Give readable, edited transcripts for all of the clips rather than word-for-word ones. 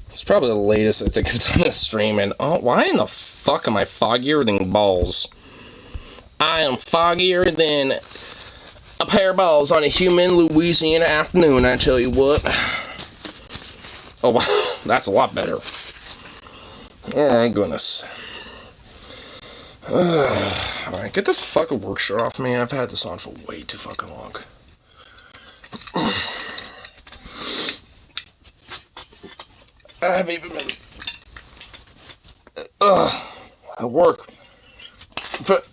It's probably the latest I think I've done a stream, and oh, why in the fuck am I foggier than balls? I am foggier than a pair of balls on a humid Louisiana afternoon, I tell you what. Oh, wow, that's a lot better. Oh my goodness. Alright, get this fucking work shirt off me. I've had this on for way too fucking long. I've even been at work. But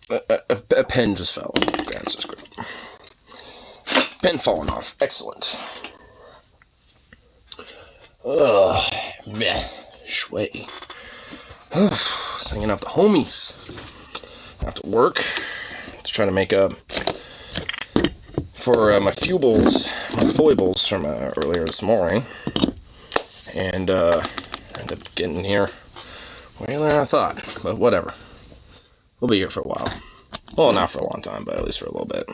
a pen just fell. Okay, that's just great. Pen falling off. Excellent. Meh. Shway. Singing up the homies. After work. Just trying to make up for my foibles from earlier this morning. And ended up getting here way later than I thought. But whatever. We'll be here for a while. Well, not for a long time, but at least for a little bit.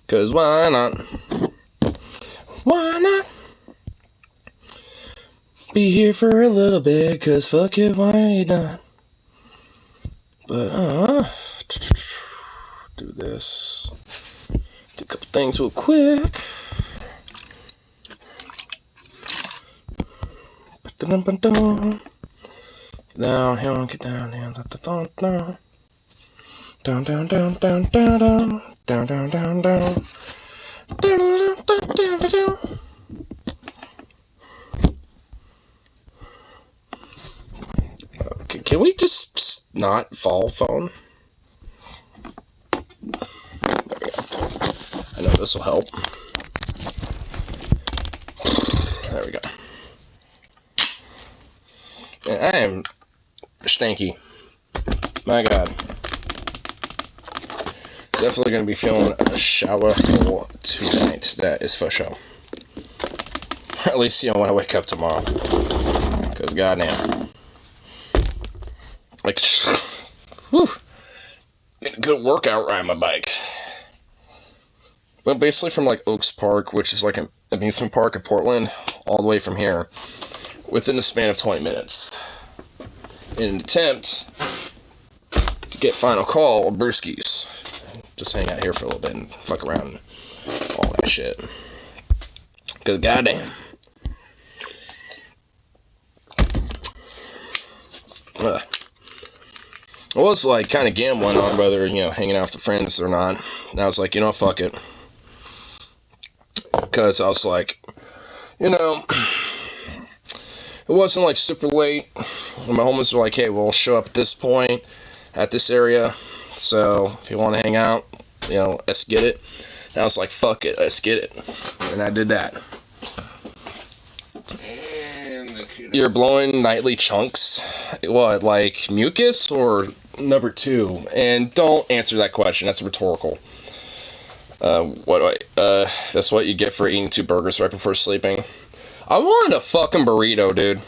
Because why not? Why not? Be here for a little bit, because fuck it, why not? But, do this. Do a couple things real quick. Get down, here, get down, down, down, down. Down, down, down, down, down, down, down, down, down, down. Okay, can we just not fall phone? There we go. I know this will help. There we go. Yeah, I am stanky. My God. Definitely going to be feeling a shower full tonight. That is for sure. Or at least, when I wake up tomorrow. Because goddamn. Like, whew. Get a good workout riding my bike. But basically from, Oaks Park, which is, an amusement park in Portland, all the way from here, within the span of 20 minutes. In an attempt to get Final Call or Brewskis. Just hang out here for a little bit and fuck around and all that shit. Because goddamn. I was kind of gambling on whether, hanging out with the friends or not. And I was like, fuck it. Because I was like, it wasn't super late. And my homies were like, hey, we'll show up at this point, at this area. So, if you want to hang out, let's get it. And I was like, fuck it, let's get it. And I did that. You're blowing nightly chunks? What, mucus or number 2? And don't answer that question, that's rhetorical. That's what you get for eating 2 burgers right before sleeping. I wanted a fucking burrito, dude.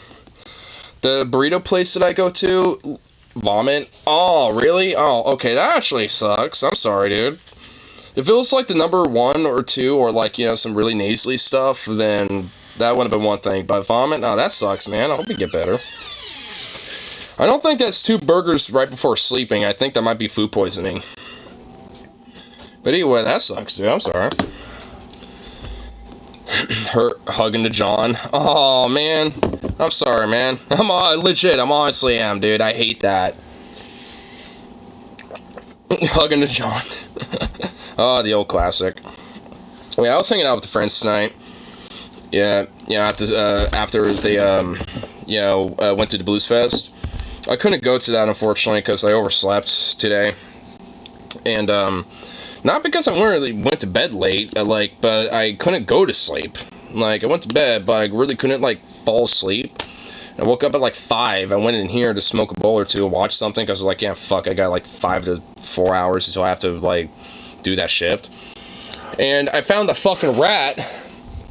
The burrito place that I go to... Vomit? Oh, really? Oh, okay, that actually sucks. I'm sorry, dude. If it was the number 1 or 2 or some really nasally stuff, then that would have been one thing. But vomit? No, that sucks, man. I hope you get better. I don't think that's 2 burgers right before sleeping. I think that might be food poisoning. But anyway, that sucks, dude. I'm sorry. Her hugging to John. Oh, man. I'm sorry, man. I'm honestly am, dude. I hate that. Hugging to John. Oh, the old classic. Yeah, I was hanging out with the friends tonight. Yeah, after they, went to the Blues Fest. I couldn't go to that, unfortunately, because I overslept today. And, not because I really went to bed late, but I couldn't go to sleep. I went to bed, but I really couldn't, fall asleep. I woke up at, 5. I went in here to smoke a bowl or 2 and watch something, because I was like, yeah, fuck, I got, 5 to 4 hours until I have to, do that shift. And I found the fucking rat.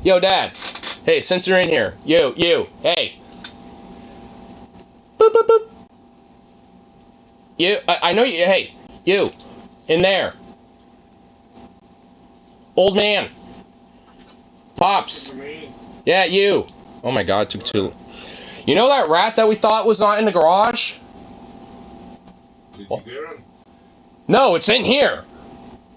Yo, Dad. Hey, since you're in here. You, hey. Boop, boop, boop. You, I know you, hey, you, in there. Old man. Pops. Yeah, you. Oh my god, it took too. You know that rat that we thought was not in the garage? Did you get him? No, it's in here.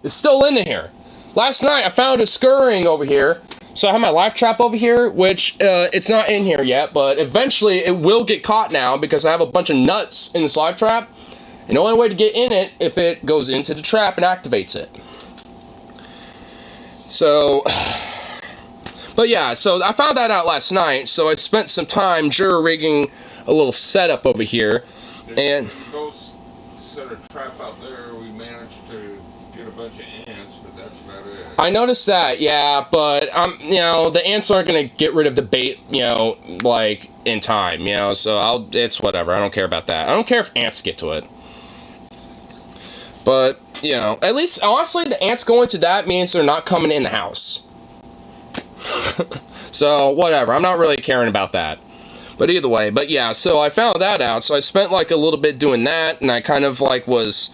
It's still in here. Last night I found it scurrying over here. So I have my live trap over here, which it's not in here yet, but eventually it will get caught now because I have a bunch of nuts in this live trap. And the only way to get in it if it goes into the trap and activates it. So, but yeah, so I found that out last night. So I spent some time jury rigging a little setup over here. And go set a trap out there. We managed to get a bunch of ants, but that's about it. I noticed that, yeah, but you know, the ants aren't gonna get rid of the bait, you know, like in time, you know. So it's whatever. I don't care about that. I don't care if ants get to it. But you know, at least honestly, the ants going to that means they're not coming in the house. So whatever. I'm not really caring about that. But either way, but yeah, so I found that out. So I spent like a little bit doing that, and I kind of like was,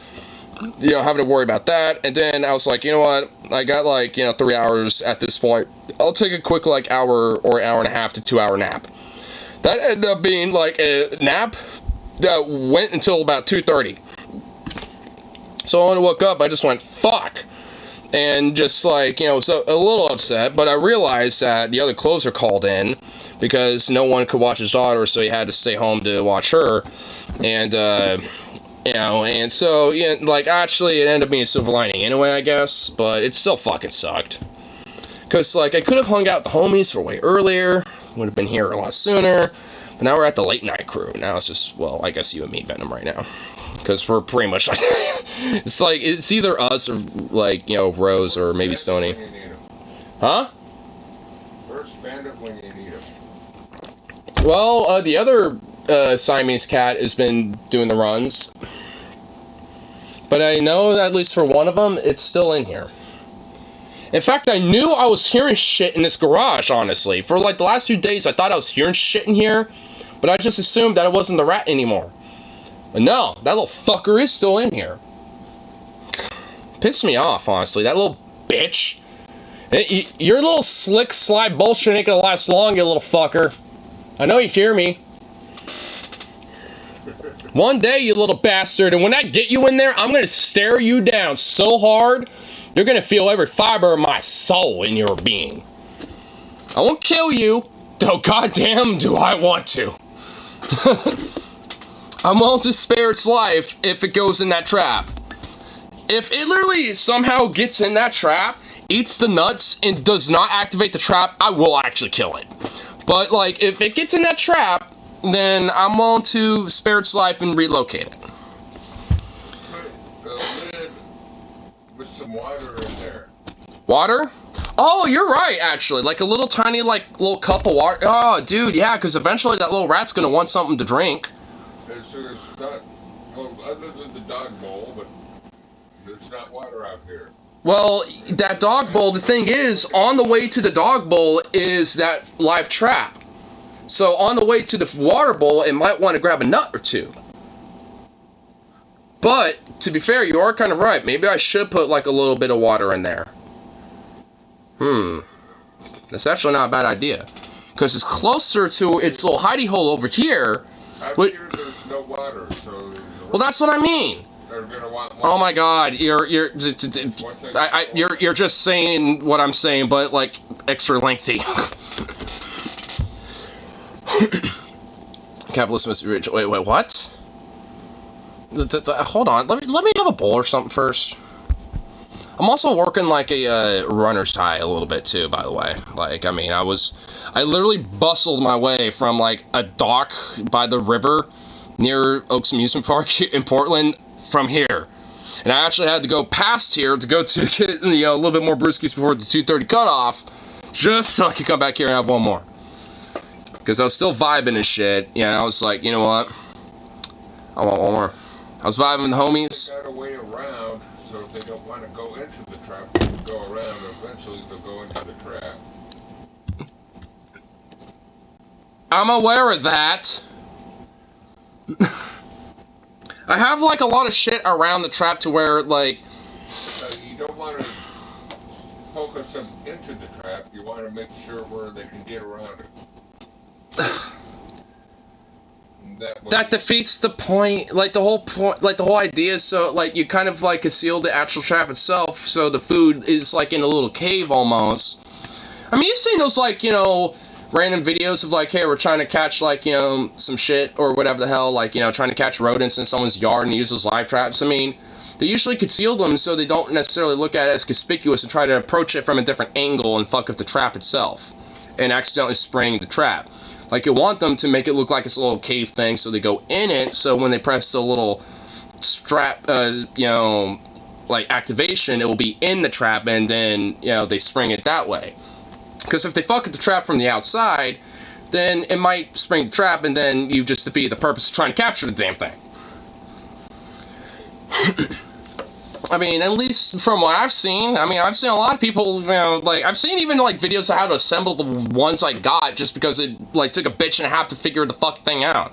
you know, having to worry about that. And then I was like, you know what? I got like, you know, 3 hours at this point. I'll take a quick like hour or hour and a half to 2 hour nap. That ended up being like a nap that went until about 2:30. So when I woke up, I just went, fuck. And just like, you know, so a little upset, but I realized that the other closer called in because no one could watch his daughter, so he had to stay home to watch her. And, you know, and so, yeah, like, actually, it ended up being a silver lining anyway, I guess, but it still fucking sucked. Because, like, I could have hung out with the homies for way earlier, would have been here a lot sooner, but now we're at the late night crew. Now it's just, well, I guess you and me, Venom, right now. Because we're pretty much like, it's like, it's either us or, like, you know, Rose or maybe Stoney. Huh? First bandit when you need him. Well, the other Siamese cat has been doing the runs. But I know that at least for one of them, it's still in here. In fact, I knew I was hearing shit in this garage, honestly. For like the last few days, I thought I was hearing shit in here. But I just assumed that it wasn't the rat anymore. But no, that little fucker is still in here. Pissed me off, honestly. That little bitch. Your little slick, sly bullshit ain't gonna last long, you little fucker. I know you hear me. One day, you little bastard, and when I get you in there, I'm gonna stare you down so hard, you're gonna feel every fiber of my soul in your being. I won't kill you, though goddamn do I want to. I'm willing to spare its life if it goes in that trap. If it literally somehow gets in that trap, eats the nuts, and does not activate the trap, I will actually kill it. But, like, if it gets in that trap, then I'm willing to spare its life and relocate it. Put a lid with some water in there. Water? Oh, you're right, actually. Like a little tiny, like, little cup of water. Oh, dude, yeah, because eventually that little rat's going to want something to drink. It's not, well, other than the dog bowl, but there's not water out here. Well, that dog bowl, the thing is, on the way to the dog bowl is that live trap. So on the way to the water bowl, it might want to grab a nut or two. But, to be fair, you are kind of right. Maybe I should put like a little bit of water in there. That's actually not a bad idea. Because it's closer to its little hidey hole over here. Out here, there's no water, so... Well, that's what I mean. They're gonna want water. Oh my God, you're just saying what I'm saying, but like extra lengthy. Capitalism is rich. Wait, what? Hold on. Let me have a bowl or something first. I'm also working like a runner's high a little bit too, by the way. Like, I mean, I literally bustled my way from like a dock by the river near Oaks Amusement Park in Portland from here. And I actually had to go past here to go to get, you know, a little bit more brewskis before the 2:30 cutoff, just so I could come back here and have one more. Because I was still vibing and shit. Yeah, I was like, you know what? I want one more. I was vibing with the homies. They got a way around, so if they don't want to go into the trap, they can go around. Eventually, they'll go into the trap. I'm aware of that. I have like a lot of shit around the trap to where like... You don't want to focus them into the trap, you want to make sure where they can get around it. That defeats the point. Like the whole idea is so like you kind of like conceal the actual trap itself, so the food is like in a little cave almost. I mean, you've seen those like, you know, random videos of like, hey, we're trying to catch like, you know, some shit or whatever the hell, like, you know, trying to catch rodents in someone's yard and use those live traps. I mean, they usually conceal them so they don't necessarily look at it as conspicuous and try to approach it from a different angle and fuck up the trap itself and accidentally spraying the trap. Like, you want them to make it look like it's a little cave thing so they go in it, so when they press the little strap, you know, like activation, it will be in the trap and then, you know, they spring it that way. Because if they fuck with the trap from the outside, then it might spring the trap and then you've just defeated the purpose of trying to capture the damn thing. I mean, at least from what I've seen, I mean, I've seen a lot of people, you know, like, I've seen even, like, videos of how to assemble the ones I got just because it, like, took a bitch and a half to figure the fucking thing out.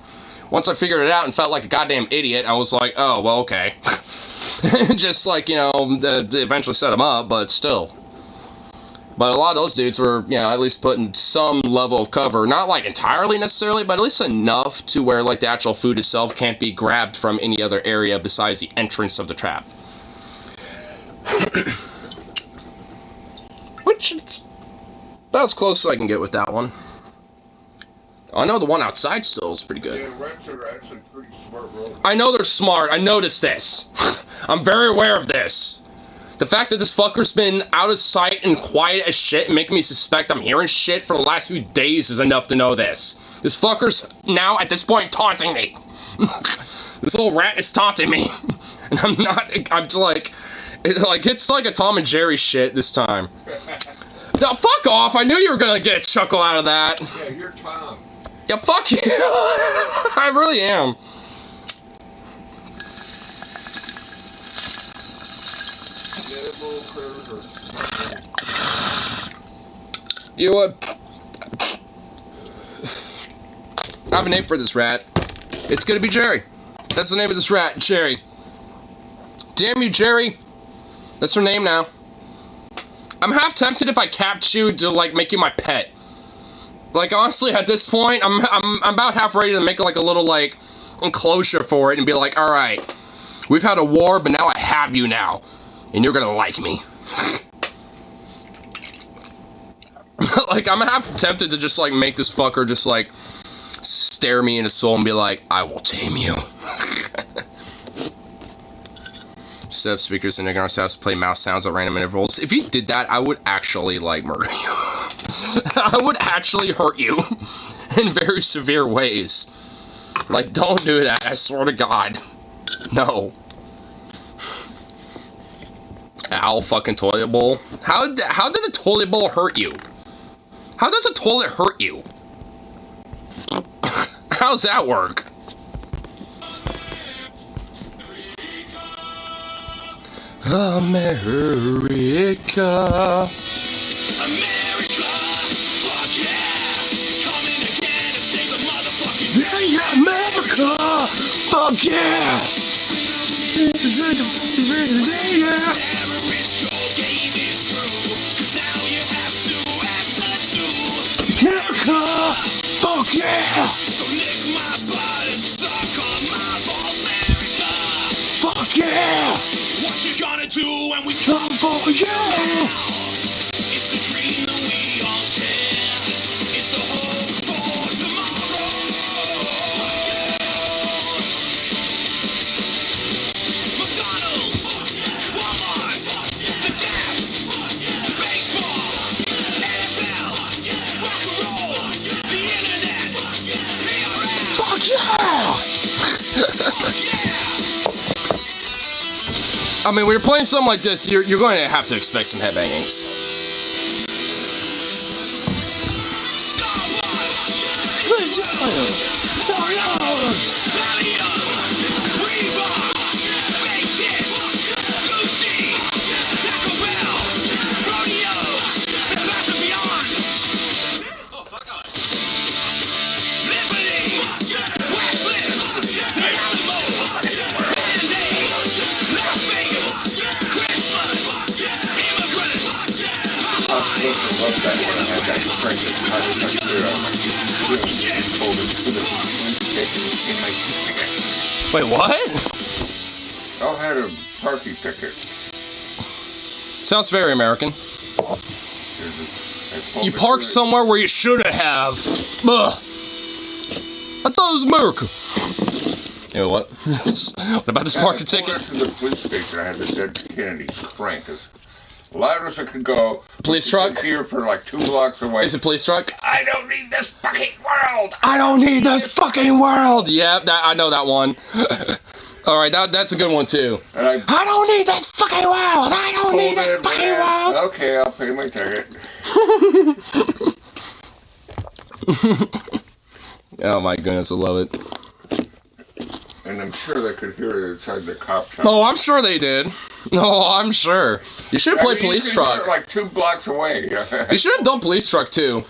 Once I figured it out and felt like a goddamn idiot, I was like, oh, well, okay. Just, like, you know, they eventually set them up, but still. But a lot of those dudes were, you know, at least putting some level of cover. Not, like, entirely necessarily, but at least enough to where, like, the actual food itself can't be grabbed from any other area besides the entrance of the trap. Which, it's about as close as I can get with that one. I know the one outside still is pretty good. Yeah, rats are actually pretty smart rodents. I know they're smart. I noticed this. I'm very aware of this. The fact that this fucker's been out of sight and quiet as shit and making me suspect I'm hearing shit for the last few days is enough to know this. This fucker's now, at this point, taunting me. This little rat is taunting me. And I'm just like... it's like a Tom and Jerry shit this time. Now, fuck off! I knew you were gonna get a chuckle out of that. Yeah, you're Tom. Yeah, fuck you! I really am. Yeah, them little critters are smart. You, I have a name for this rat. It's gonna be Jerry. That's the name of this rat, Jerry. Damn you, Jerry. That's her name now. I'm half tempted if I capped you to, like, make you my pet. Like, honestly, at this point, I'm about half ready to make, like, a little, like, enclosure for it and be like, alright, we've had a war, but now I have you now. And you're gonna like me. Like, I'm half tempted to just, like, make this fucker just, like, stare me in the soul and be like, I will tame you. Set up speakers in Ignorant's house to play mouse sounds at random intervals. If you did that, I would actually, like, murder you. I would actually hurt you in very severe ways. Like, don't do that, I swear to God. No. Owl fucking toilet bowl. How did the toilet bowl hurt you? How does a toilet hurt you? How's that work? America. America, fuck yeah! Coming again and save the motherfucking day! Yeah, America! Fuck yeah! Terrorist, your game is through, 'cause now you have to answer to America! Fuck yeah! So lick my butt and suck on my balls, America! Fuck yeah! What you gonna do when we Come for you! It's the dream that we all share. It's the hope for tomorrow. McDonald's, Walmart, the Gap, baseball, NFL, rock and roll, the internet, PRS. Fuck yeah! I mean, when you're playing something like this, you're going to have to expect some headbangings. loved that when I had that crank that kind of like clear out my screen and pulled it to the stick in my ticket. Wait, what? I had a parking ticket. Sounds very American. You parked somewhere where you shouldn't have. Ugh. I thought it was America. You know what? What about this parking ticket? To the police station, I had the dead Kennedy crank as loud as I could go. Police truck? Here for like 2 blocks away. Is it police truck? I don't need this fucking world. I don't need this fucking world. Yeah, I know that one. All right, that's a good one too. And I don't need this fucking world. I don't need this fucking world. Okay, I'll pay my ticket. Oh my goodness, I love it. And I'm sure they could hear it inside the cop shop. Oh, I'm sure they did. No, I'm sure. You should have played Police you Truck. hear it like 2 blocks away. You should have done Police Truck too.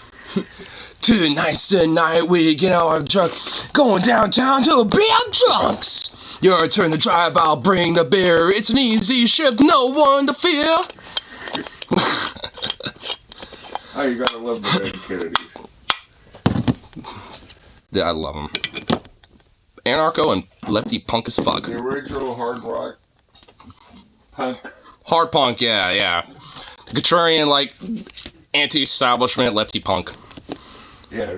Tonight we get our truck, going downtown to the big junks. Your turn to drive, I'll bring the beer. It's an easy shift, no one to fear. Oh, you gotta love the dead Kennedys. Yeah, I love them. Anarcho and lefty punk as fuck. The original hard rock punk. Hard punk, yeah. The contrarian, like, anti-establishment lefty punk. Yeah.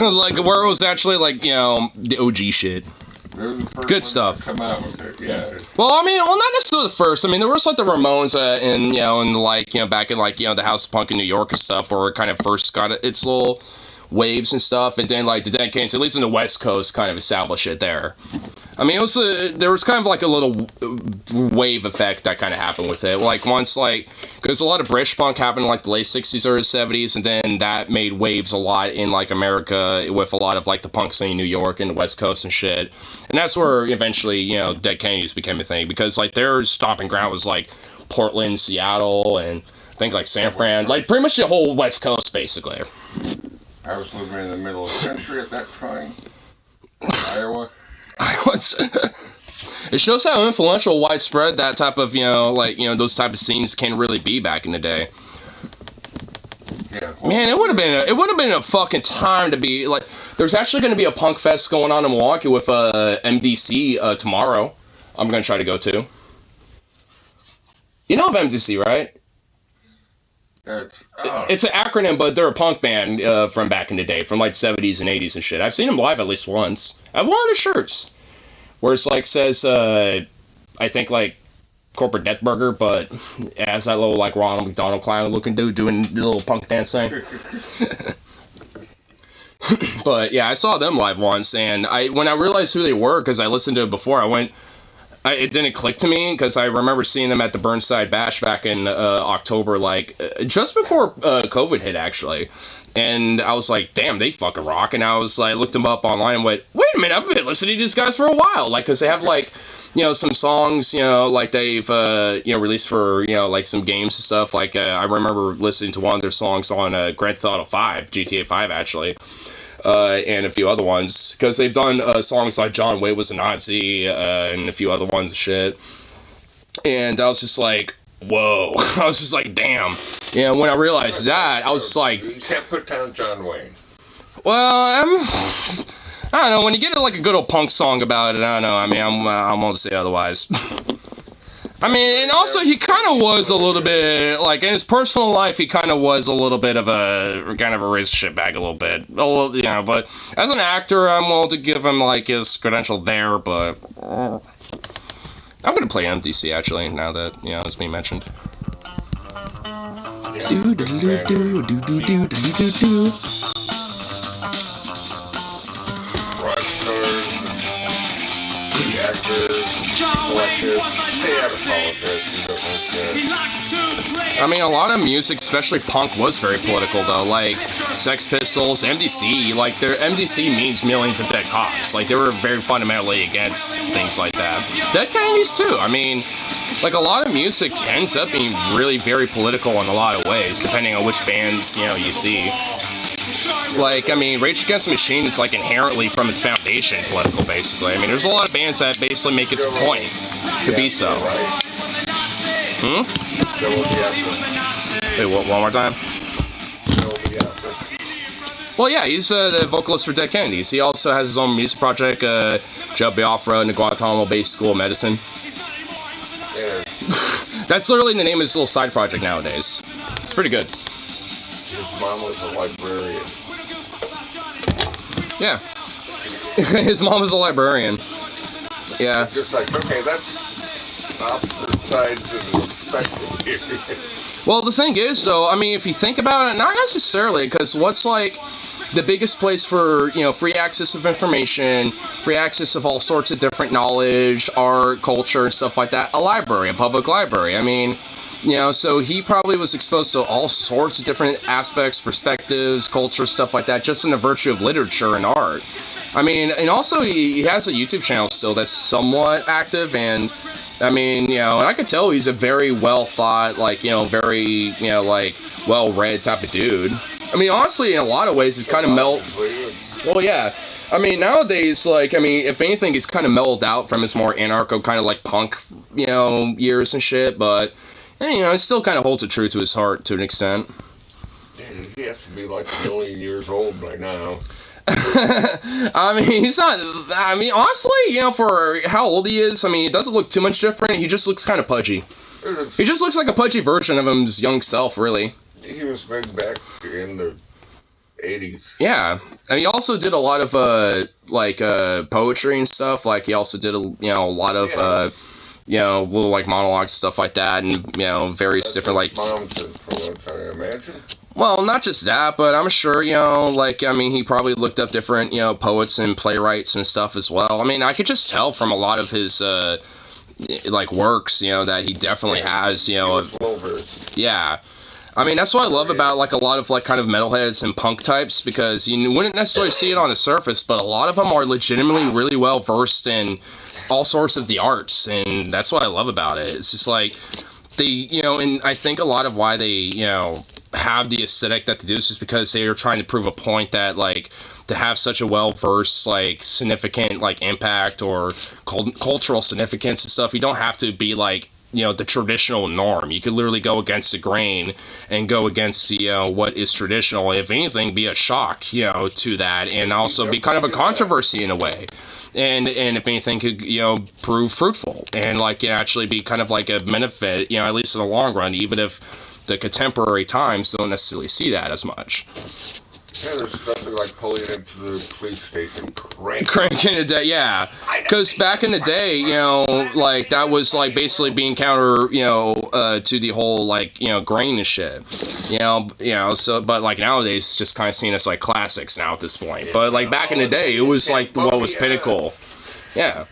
Like, where it was actually, like, you know, the OG shit. Good stuff. Come out with it, yeah. Well, I mean, not necessarily the first. I mean, there was like the Ramones, in like, you know, back in like, you know, the House of Punk in New York and stuff, where it kind of first got its little waves and stuff, and then like the Dead Kennedys, at least in the West Coast, kind of established it there. I mean, it was there was kind of like a little wave effect that kind of happened with it. Like once, like, because a lot of British punk happened in like the late '60s, early '70s, and then that made waves a lot in like America with a lot of like the punk scene in New York and the West Coast and shit. And that's where eventually, you know, Dead Kennedys became a thing, because like their stomping ground was like Portland, Seattle, and I think like San Fran, like pretty much the whole West Coast basically. I was living in the middle of the country at that time. Iowa. It shows how influential, widespread that type of, you know, like, you know, those type of scenes can really be back in the day. Yeah. Man, it would have been a fucking time to be like. There's actually going to be a punk fest going on in Milwaukee with MDC tomorrow. I'm going to try to go to. You know of MDC, right? It's an acronym, but they're a punk band from back in the day, from like 70s and 80s and shit. I've seen them live at least once. I have one of the shirts where it's like says, I think like Corporate Death Burger, but it has that little like Ronald McDonald clown looking dude doing the little punk dance thing. But yeah, I saw them live once, and when I realized who they were, because I listened to it before, it didn't click to me, because I remember seeing them at the Burnside Bash back in October, like, just before COVID hit, actually. And I was like, damn, they fucking rock. And I was like, looked them up online and went, wait a minute, I've been listening to these guys for a while. Like, because they have, like, you know, some songs, you know, like they've, you know, released for, you know, like some games and stuff. Like, I remember listening to one of their songs on Grand Theft Auto 5, GTA 5, actually. And a few other ones, because they've done songs like John Wayne Was a Nazi, and a few other ones and shit. And I was just like, whoa. I was just like, damn. You know, when I realized that, I was just like... You can't put down John Wayne. Well, I don't know, when you get like a good old punk song about it, I don't know, I mean, I'm gonna say otherwise. I mean, and also he kind of was a little bit, like, in his personal life, he kind of was a little bit of a, kind of a racist shitbag a little bit. A little, you know, but as an actor, I'm willing to give him, like, his credential there, but I'm going to play MDC, actually, now that, you know, it's being mentioned. I mean, a lot of music, especially punk, was very political, though. Like, Sex Pistols, MDC, like, their MDC means millions of dead cops. Like, they were very fundamentally against things like that. Dead Kennedys, too. I mean, like, a lot of music ends up being really very political in a lot of ways, depending on which bands, you know, you see. Like, I mean, Rage Against the Machine is, like, inherently from its foundation political, basically. I mean, there's a lot of bands that basically make its point to be so. Hmm? Wait, one more time? Well, yeah, he's the vocalist for Dead Kennedys. He also has his own music project, Joe Biafra, and the Guantanamo-based School of Medicine. Yeah. That's literally the name of his little side project nowadays. It's pretty good. His mom was a librarian. Yeah. His mom was a librarian. Yeah. Just like, okay, that's opposite sides of the spectrum here. Well, the thing is, though, I mean, if you think about it, not necessarily, because what's like the biggest place for, you know, free access of information, free access of all sorts of different knowledge, art, culture, and stuff like that? A library, a public library. I mean, you know, so he probably was exposed to all sorts of different aspects, perspectives, culture, stuff like that, just in the virtue of literature and art. I mean, and also he has a YouTube channel still that's somewhat active, and I mean, you know, and I could tell he's a very well thought, like, you know, very, you know, like, well read type of dude. I mean, honestly, in a lot of ways, he's kind of well, yeah. I mean, nowadays, like, I mean, if anything, he's kind of mellowed out from his more anarcho, kind of like punk, you know, years and shit, but, you know, he still kind of holds it true to his heart to an extent. He has to be like a million years old by now. I mean, he's not, I mean, honestly, you know, for how old he is, I mean, he doesn't look too much different. He just looks kind of pudgy. He just looks like a pudgy version of his young self, really. He was big back in the 80s. Yeah. And he also did a lot of, poetry and stuff. Like, he also did, you know, a lot of, you know, little, like, monologues, stuff like that, and, you know, various different, like... Mom said, for once, I imagine. Well, not just that, but I'm sure, you know, like, I mean, he probably looked up different, you know, poets and playwrights and stuff as well. I mean, I could just tell from a lot of his, like, works, you know, that he definitely has, you know... Yeah. I mean, that's what I love about, like, a lot of, like, kind of metalheads and punk types, because you wouldn't necessarily see it on the surface, but a lot of them are legitimately really well versed in all sorts of the arts, and that's what I love about it. It's just, like, they, you know, and I think a lot of why they, you know, have the aesthetic that they do is just because they are trying to prove a point that, like, to have such a well-versed, like, significant, like, impact or cultural significance and stuff, you don't have to be, like, you know, the traditional norm. You could literally go against the grain and go against the, you know, what is traditional. If anything, be a shock, you know, to that, and also be kind of a controversy in a way. And if anything, could, you know, prove fruitful and, like, actually be kind of like a benefit, you know, at least in the long run, even if the contemporary times don't necessarily see that as much. Yeah, there's nothing like pulling into the police station cranking it down, yeah. Because back in the day, you know, like, that was, like, basically being counter, you know, to the whole, like, you know, grain and shit. You know, so, but, like, nowadays, it's just kind of seen as, like, classics now at this point. But, like, back in the day, it was, like, what was pinnacle. Yeah.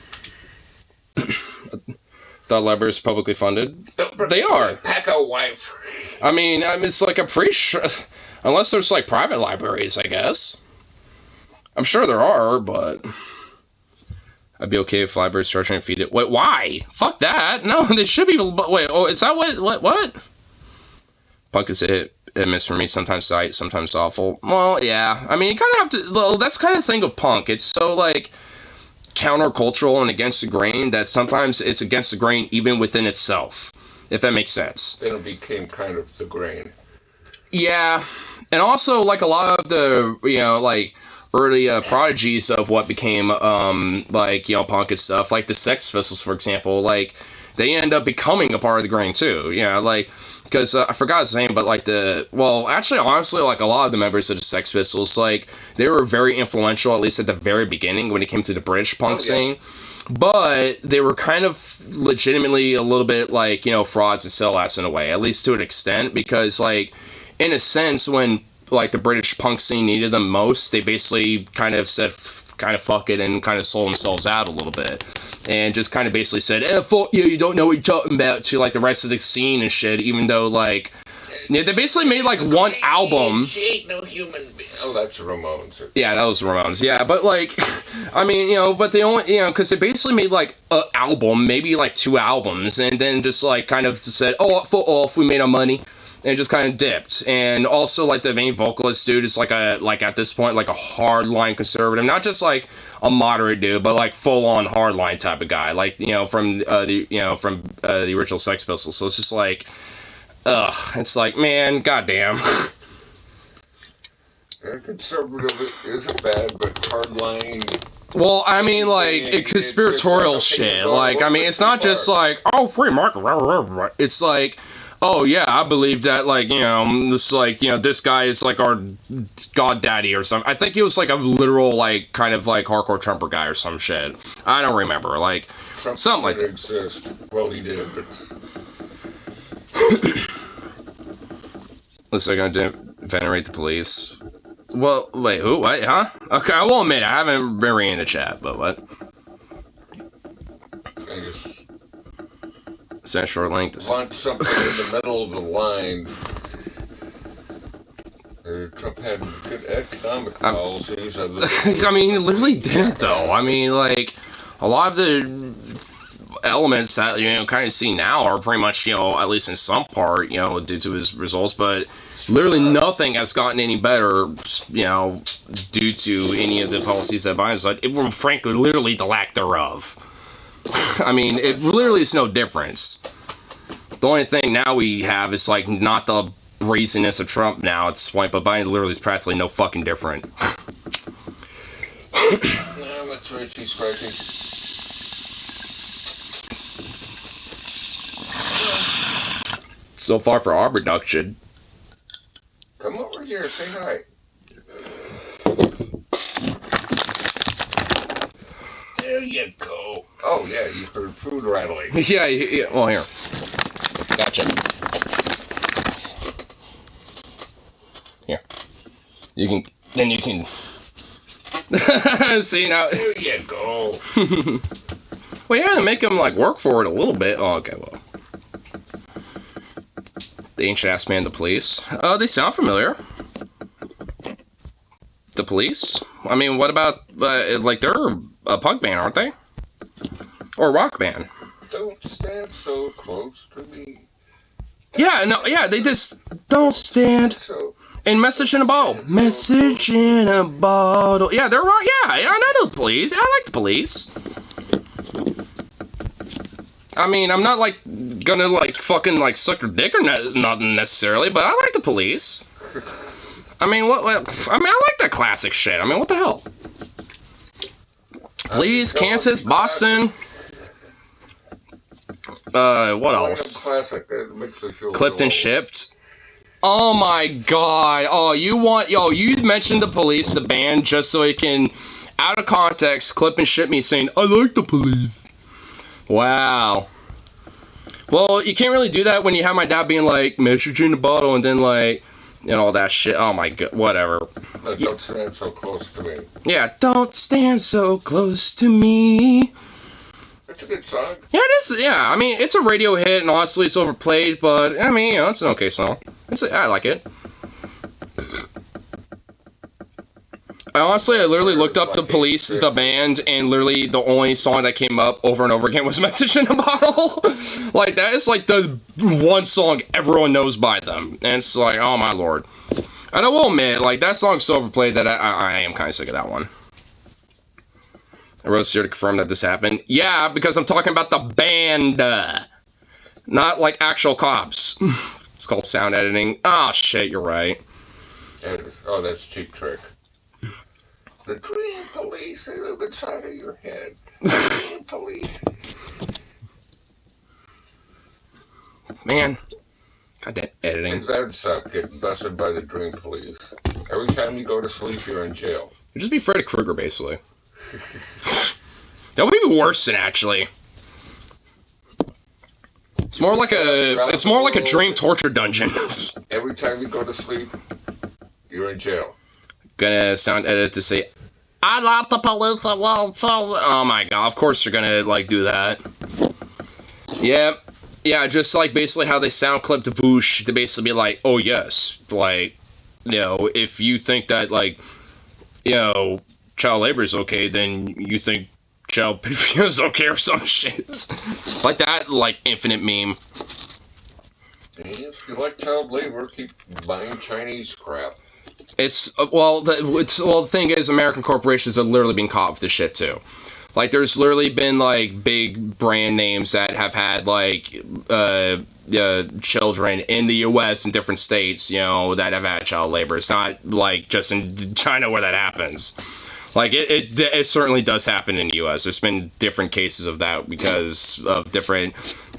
The libraries publicly funded? They are. Pack a wife. I mean, it's like a pretty sure... Unless there's, like, private libraries, I guess. I'm sure there are, but... I'd be okay if libraries start trying to feed it. Wait, why? Fuck that. No, they should be... Wait, oh, is that what? Punk is a hit and miss for me. Sometimes sight, sometimes awful. Well, yeah. I mean, you kind of have to... Well, that's kind of the thing of punk. It's so, like, countercultural and against the grain that sometimes it's against the grain even within itself. If that makes sense. Then it became kind of the grain. Yeah. And also, like, a lot of the, you know, like, early prodigies of what became, like, you know, punk and stuff, like the Sex Pistols, for example, like, they end up becoming a part of the grain, too, you know, like, because I forgot his name, but, like, actually, honestly, like, a lot of the members of the Sex Pistols, like, they were very influential, at least at the very beginning, when it came to the British punk scene, but they were kind of legitimately a little bit, like, you know, frauds and sellouts in a way, at least to an extent, because, like, in a sense, when, like, the British punk scene needed them most, they basically kind of said, kind of fuck it, and kind of sold themselves out a little bit. And just kind of basically said, fuck you don't know what you're talking about, to, like, the rest of the scene and shit, even though, like, yeah, they basically made, like, one album. She ain't no human being. Oh, that's Ramones. Yeah, that was Ramones, yeah, but, like, I mean, you know, but they only, you know, because they basically made, like, an album, maybe, like, 2 albums, and then just, like, kind of said, oh, fuck off, we made our money. And just kind of dipped. And also, like, the main vocalist dude is, like, at this point, like, a hardline conservative. Not just, like, a moderate dude, but, like, full-on hardline type of guy. Like, you know, from the original Sex Pistols. So it's just, like, it's like, man, goddamn. Conservative isn't bad, but hardline. Well, I mean, like, it's conspiratorial shit. Like, I mean, it's not just like, oh, free market. It's like, oh, yeah, I believe that, like, you know, this, like, you know, this guy is, like, our god daddy or something. I think he was, like, a literal, like, kind of, like, hardcore Trumper guy or some shit. I don't remember. Like, something like that. Exist. Well, he did, but... Looks like I'm gonna venerate the police. Well, wait, who? What? Huh? Okay, I will admit, I haven't been reading the chat, but what? I just... Send short link to want something in the middle of the line. Trump had good economic policies. I mean, he literally didn't, though. I mean, like, a lot of the elements that, you know, kind of see now are pretty much, you know, at least in some part, you know, due to his results, but literally nothing has gotten any better, you know, due to any of the policies that Biden's like, it, well, frankly, literally the lack thereof. I mean, it literally is no difference. The only thing now we have is, like, not the brazenness of Trump now, it's white, but Biden literally is practically no fucking different. No, that's right, she's scratching. So far for arm reduction. Come over here, say hi. There you go. Oh, yeah, you heard food rattling. Yeah, well, here. Gotcha. Here. You can... See, now... There you go. Well, yeah, to make him, like, work for it a little bit. Oh, okay, well. The Ancient Ass Man, the Police. They sound familiar. The Police? I mean, what about, like, they're a punk band, aren't they? Or a rock band. Don't stand so close to me. Yeah, no, yeah, they just don't stand. So, And Message in a Bottle. Message in a Bottle. Yeah, they're rock. Yeah, I know the Police. I like the Police. I mean, I'm not, like, gonna, like, fucking, like, suck your dick or nothing necessarily, but I like the Police. I mean, I like that classic shit. I mean, what the hell? Police, Kansas, Boston. What else? Classic. That makes me feel Clipped and Shipped. Oh my god. Oh, you mentioned the Police, the band, just so it can, out of context, clip and ship me saying, I like the Police. Wow. Well, you can't really do that when you have my dad being like, message in the bottle, and then like, and all that shit. Oh my god, whatever. Don't stand so close to me. Yeah, don't stand so close to me. That's a good song. Yeah, it is. Yeah, I mean, it's a radio hit, and honestly, it's overplayed, but I mean, you know, it's an okay song. I like it. I literally looked up the Police, the band, and literally the only song that came up over and over again was Message in a Bottle. Like, that is like the one song everyone knows by them. And it's like, oh my lord. And I will admit, like, that song's so overplayed that I am kind of sick of that one. I wrote here to confirm that this happened. Yeah, because I'm talking about the band. Not like actual cops. It's called sound editing. Oh shit, you're right. Oh, that's Cheap Trick. The Dream Police, they live inside of your head. The Dream Police. Man. Goddamn editing. Things that suck, getting busted by the Dream Police. Every time you go to sleep, you're in jail. You'd just be Freddy Krueger, basically. That would be worse than actually. It's more like a dream torture dungeon. Every time you go to sleep, you're in jail. Gonna sound edit to say, I like the police. Oh my god! Of course you're gonna like do that. Yeah, just like basically how they sound clip to Voosh to basically be like, oh yes, like, you know, if you think that like, you know, child labor is okay, then you think child pedophilia is okay or some shit. Like that, like, infinite meme. If you like child labor, keep buying Chinese crap. It's, the thing is, American corporations have literally been caught with this shit, too. Like, there's literally been, like, big brand names that have had, like, children in the U.S. in different states, you know, that have had child labor. It's not like just in China where that happens. Like, it certainly does happen in the U.S. There's been different cases of that because of different,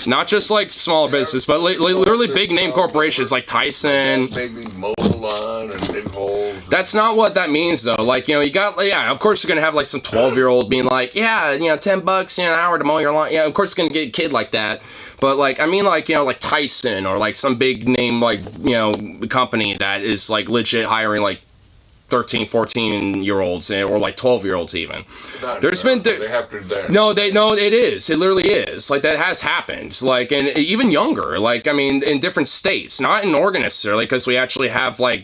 not just, like, small business, but literally big-name corporations like Tyson. Maybe mow the lawn and dig holes. That's not what that means, though. Like, you know, you got, yeah, of course you're going to have, like, some 12-year-old being like, yeah, you know, $10, you know, an hour to mow your lawn. Yeah, of course it's going to get a kid like that. But, like, I mean, like, you know, like Tyson or, like, some big-name, like, you know, company that is, like, legit hiring, like, 13, 14-year-olds or like 12-year-olds even. There's been they have to dance. No, it is. It literally is. Like, that has happened. Like, and even younger. Like, I mean, in different states, not in Oregon necessarily, because we actually have like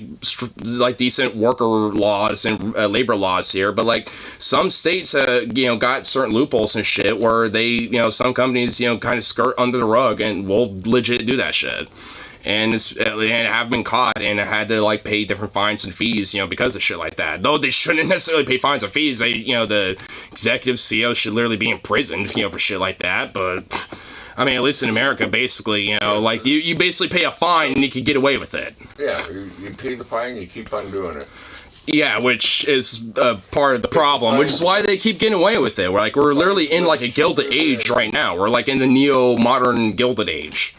decent worker laws and labor laws here. But like some states, you know, got certain loopholes and shit where they, you know, some companies, you know, kind of skirt under the rug and will legit do that shit. And have been caught and had to like pay different fines and fees, you know, because of shit like that. Though they shouldn't necessarily pay fines and fees. They, you know, the executive CEO should literally be imprisoned, you know, for shit like that. But I mean, at least in America, basically, you know, like you basically pay a fine and you can get away with it. Yeah, you pay the fine, you keep on doing it. Yeah, which is part of the problem, which is why they keep getting away with it. We're literally in like a Gilded Age right now. We're like in the neo-modern Gilded Age.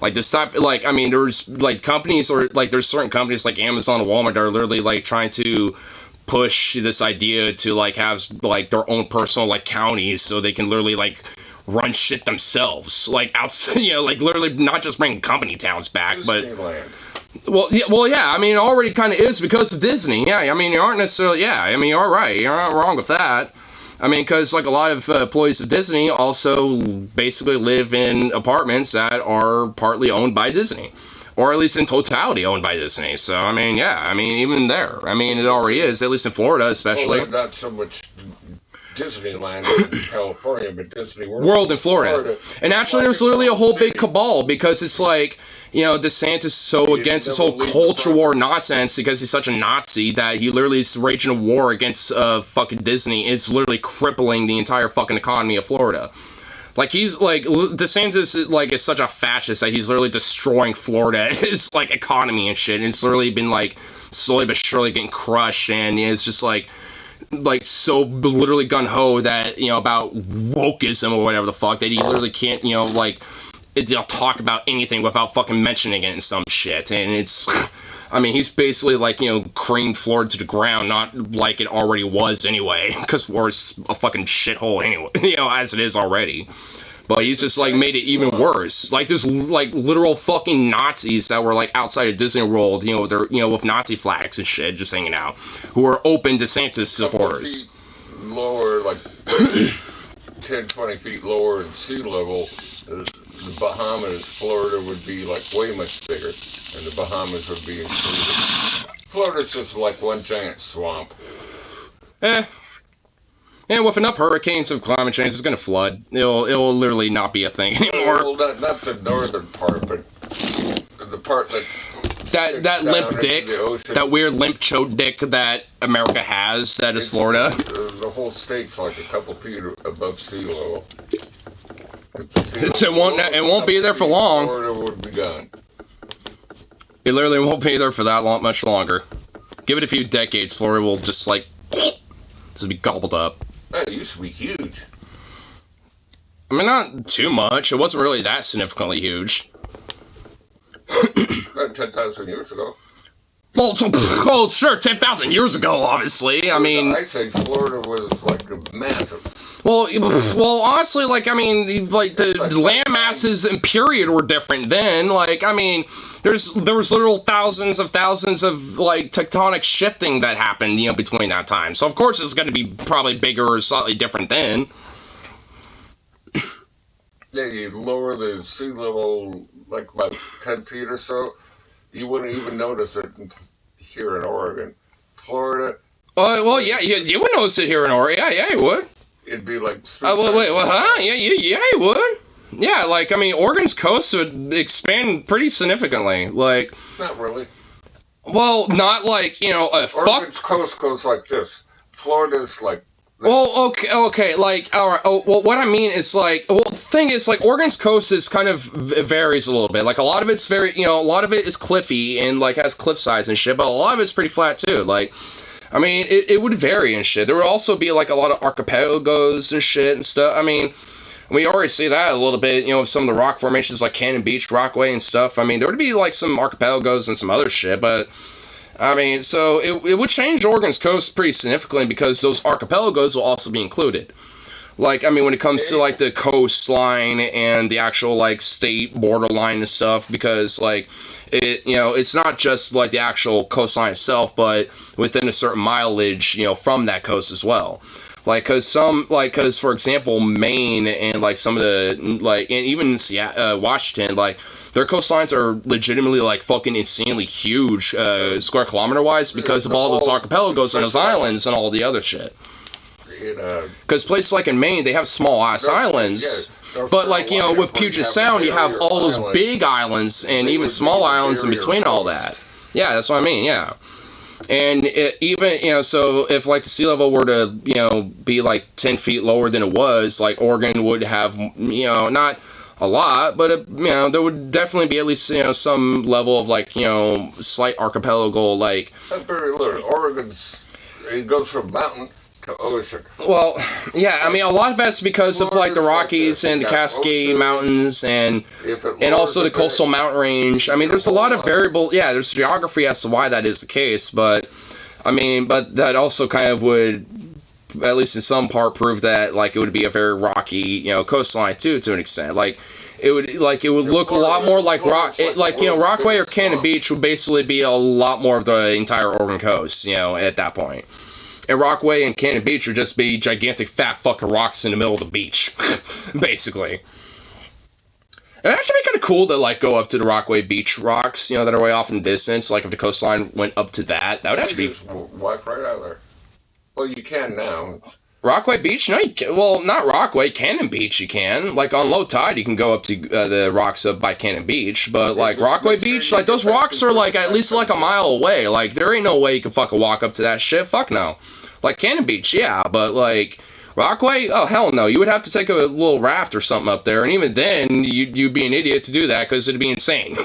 Like, this type, like, I mean, there's, like, companies, or, like, there's certain companies like Amazon and Walmart that are literally, like, trying to push this idea to, like, have, like, their own personal, like, counties so they can literally, like, run shit themselves. Like, outside, you know, like, literally not just bring company towns back, but... Well, yeah, I mean, it already kind of is because of Disney. Yeah, I mean, you aren't necessarily, yeah, I mean, you're right. You're not wrong with that. I mean, because, like, a lot of employees of Disney also basically live in apartments that are partly owned by Disney. Or at least in totality owned by Disney. So, I mean, yeah, I mean, even there. I mean, it already is, at least in Florida especially. Well, not so much Disneyland in California, but Disney World in Florida. And actually, there's literally a whole big cabal because it's like... You know, DeSantis is so against this whole culture war nonsense because he's such a Nazi that he literally is raging a war against fucking Disney. It's literally crippling the entire fucking economy of Florida. Like, he's, like, DeSantis, like, is such a fascist that he's literally destroying Florida, his, like, economy and shit. And it's literally been, like, slowly but surely getting crushed. And it's just, like so literally gung-ho that, you know, about wokeism or whatever the fuck, that he literally can't, you know, like... They'll talk about anything without fucking mentioning it and some shit. And it's, I mean, he's basically like, you know, creamed Florida to the ground, not like it already was anyway, because Florida's a fucking shithole anyway, you know, as it is already. But he's just like made it even worse. Like there's like literal fucking Nazis that were like outside of Disney World, you know, they're, you know, with Nazi flags and shit, just hanging out, who are open DeSantis supporters. Lower, like 10, 20 feet lower in sea level. The Bahamas, Florida would be like way much bigger, and the Bahamas would be included. Florida's just like one giant swamp. And with enough hurricanes of climate change, it's gonna flood. It'll literally not be a thing anymore. Well, not the northern part, but the part that limp dick, that weird limp chode dick that America has, that is Florida. The whole state's like a couple feet above sea level. It won't be there for long. Florida would be gone. It literally won't be there for that much longer. Give it a few decades, Florida will just like just be gobbled up. It used to be huge. I mean, not too much. It wasn't really that significantly huge. About 10,000 years ago. Well, sure, 10,000 years ago, obviously. I mean... I say Florida was, like, massive. Well, honestly, like, I mean, like, the land masses and period were different then. Like, I mean, there was literal thousands of, like, tectonic shifting that happened, you know, between that time. So, of course, it's going to be probably bigger or slightly different then. Yeah, you lower the sea level, like, about 10 feet or so. You wouldn't even notice it here in Oregon. Florida... well, yeah, you would notice it here in Oregon. Yeah, you would. It'd be like... Huh? Yeah, you would. Yeah, like, I mean, Oregon's coast would expand pretty significantly. Like... Not really. Well, not like, you know, Oregon's coast goes like this. Florida's like Well, okay, like, alright, well, what I mean is, like, well, the thing is, like, Oregon's coast is kind of, it varies a little bit, like, a lot of it's very, a lot of it is cliffy, and, like, has cliff sides and shit, but a lot of it's pretty flat, too, like, I mean, it would vary and shit. There would also be, like, a lot of archipelagos and shit and stuff. I mean, we already see that a little bit, with some of the rock formations like Cannon Beach, Rockaway, and stuff. I mean, there would be, like, some archipelagos and some other shit, but, I mean, so it would change Oregon's coast pretty significantly because those archipelagos will also be included. Like, I mean, when it comes to, like, the coastline and the actual, like, state borderline and stuff, because, like, it's not just, like, the actual coastline itself, but within a certain mileage, from that coast as well. Like, because, for example, Maine and, like, some of the, like, and even Seattle, Washington, like, their coastlines are legitimately, like, fucking insanely huge, square kilometer-wise, because of all those archipelagos and those islands and all the other shit. Because places like in Maine, they have small-ass islands, but, like, with Puget Sound, you have all those big islands and even small islands in between all that. Yeah, that's what I mean, yeah. And even, so if, like, the sea level were to, be, like, 10 feet lower than it was, like, Oregon would have, not a lot, but, there would definitely be at least, some level of, like, slight archipelago, like... That's very little. Oregon's, it goes from mountain to ocean. Well, yeah, I mean, a lot of that's because of, like, the Rockies and the Cascade Mountains and also the coastal mountain range. I mean, there's a lot of variable, yeah, there's geography as to why that is the case, but, I mean, but that also kind of would, at least in some part, prove that, like, it would be a very rocky, coastline, too, to an extent. Like, it would look a lot more like Rockaway or Cannon Beach would basically be a lot more of the entire Oregon coast, at that point. And Rockaway and Cannon Beach would just be gigantic fat fucking rocks in the middle of the beach, basically. It'd actually be kind of cool to, like, go up to the Rockaway Beach rocks, that are way off in the distance. Like, if the coastline went up to that, that would actually be... Wipe right out there. Well, you can now. Rockaway Beach? No, you can. Well, not Rockaway. Cannon Beach, you can. Like, on low tide, you can go up to the rocks up by Cannon Beach. But, like, Rockaway Beach, like, those rocks are, like, at least, like, a mile away. Like, there ain't no way you can fucking walk up to that shit. Fuck no. Like, Cannon Beach, yeah, but, like, Rockaway? Oh, hell no. You would have to take a little raft or something up there, and even then, you'd be an idiot to do that, because it'd be insane.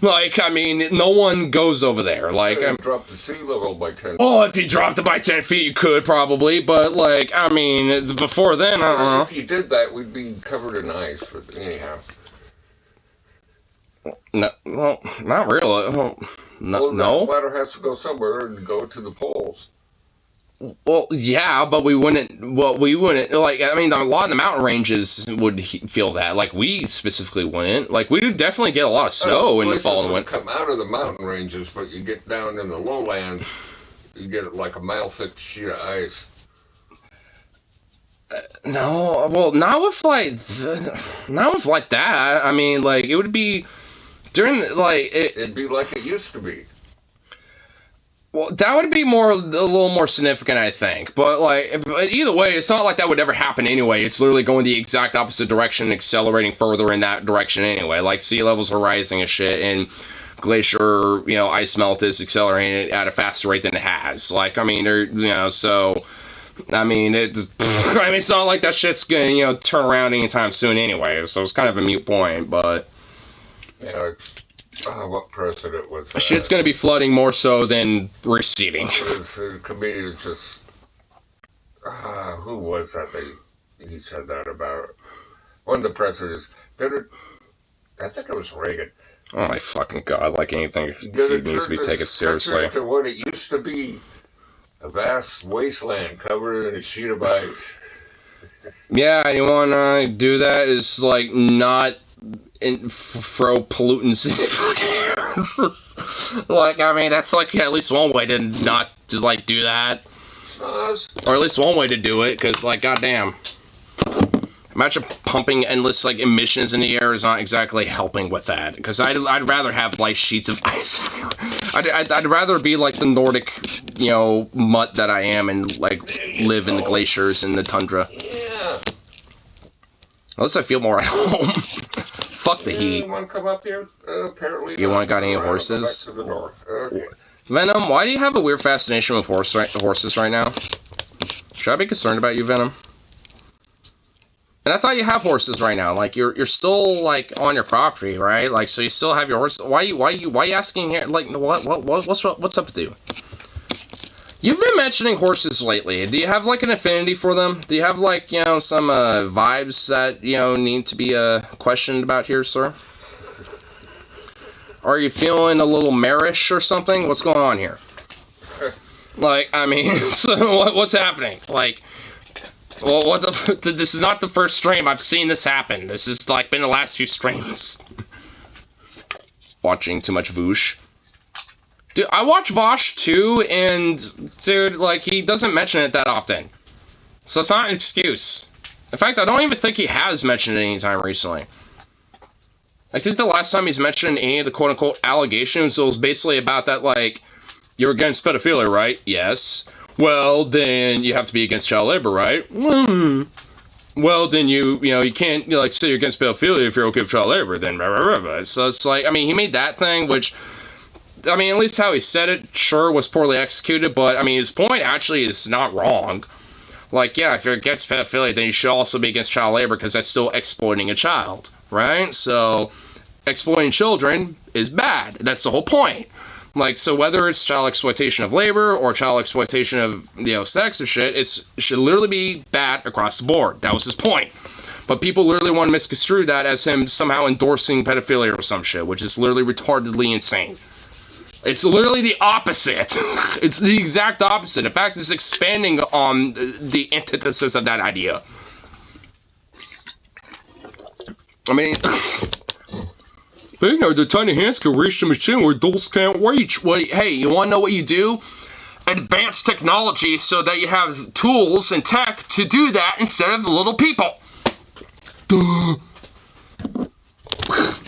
Like, I mean, no one goes over there. Like, drop the sea level by 10 feet. Oh, if you dropped it by 10 feet, you could, probably, but, like, I mean, before then, I don't know. If you did that, we'd be covered in ice, but anyhow. No, well, not really. Well, no. The water has to go somewhere and go to the poles. Well, yeah, but we wouldn't, like, I mean, a lot of the mountain ranges would feel that. Like, we specifically wouldn't. Like, we would definitely get a lot of snow in the fall and winter. Come out of the mountain ranges, but you get down in the lowlands, you get like a mile-thick sheet of ice. No, well, not with like that. I mean, like, it would be during, like... It'd be like it used to be. Well, that would be a little more significant, I think. But, like, either way, it's not like that would ever happen anyway. It's literally going the exact opposite direction, accelerating further in that direction anyway. Like, sea levels are rising and shit, and glacier, ice melt is accelerating at a faster rate than it has. Like, I mean, so... I mean, it's not like that shit's gonna, turn around anytime soon anyway. So it's kind of a moot point, but... Yeah, what precedent was that? Shit's gonna be flooding more so than receding. The comedian just... who was that he said that about? One of the presidents. I think it was Reagan. Oh my fucking god, like anything needs to be taken seriously. To what it used to be. A vast wasteland covered in a sheet of ice. Yeah, you wanna do that is, like, not... throw pollutants in fucking air. Like, I mean, that's, like, at least one way to not just, like, do that. Or at least one way to do it, because, like, goddamn. Imagine pumping endless, like, emissions in the air is not exactly helping with that. Because I'd rather have, like, sheets of ice everywhere. I'd rather be, like, the Nordic, mutt that I am and, like, live in the glaciers and the tundra. Yeah. At least I feel more at home. Fuck the heat. You want to come up here? Apparently you want got any horses? Back to the north. Okay. Venom, why do you have a weird fascination with horses right now? Should I be concerned about you, Venom? And I thought you have horses right now. Like you're still like on your property, right? Like so you still have your horse. Why you asking here? Like what's up with you? You've been mentioning horses lately. Do you have like an affinity for them? Do you have like some vibes that need to be questioned about here, sir? Are you feeling a little marish or something? What's going on here? Like I mean, so what's happening? Like. Well, this is not the first stream I've seen this happen. This has, like, been the last few streams. Watching too much Voosh. Dude, I watch Vosh, too, and, dude, like, he doesn't mention it that often. So it's not an excuse. In fact, I don't even think he has mentioned it any time recently. I think the last time he's mentioned any of the quote-unquote allegations, it was basically about that, like, you're against pedophilia, right? Yes. Well, then you have to be against child labor, right? Well, then you can't like say you're against pedophilia if you're okay with child labor. Then blah, blah, blah. So it's like, I mean, he made that thing, which, I mean, at least how he said it, sure, was poorly executed. But I mean, his point actually is not wrong. Like, yeah, if you're against pedophilia, then you should also be against child labor because that's still exploiting a child, right? So exploiting children is bad. That's the whole point. Like, so whether it's child exploitation of labor or child exploitation of, sex or shit, it should literally be bad across the board. That was his point. But people literally want to misconstrue that as him somehow endorsing pedophilia or some shit, which is literally retardedly insane. It's literally the opposite. It's the exact opposite. In fact, it's expanding on the antithesis of that idea. I mean... the tiny hands can reach the machine where adults can't reach. Well, hey, you want to know what you do? Advance technology so that you have tools and tech to do that instead of little people.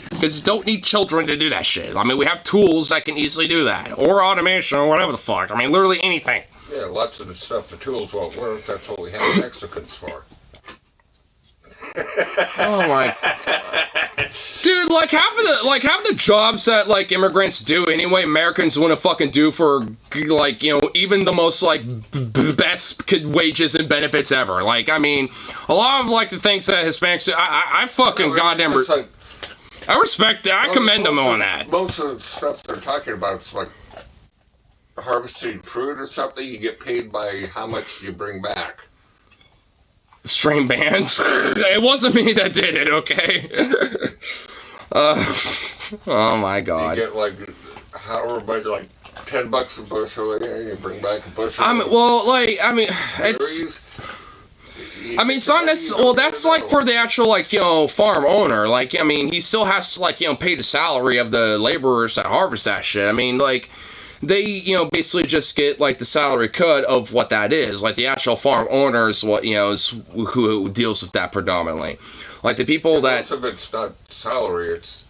Because you don't need children to do that shit. I mean, we have tools that can easily do that. Or automation or whatever the fuck. I mean, literally anything. Yeah, lots of the stuff, the tools won't work. That's what we have Mexicans for. Oh my, dude! Like half of the jobs that like immigrants do anyway, Americans want to fucking do for like even the most like best wages and benefits ever. Like I mean, a lot of like the things that Hispanics do, I fucking goddamn. Like, I respect. I commend them on that. Most of the stuff they're talking about is like harvesting fruit or something. You get paid by how much you bring back. Stream bans. It wasn't me that did it, okay? Oh my god. You get like however much, like $10 a bushel, and you bring back a bushel. It's. I mean, it's not necessarily. Well, that's like for the actual farm owner. Like, I mean, he still has to pay the salary of the laborers that harvest that shit. I mean, like. They, basically just get, like, the salary cut of what that is. Like, the actual farm owner is what, is who deals with that predominantly. Like, the people that... Most of it's not salary, it's...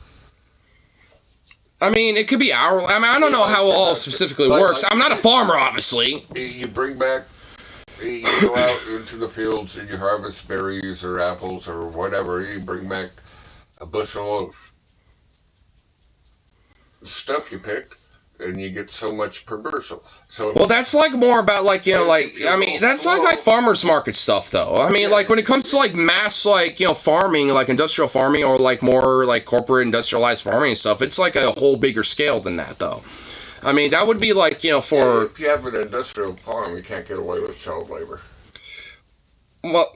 I mean, it could be hourly. I mean, I don't know how it all specifically works. I'm not a farmer, obviously. You bring back... You go out into the fields and you harvest berries or apples or whatever. You bring back a bushel of stuff you picked. And you get so much per bushel. So well, that's like more about I mean, that's like farmers market stuff though. I mean, like when it comes to like mass farming, like industrial farming or like more like corporate industrialized farming and stuff, it's like a whole bigger scale than that though. I mean, that would be like for if you have an industrial farm, you can't get away with child labor. Well,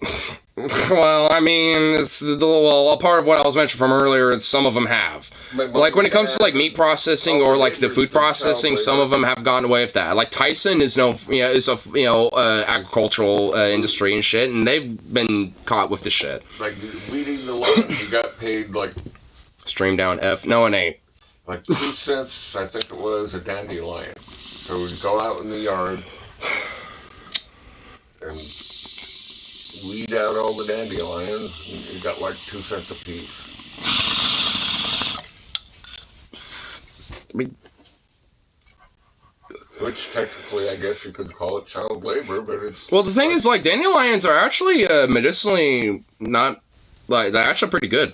I mean, a part of what I was mentioning from earlier, some of them have. But like when it comes to like meat processing or like the food processing, some of them have gotten away with that. Like Tyson is agricultural industry and shit, and they've been caught with the shit. Like weeding the lawn, you got paid like stream down F. No, it ain't. Like 2 cents, I think it was, a dandelion. So we'd go out in the yard and weed out all the dandelions, and you got like 2 cents a piece. Which technically, I guess you could call it child labor, but it's... Well, the thing is, like, dandelions are actually medicinally not... Like, they're actually pretty good.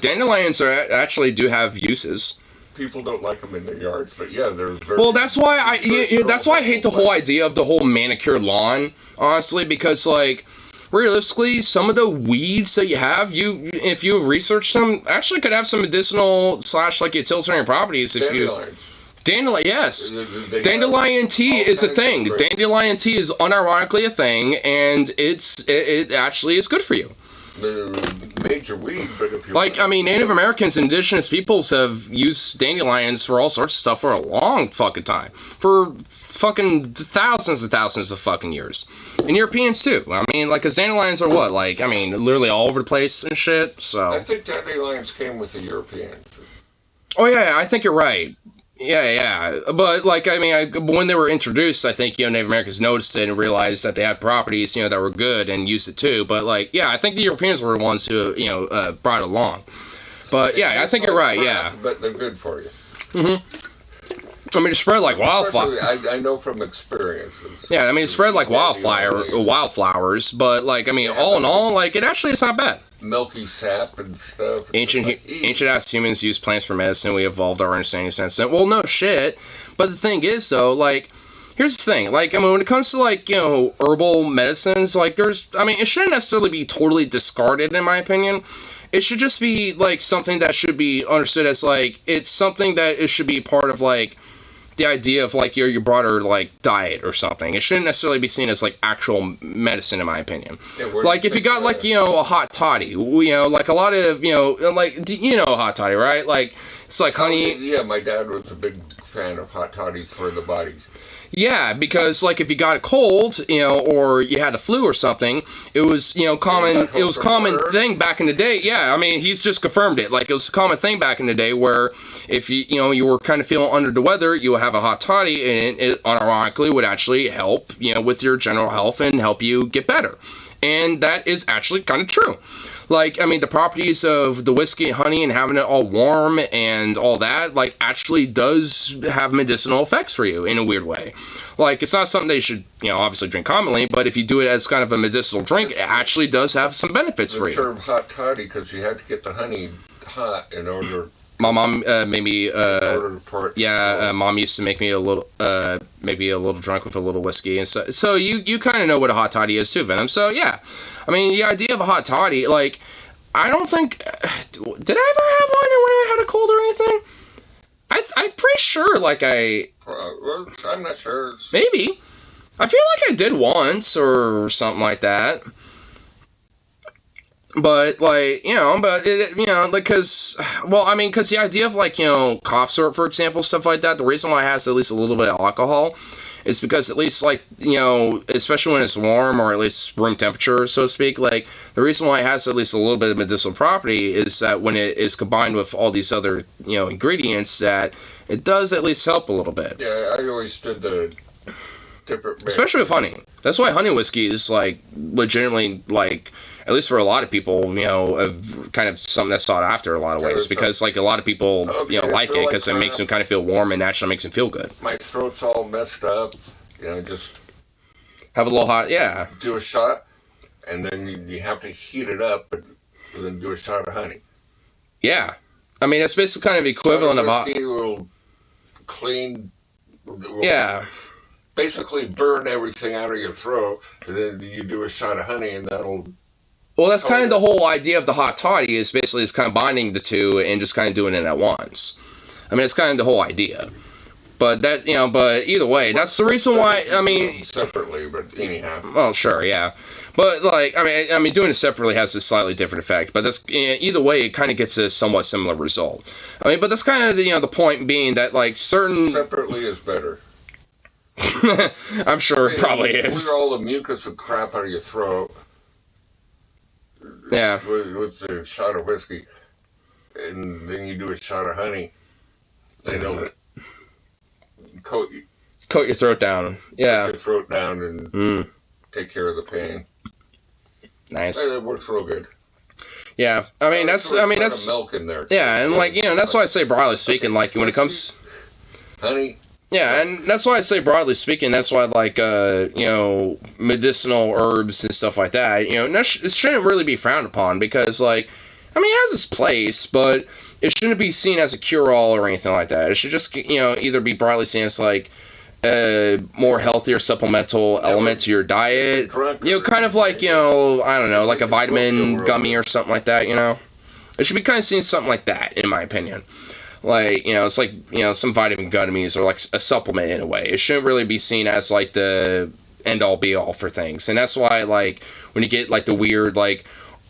Dandelions actually do have uses. people don't like them in their yards, but yeah, they're very... Well, that's why I hate the whole idea of the whole manicured lawn, honestly, because, like, realistically, some of the weeds that you have, if you research them, actually could have some medicinal / like utilitarian properties if Dandelions. you... Dandelion, yes. They Dandelion tea is a kinds thing. of great- Dandelion tea is unironically a thing, and it actually is good for you. They're a major weed, but if you... Like, I mean, Native Americans and indigenous peoples have used dandelions for all sorts of stuff for a long fucking time. For fucking thousands and thousands of fucking years. And Europeans, too. I mean, like, because dandelions are what? Like, I mean, literally all over the place and shit, so... I think dandelions came with the Europeans. Oh, yeah, I think you're right. Yeah. But, like, I mean, when they were introduced, I think, Native Americans noticed it and realized that they had properties, that were good and used it too. But, like, yeah, I think the Europeans were the ones who, brought it along. But, yeah, I think you're right, yeah. But they're good for you. I mean, it spread like wildfire. I know from experiences. Yeah, I mean, it spread like wildflowers. But, like, I mean, all in all, like, it actually is not bad. Milky sap and stuff. Ancient ass humans used plants for medicine. We evolved our understanding since then. Well, no shit. But the thing is, though, like, here's the thing. Like, I mean, when it comes to, like, herbal medicines, like, it shouldn't necessarily be totally discarded, in my opinion. It should just be, like, something that should be understood as, like, it's something that it should be part of, like, the idea of, like, your broader, like, diet or something. It shouldn't necessarily be seen as, like, actual medicine, in my opinion. Yeah, like, if you got, like, a hot toddy, like, a lot of, like, a hot toddy, right? Like, it's like honey... Yeah, my dad was a big fan of hot toddies for the bodies. Yeah, because, like, if you got a cold, or you had a flu or something, it was, common, it was a common thing back in the day. Yeah, I mean, he's just confirmed it. Like, it was a common thing back in the day where if you were kind of feeling under the weather, you would have a hot toddy, and it unironically would actually help, with your general health and help you get better. And that is actually kind of true. Like, I mean, the properties of the whiskey and honey and having it all warm and all that, like, actually does have medicinal effects for you in a weird way. Like, it's not something that you should, obviously drink commonly, but if you do it as kind of a medicinal drink, it actually does have some benefits for you. The term hot toddy, because you had to get the honey hot in order... My mom made me, mom used to make me maybe a little drunk with a little whiskey, and so you kind of know what a hot toddy is too, Venom. So yeah, I mean, the idea of a hot toddy, like, I don't think, did I ever have one when I had a cold or anything? I'm pretty sure, like, I'm not sure. Maybe. I feel like I did once or something like that. But, like, because the idea of, like, cough syrup, for example, stuff like that, the reason why it has at least a little bit of alcohol is because at least, like, especially when it's warm or at least room temperature, so to speak, like, the reason why it has at least a little bit of medicinal property is that when it is combined with all these other, ingredients, that it does at least help a little bit. Yeah, I always did the different... Especially with honey. That's why honey whiskey is, like, legitimately, like... At least for a lot of people, kind of something that's sought after in a lot of ways. Because, like, a lot of people, like it because it makes them kind of feel warm and actually makes them feel good. My throat's all messed up. Just... Have a little hot, yeah. Do a shot, and then you have to heat it up, and then do a shot of honey. Yeah. I mean, it's basically kind of equivalent of hot... Whiskey will clean... Basically burn everything out of your throat, and then you do a shot of honey, and that'll... Well, that's kind of the whole idea of the hot toddy is basically it's kind of binding the two and just kind of doing it at once. I mean, it's kind of the whole idea. But that, but either way, that's the reason why, I mean... Separately, but anyhow. Well, sure, yeah. But, like, I mean, doing it separately has a slightly different effect. But that's, either way, it kind of gets a somewhat similar result. I mean, but that's kind of, the point being that, like, certain... Separately is better. I'm sure it probably is. Clear all the mucus and crap out of your throat. Yeah. With a shot of whiskey, and then you do a shot of honey. They don't coat your throat down. Yeah. Coat your throat down and take care of the pain. Nice. It works real good. Yeah. I mean, that's milk in there. Yeah, and like that's why I say broadly speaking, like when it comes honey. Yeah, and that's why I say broadly speaking, that's why, like, medicinal herbs and stuff like that, it shouldn't really be frowned upon because, like, I mean, it has its place, but it shouldn't be seen as a cure-all or anything like that. It should just, either be broadly seen as like a more healthier supplemental element to your diet. Kind of like, I don't know, like a vitamin gummy or something like that, It should be kind of seen as something like that, in my opinion. Like, it's like, some vitamin gummies or like a supplement in a way. It shouldn't really be seen as like the end-all be-all for things. And that's why, like, when you get like the weird, like,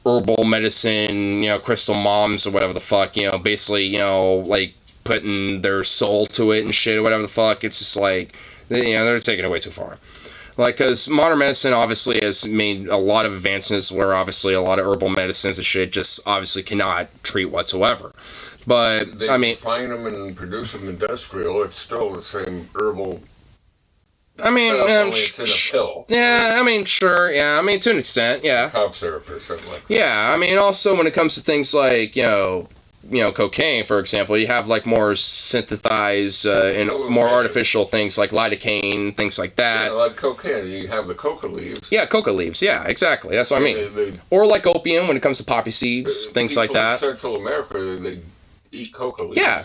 herbal medicine, crystal moms or whatever the fuck, basically, like, putting their soul to it and shit or whatever the fuck, it's just like, they're taking it way too far. Like, because modern medicine obviously has made a lot of advancements where obviously a lot of herbal medicines and shit just obviously cannot treat whatsoever. But, they refine them and produce them industrial, it's still the same herbal. I mean, it's in a pill. Yeah, I mean, sure, yeah, I mean, to an extent, yeah. Cough syrup or something like that. Yeah, I mean, also when it comes to things like, cocaine, for example, you have like more synthesized and more artificial things like lidocaine, things like that. Yeah, like cocaine, you have the coca leaves. Yeah, coca leaves. Yeah, exactly. That's what I mean. Or like opium when it comes to poppy seeds, things like that. In Central America, they eat coca leaves. Yeah,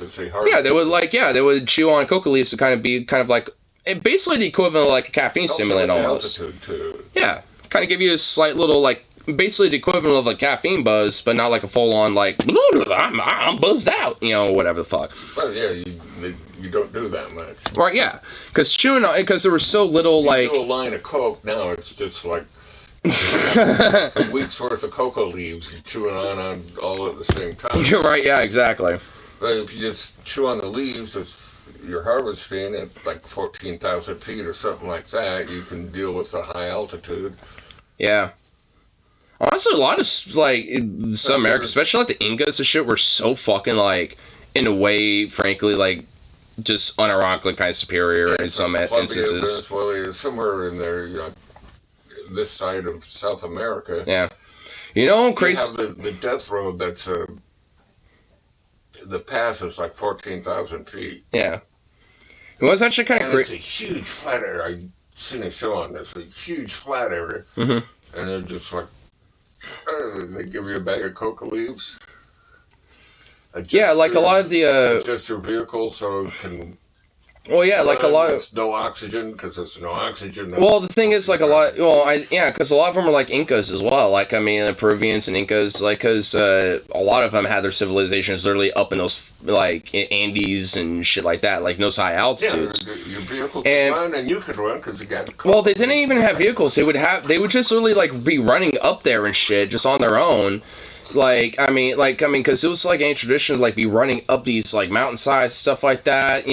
they would chew on coca leaves to kind of like basically the equivalent of like a caffeine stimulant almost. Too. Yeah, kind of give you a slight little like. Basically the equivalent of a caffeine buzz, but not like a full-on, like, I'm buzzed out, whatever the fuck. Well, yeah, you don't do that much. Right, yeah. Because there was so little, like... You do a line of coke, now it's just like a week's worth of coca leaves you're chewing on all at the same time. You're right, yeah, exactly. But if you just chew on the leaves, if you're harvesting at like 14,000 feet or something like that, you can deal with the high altitude. Yeah. Honestly, a lot of, like, in South America, especially, like, the Incas and shit, were so fucking, like, in a way, frankly, like, just unironically kind of superior in some instances. Venezuela, somewhere in there, this side of South America. Yeah. Crazy. You have the death road that's, the pass is like 14,000 feet. Yeah. It was actually kind of crazy. It's a huge flat area. I've seen a show on this, a huge flat area. Mm-hmm. And they're just like, they give you a bag of coca leaves. Yeah, like a lot of the... Adjust your vehicle so it can... Well, yeah, like a lot of... No oxygen, because there's no oxygen. Well, the thing is, like, a lot... Well, because a lot of them are, like, Incas as well. Like, I mean, the Peruvians and Incas, like, because a lot of them had their civilizations literally up in those, like, Andes and shit like that, like, those high altitudes. Yeah, your vehicle can run, and you can run, because you got... Well, they didn't even have vehicles. They would just literally, like, be running up there and shit, just on their own. Like, I mean, because it was, like, a tradition to, like, be running up these, like, mountainsides, stuff like that,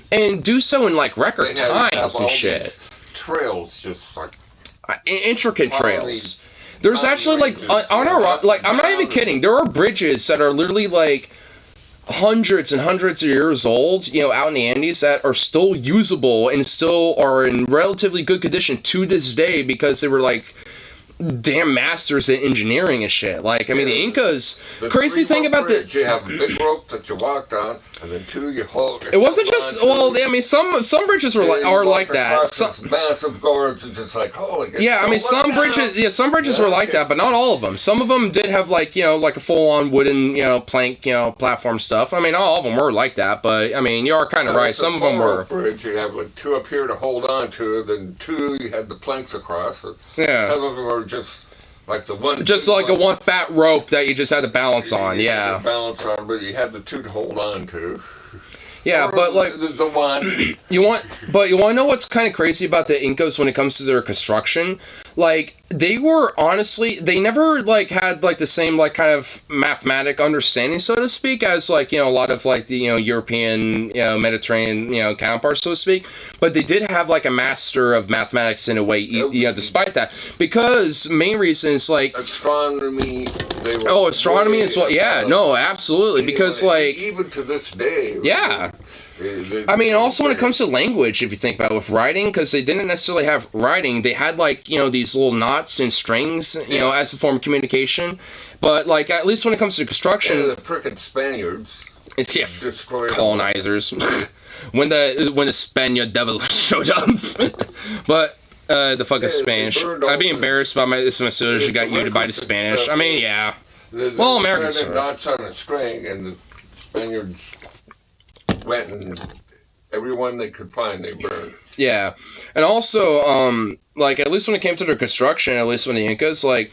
and do so in, like, record times and shit. Trails, just, like... Intricate trails. There's actually, like, on our... Like, I'm not even kidding. There are bridges that are literally, like, hundreds and hundreds of years old, out in the Andes that are still usable and still are in relatively good condition to this day because they were, like... damn masters at engineering and shit. Like, I mean, the Incas... Crazy thing about the... You have a big rope that you walked on, and then two you hold... It wasn't just... Well, I mean, some bridges are like that. Some massive gourds, and just like, holy... Yeah, I mean, some bridges were like that, but not all of them. Some of them did have, like, like a full-on wooden, plank, platform stuff. I mean, not all of them were like that, but, I mean, you are kind of right. Some of them were... Bridge, you have, like, two up here to hold on to, then two, you had the planks across. Yeah. Some of them were just like the one... Just like a one fat rope that you just had to balance on, yeah. Balance on, but you had the two to hold on to. Yeah, but like... The one... you want to know what's kind of crazy about the Incas when it comes to their construction? Like, they were honestly... They never, like, had, like, the same, like, kind of mathematic understanding, so to speak, as, like, a lot of, like, the, European, Mediterranean, counterparts, so to speak. But they did have, like, a master of mathematics in a way, despite that. Because, main reason is, like... Astronomy... astronomy as well. Yeah, no, absolutely. Because, like... Even to this day... Yeah. I mean, also when it comes to language, if you think about it, with writing, because they didn't necessarily have writing, they had, like, these little knots and strings, as a form of communication. But, like, at least when it comes to construction... Yeah, the frickin' Spaniards... colonizers. when the Spaniard devil showed up. But... the fucking Spanish. I'd be embarrassed by my sister got used by the Spanish. I mean, yeah. Well, Americans They are. knots on a string, and the Spaniards went and everyone they could find, they burned. Yeah, and also, like, at least when it came to their construction, at least when the Incas, like,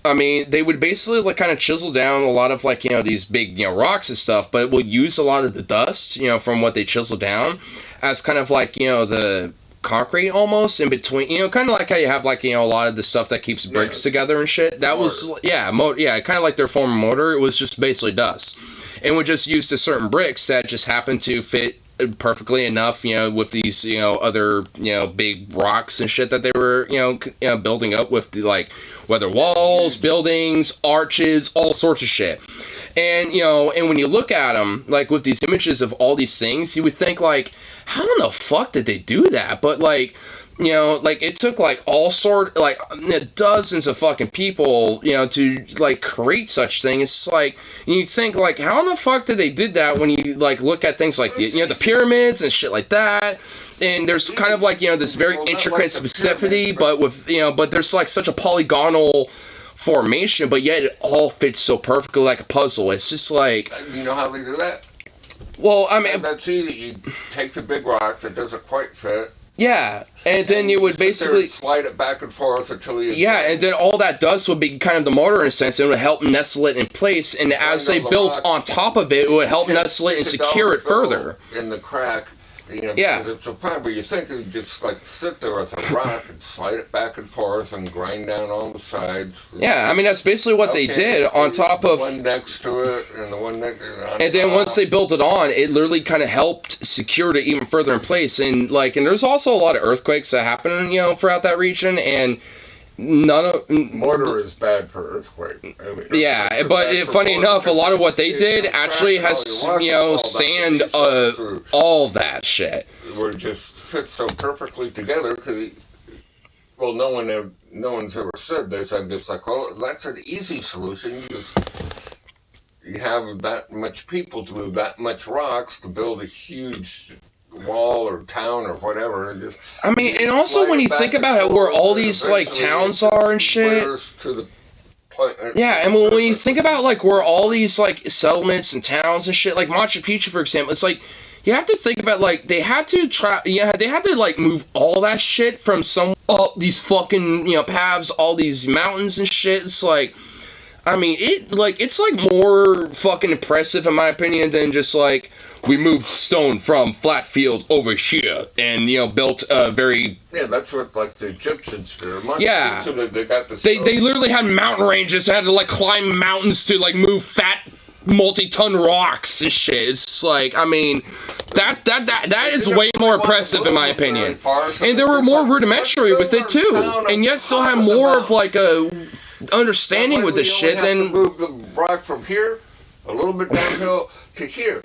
I mean, they would basically, like, kind of chisel down a lot of, like, you know, these big, you know, rocks and stuff, but would use a lot of the dust, you know, from what they chiseled down as kind of, like, you know, the concrete almost in between, you know, kind of like how you have, like, you know, a lot of the stuff that keeps bricks together and shit. That was, yeah, kind of like their form of mortar. It was just basically dust. And would just use the certain bricks that just happened to fit perfectly enough, you know, with these, you know, other, you know, big rocks and shit that they were, you know, building up with, the, like, whether walls, buildings, arches, all sorts of shit. And, you know, and when you look at them, like, with these images of all these things, you would think, like, how in the fuck did they do that? But, like, you know, like, it took, like, dozens of fucking people, you know, to, like, create such things. It's like, you think, like, how in the fuck did they did that when you, like, look at things like, the, you know, the pyramids and shit like that? And there's kind of, like, you know, this very intricate specificity, but with, you know, but there's, like, such a polygonal formation, but yet it all fits so perfectly like a puzzle. It's just, like... You know how they do that? Well, I mean... That's easy. You take the big rock that doesn't quite fit. Yeah, and then you would basically slide it back and forth until you. Yeah, and then all that dust would be kind of the mortar in a sense. It would help nestle it in place, and as they built on top of it, it would help nestle it and secure it further. In the crack, you know, yeah. It's a fine, but you think you just like sit there with a rock and slide it back and forth and grind down all the sides. Yeah, I mean that's basically what they did on top of one next to it and the one next. And then once they built it on, it literally kind of helped secure it even further in place. And like, and there's also a lot of earthquakes that happen, you know, throughout that region, and none of mortar is bad for earthquake. I mean, yeah, but funny enough, a lot of what they did actually has, you know, stand all of that shit. Were just fit so perfectly together because, well, no one's ever said this. I'm just like, well, that's an easy solution. You have that much people to move that much rocks to build a huge wall or town or whatever. And just, I mean, and also when you think about it, where all these like towns are and shit. Yeah, and when you think about like where all these like settlements and towns and shit, like Machu Picchu, for example, it's like you have to think about like they had to like move all that shit from some up these fucking, you know, paths, all these mountains and shit. It's like, I mean, it's like more fucking impressive in my opinion than just like we moved stone from flat field over here and, you know, built a very... Yeah, that's what, like, the Egyptians did. Yeah. So they got this... They literally had mountain ranges that had to, like, climb mountains to, like, move fat multi-ton rocks and shit. It's like, I mean, that is way more impressive in my opinion. And there were more rudimentary with it, too. And yet still have more of, like, a understanding with this shit than... move the rock from here a little bit downhill to here.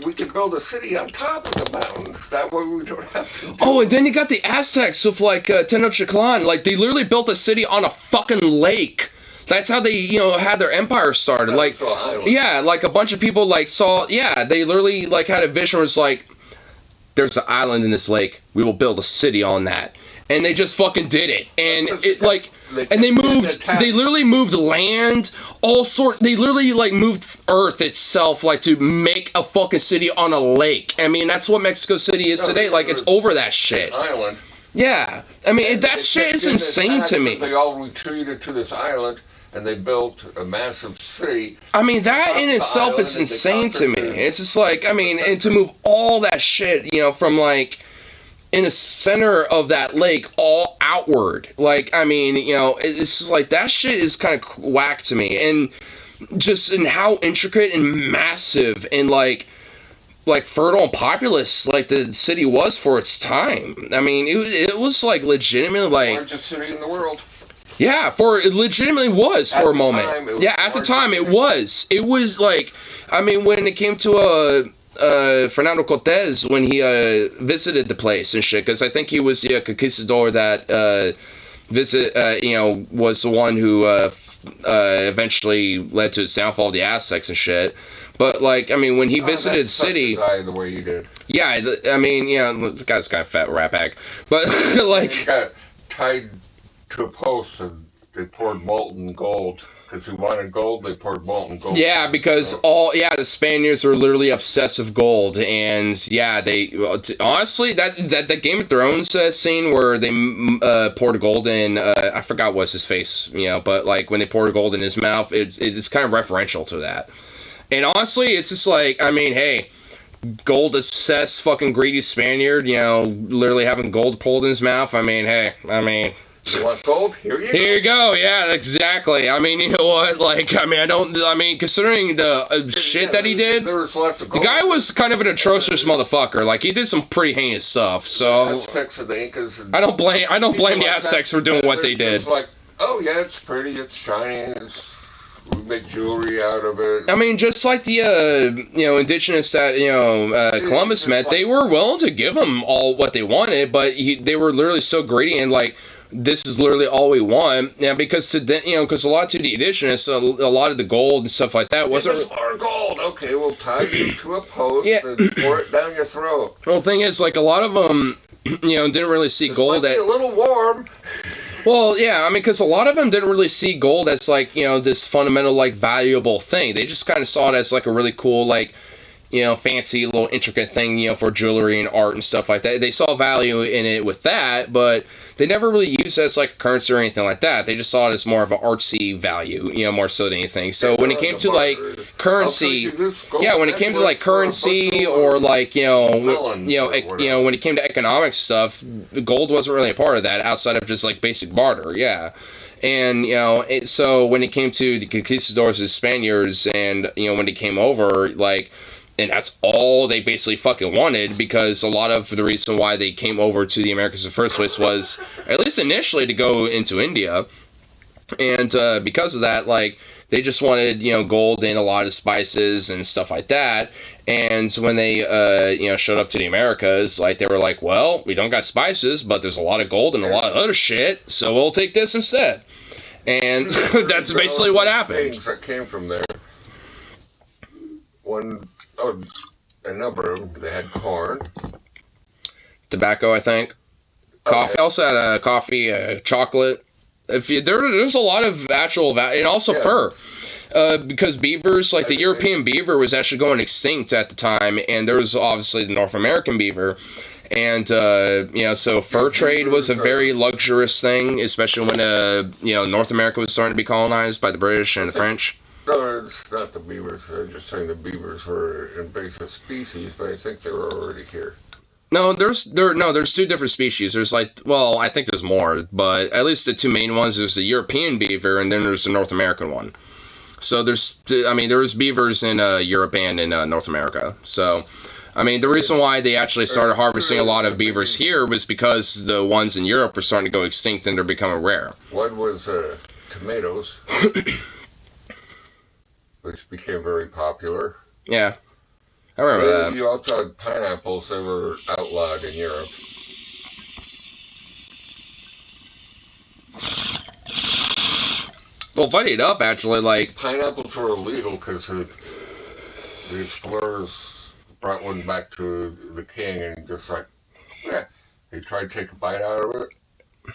We could build a city on top of the mountain. That way we don't have to. Oh, and then you got the Aztecs with like Tenochtitlan. Like they literally built a city on a fucking lake. That's how they, you know, had their empire started. Like, yeah, like a bunch of people like saw. Yeah, they literally like had a vision. Where it's like, there's an island in this lake. We will build a city on that. And they just fucking did it. And it like, and they literally moved land, they literally like moved Earth itself, like to make a fucking city on a lake. I mean, that's what Mexico City is today. Like, it's over that shit. Island. Yeah. I mean, that shit is insane to me. They all retreated to this island and they built a massive city. I mean, that in itself is insane to me. It's just like, I mean, and to move all that shit, you know, from like, in the center of that lake, all outward. Like, I mean, you know, it's just like, that shit is kind of whack to me. And just in how intricate and massive and like fertile and populous, like, the city was for its time. I mean, it was like legitimately like... The largest city in the world. Yeah, it legitimately was for a moment. Yeah, at the time it was. It was like, I mean, when it came to Fernando Cortez, when he visited the place and shit, because I think he was the conquistador that was the one who eventually led to his downfall of the Aztecs and shit. But like, I mean, when he visited the city, the way he did. Yeah, I mean, yeah, this guy's kind of fat rat bag, but like, he got tied to a post and they poured molten gold. Because who wanted gold, they poured molten gold. Yeah, because the Spaniards were literally obsessed with gold, and yeah, honestly, that Game of Thrones scene where they poured gold in, I forgot what's his face, but like when they poured gold in his mouth, it's kind of referential to that. And honestly, it's just like, I mean, hey, gold obsessed fucking greedy Spaniard, literally having gold poured in his mouth. I mean, hey, you want gold? Here you go. Yeah, exactly. I mean, you know what? Like, considering the shit that he did, there was lots of gold. The guy was kind of an atrocious motherfucker. Like, he did some pretty heinous stuff. So Aztecs and the Incas. And I don't blame the Aztecs for doing what they did. Just like, oh yeah, it's pretty, it's shiny, we make jewelry out of it. I mean, just like the indigenous that Columbus met, they were willing to give him all what they wanted, but they were literally so greedy and like, this is literally all we want. Yeah, because because a lot to the indigenous, a lot of the gold and stuff like that wasn't. Give us more gold. Okay, we'll tie you to a post and pour it down your throat. Well, the thing is, like a lot of them, didn't really see gold. Might be a little warm. Well, yeah, I mean, because a lot of them didn't really see gold as like this fundamental like valuable thing. They just kind of saw it as like a really cool like. Fancy little intricate thing, for jewelry and art and stuff like that. They saw value in it with that, but they never really used it as like a currency or anything like that. They just saw it as more of an artsy value, more so than anything. So when it came to like currency, when it came to like currency or like when it came to economic stuff, gold wasn't really a part of that outside of just like basic barter. Yeah. And, so when it came to the conquistadors, the Spaniards, and, when they came over, like, and that's all they basically fucking wanted, because a lot of the reason why they came over to the Americas in the first place was, at least initially, to go into India. And because of that, like, they just wanted, gold and a lot of spices and stuff like that. And when they, showed up to the Americas, like, they were like, well, we don't got spices, but there's a lot of gold and a lot of other shit, so we'll take this instead. And that's basically what happened. Things that came from there. A number of them, they had corn. Tobacco, I think. Coffee. Also had coffee, chocolate. There's a lot of actual value, and also fur. Because beavers, like the European beaver was actually going extinct at the time, and there was obviously the North American beaver. And, so fur trade was a very luxurious thing, especially when, North America was starting to be colonized by the British and the French. No, it's not the beavers. They're just saying the beavers were invasive species, but I think they were already here. No, there's two different species. There's I think there's more, but at least the two main ones, there's the European beaver, and then there's the North American one. So there's beavers in Europe and in North America. So, the reason why they actually started harvesting a lot of beavers here was because the ones in Europe were starting to go extinct and they're becoming rare. One was tomatoes, which became very popular. Yeah, I remember that. You also had pineapples that were outlawed in Europe. Well, funny enough, actually, like... Pineapples were illegal because the explorers brought one back to the king and just he tried to take a bite out of it.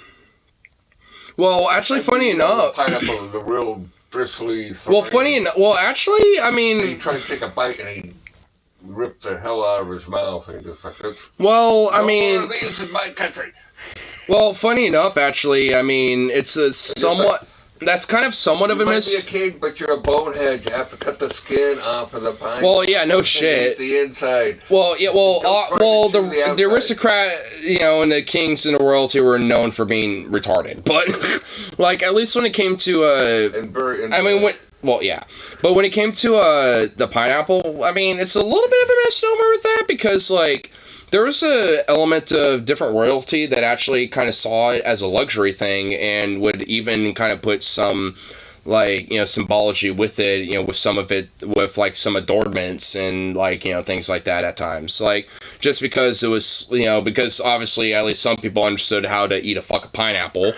Well, actually, funny enough... Pineapple, the real bristly... Well, funny enough... Well, actually, he tried to take a bite and he ripped the hell out of his mouth and just well, no more of these in my country. Well, funny enough, actually, it's a somewhat... That's kind of somewhat of a miss. You might be a king, but you're a bonehead. You have to cut the skin off of the pine. Well, yeah, no shit. The inside. Well, yeah, the aristocrat, and the kings and the royalty were known for being retarded. But, at least when it came to, But when it came to, the pineapple, it's a little bit of a misnomer with that, because, there was a element of different royalty that actually kind of saw it as a luxury thing and would even kind of put some, symbology with it, with some of it, with, some adornments and, things like that at times. Just because it was, because obviously at least some people understood how to eat a fucking pineapple.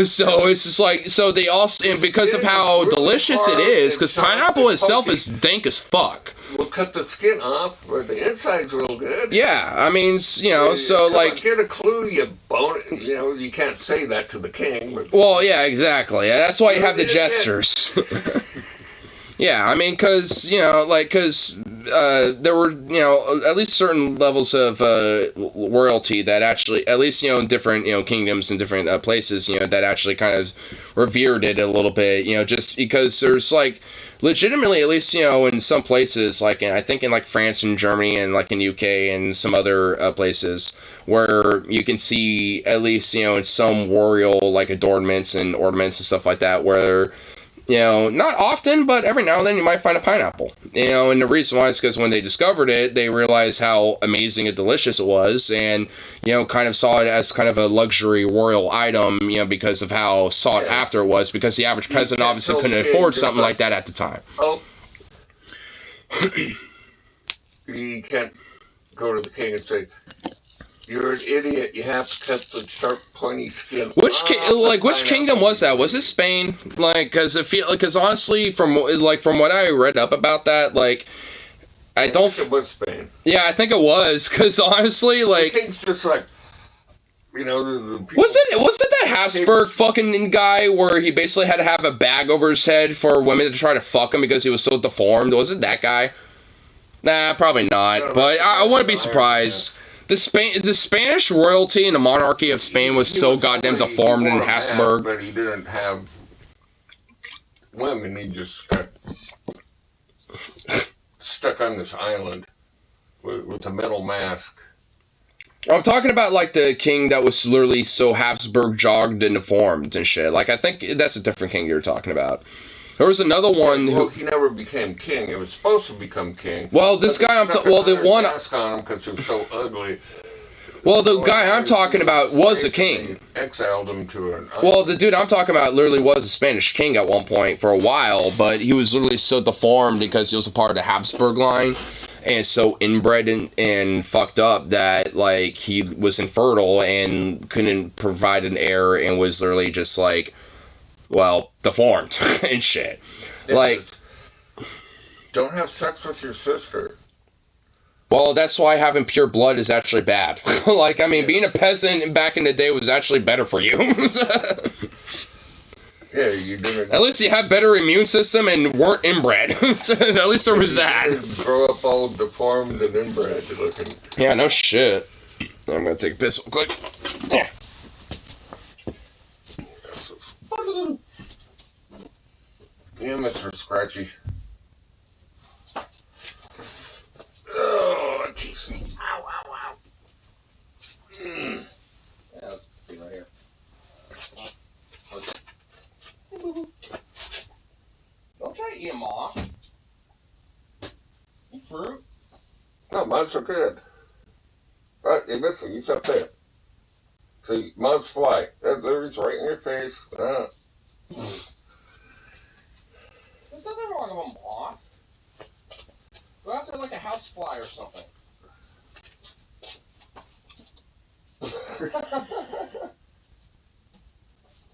So it's just so they also, and because of how delicious it is, because pineapple itself is dank as fuck. we'll cut the skin off, but the inside's real good. Yeah, I mean, you know, so Come on, like... get a clue, you bone it. You know, you can't say that to the king. But Well, yeah, exactly. Yeah, that's why you have the Yeah. jesters. Yeah, I mean, because, you know, like, because there were, you know, at least certain levels of royalty that actually, at least, you know, in different, you know, kingdoms and different places, you know, that actually kind of revered it a little bit, you know, just because there's, like, legitimately, at least, you know, in some places, like, I think in, like, France and Germany and, like, in UK and some other places, where you can see, at least, you know, in some royal, like, adornments and ornaments and stuff like that, where... You know, not often, but every now and then you might find a pineapple. You know, and the reason why is because when they discovered it, they realized how amazing and delicious it was, and, you know, kind of saw it as kind of a luxury royal item, you know, because of how sought after it was, because the average peasant obviously couldn't afford something like that at the time. Oh. You can't go to the king and say, "You're an idiot. You have to cut the sharp, pointy skin." Which kingdom was that? Was it Spain? Like, because honestly, from what I read up about that, like, I don't. think it was Spain. Yeah, I think it was, because honestly, like, The king's just like, you know, the people, wasn't that Habsburg fucking guy where he basically had to have a bag over his head for women to try to fuck him because he was so deformed? Was it that guy? Nah, probably not. But I wouldn't be surprised. The Spanish royalty and the monarchy of Spain was so goddamn deformed in Habsburg. But he didn't have women. He just got stuck on this island with a metal mask. I'm talking about, like, the king that was literally so Habsburg jogged and deformed and shit. Like, I think that's a different king you're talking about. There was another one who... he never became king. It was supposed to become king. Well, this guy the one... mask on him because he was so ugly. Well, the guy I'm talking about was a king. Exiled him to an island. Well, the dude I'm talking about literally was a Spanish king at one point for a while, but he was literally so deformed because he was a part of the Habsburg line, and so inbred and fucked up that, like, he was infertile and couldn't provide an heir and was literally just, like, well, deformed and shit. Yeah, like, don't have sex with your sister. Well, that's why having pure blood is actually bad. Like, I mean, being a peasant back in the day was actually better for you. Yeah, you didn't. At least you had better immune system and weren't inbred. At least there was that. You didn't grow up all deformed and inbred looking. Yeah, no shit. I'm gonna take a piss real quick. Yeah. Yeah, Mr. Scratchy. Oh, jeez. Ow, ow, ow. Yeah, that's right here. Don't try to eat them off. Eat fruit. No, mine's are good. Right, you're missing. You up there. See, mine's fly. There's right in your face. There's nothing wrong with them off. Go after like a house fly or something.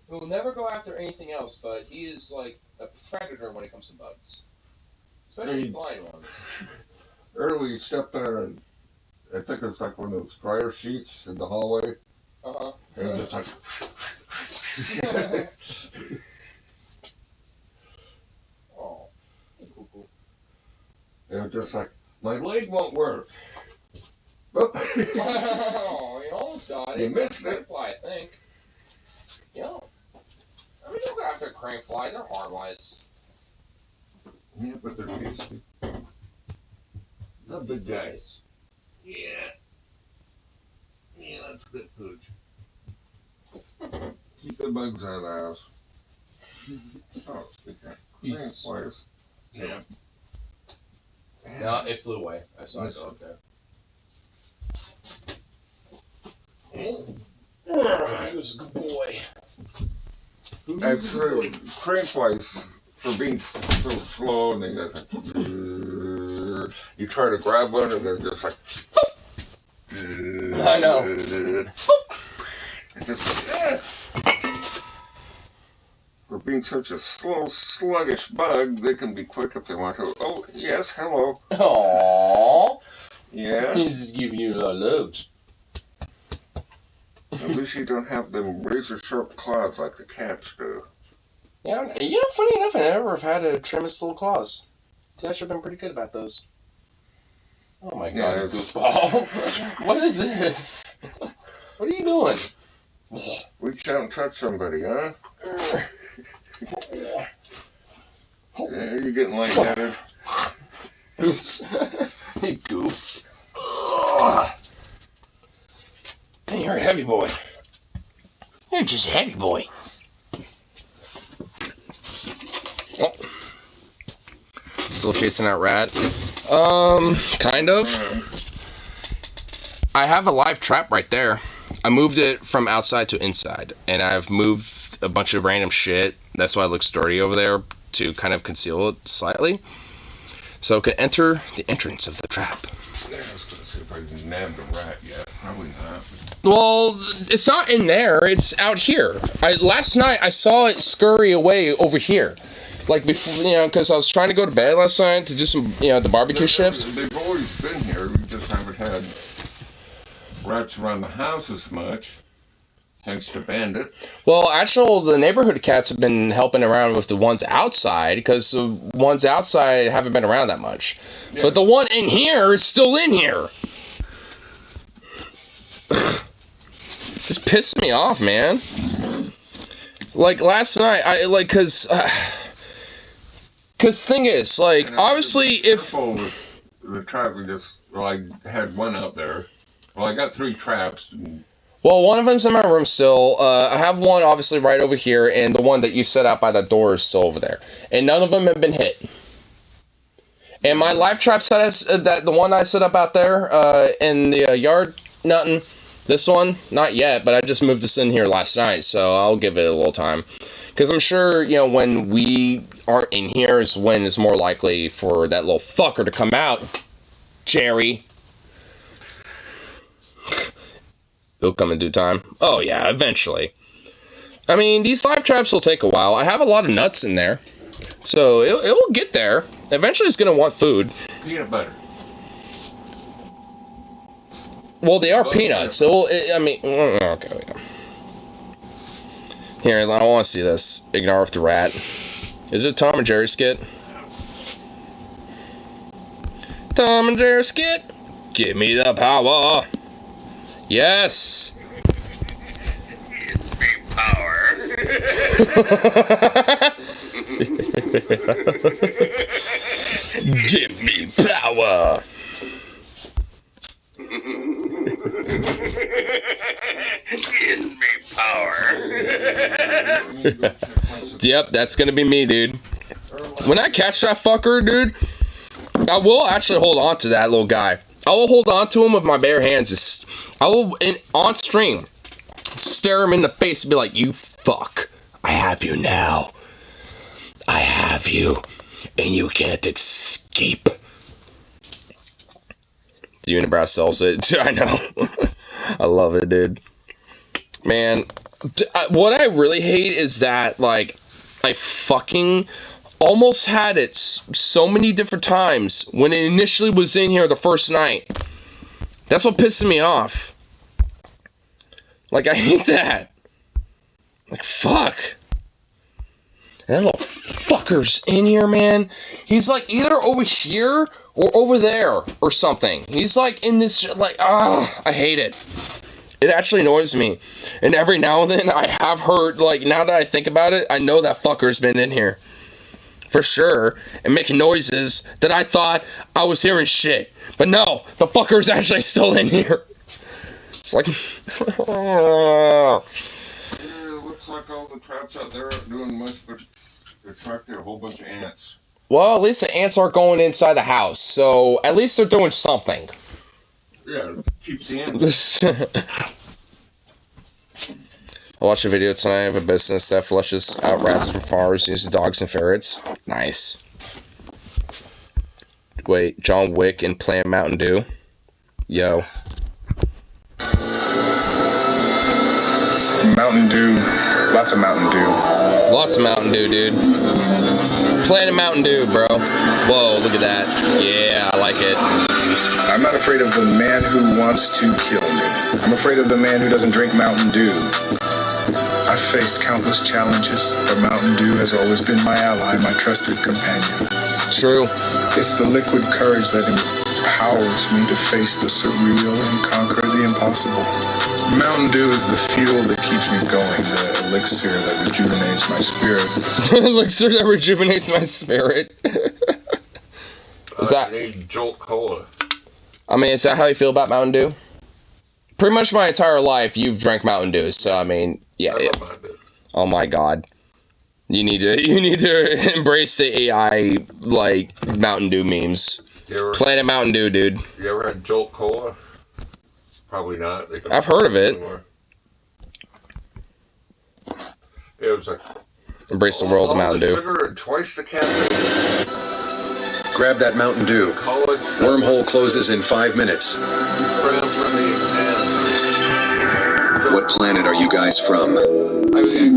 He'll never go after anything else, but he is like a predator when it comes to bugs. Especially flying ones. Earlier, you stepped there and I think it's like one of those dryer sheets in the hallway. Uh-huh. And it's just like... Oh. Cool. It was just like, my leg won't work. Oop. Oh, you almost got it. You missed it. Fly, I think. Yeah. I mean, don't go after a crane fly. They're harmless. Yeah, but they're tasty. Not big guys. Yeah. Yeah, that's good food. Keep the bugs out of the house. Oh, speaking of crane flies. Yeah. No, it flew away. I saw it go up there. He was a good boy. That's true. Crane flies, for being so slow, and they just like, you try to grab one, and they're just like, I know. It's just for being such a slow, sluggish bug, they can be quick if they want to. Oh, yes, hello. Aww. Yeah? He's giving you a lot of loves. At least you don't have them razor-sharp claws like the cats do. Yeah, you know, funny enough, I never have had a trim his little claws. It's actually been pretty good about those. Oh my god, goofball. What is this? What are you doing? Reach out and touch somebody, huh? Yeah, you're getting lightheaded. You goof. Hey, you're a heavy boy. You're just a heavy boy. Oh. Still chasing that rat. Kind of. I have a live trap right there. I moved it from outside to inside, and I've moved a bunch of random shit. That's why it looks dirty over there, to kind of conceal it slightly. So it can enter the entrance of the trap. Yeah, I was going to see if I can nab the rat yet. Probably not. Well, it's not in there. It's out here. Last night, I saw it scurry away over here. Like, before, you know, because I was trying to go to bed last night to do some, you know, the barbecue shift. They've always been here. We just haven't had rats around the house as much, thanks to Bandit. Well, the neighborhood cats have been helping around with the ones outside, because the ones outside haven't been around that much. Yeah. But the one in here is still in here. Just pissed me off, man. Like, last night, Because thing is, like, obviously, if... With the trap, I had one out there. Well, I got 3 traps. Well, one of them's in my room still. I have one, obviously, right over here, and the one that you set out by that door is still over there. And none of them have been hit. And my live trap the one I set up out there in the yard, nothing. This one, not yet, but I just moved this in here last night, so I'll give it a little time. Because I'm sure, you know, when we aren't in here is when it's more likely for that little fucker to come out. Jerry. It'll come in due time. Oh, yeah, eventually. I mean, these live traps will take a while. I have a lot of nuts in there. So, it will get there. Eventually, it's going to want food. Peanut butter. Well, they are peanuts. So, okay. Yeah. Here, I want to see this. Ignore with the rat. Is it a Tom and Jerry skit? Tom and Jerry skit? Give me the power. Yes. Give me power. Give me power. Give me power. Yep, that's gonna be me, dude. When I catch that fucker, dude, I will actually hold on to that little guy. I will hold on to him with my bare hands. I will, on stream, stare him in the face and be like, "You fuck, I have you now. I have you, and you can't escape." The unibrow sells it. I know. I love it, dude. Man, what I really hate is that, like, I fucking almost had it so many different times when it initially was in here the first night. That's what pisses me off. Like, I hate that. Like, fuck. That little fucker's in here, man. He's like either over here or over there or something. He's like in this, like, I hate it. It actually annoys me. And every now and then I have heard, like, now that I think about it, I know that fucker's been in here. For sure. And making noises that I thought I was hearing shit. But no, the fucker's actually still in here. It's like... It looks like all the traps out there aren't doing much but attracting a whole bunch of ants. Well, at least the ants aren't going inside the house. So, at least they're doing something. Yeah, it keeps the ants. I watched a video tonight of a business that flushes out rats from farms using dogs and ferrets. Nice. Wait, John Wick and Plan Mountain Dew? Yo. Mountain Dew Lots of Mountain Dew. Lots of Mountain Dew, dude. Planet Mountain Dew, bro. Whoa, look at that. Yeah, I like it. I'm not afraid of the man who wants to kill me. I'm afraid of the man who doesn't drink Mountain Dew. I've faced countless challenges, but Mountain Dew has always been my ally, my trusted companion. True. It's the liquid courage that empowers me to face the surreal and conquer the impossible. Mountain Dew is the fuel that keeps me going, the elixir that rejuvenates my spirit. Elixir that rejuvenates my spirit. Is that? I need Jolt Cola. I mean, is that how you feel about Mountain Dew? Pretty much my entire life, you've drank Mountain Dew, so I mean, yeah. I love Mountain Dew. Oh my God, you need to embrace the AI like Mountain Dew memes. Planet Mountain Dew, dude. You ever had Jolt Cola? Probably not. I've heard of it. Anymore. It was like Embrace the world of Mountain Dew. Sugar and twice the caffeine. Grab that Mountain Dew. College. Wormhole closes in 5 minutes. What planet are you guys from?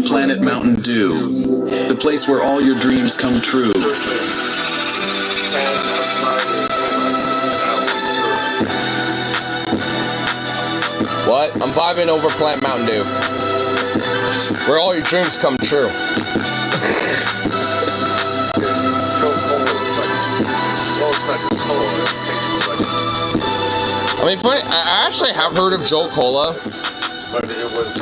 Planet Mountain Dew. The place where all your dreams come true. What? I'm vibing over Planet Mountain Dew. Where all your dreams come true. I mean, funny, I actually have heard of Jolt Cola. But it was,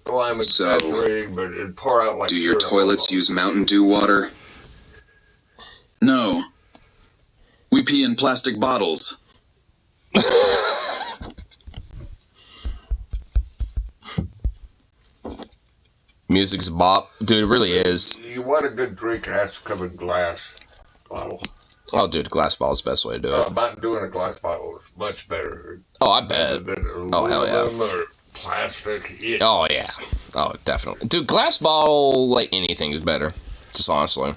well, I'm exaggerating, but it'd pour out like Do your toilets use Mountain Dew water? No. We pee in plastic bottles. Music's a bop. Dude, it really is. You want a good drink, it has to come in glass bottle. Oh, dude, glass bottle is the best way to do it. Not doing a glass bottle is much better. Oh, I bet. Than Oh, hell yeah. or plastic. Yeah. Oh, yeah. Oh, definitely. Dude, glass bottle, like anything, is better. Just honestly.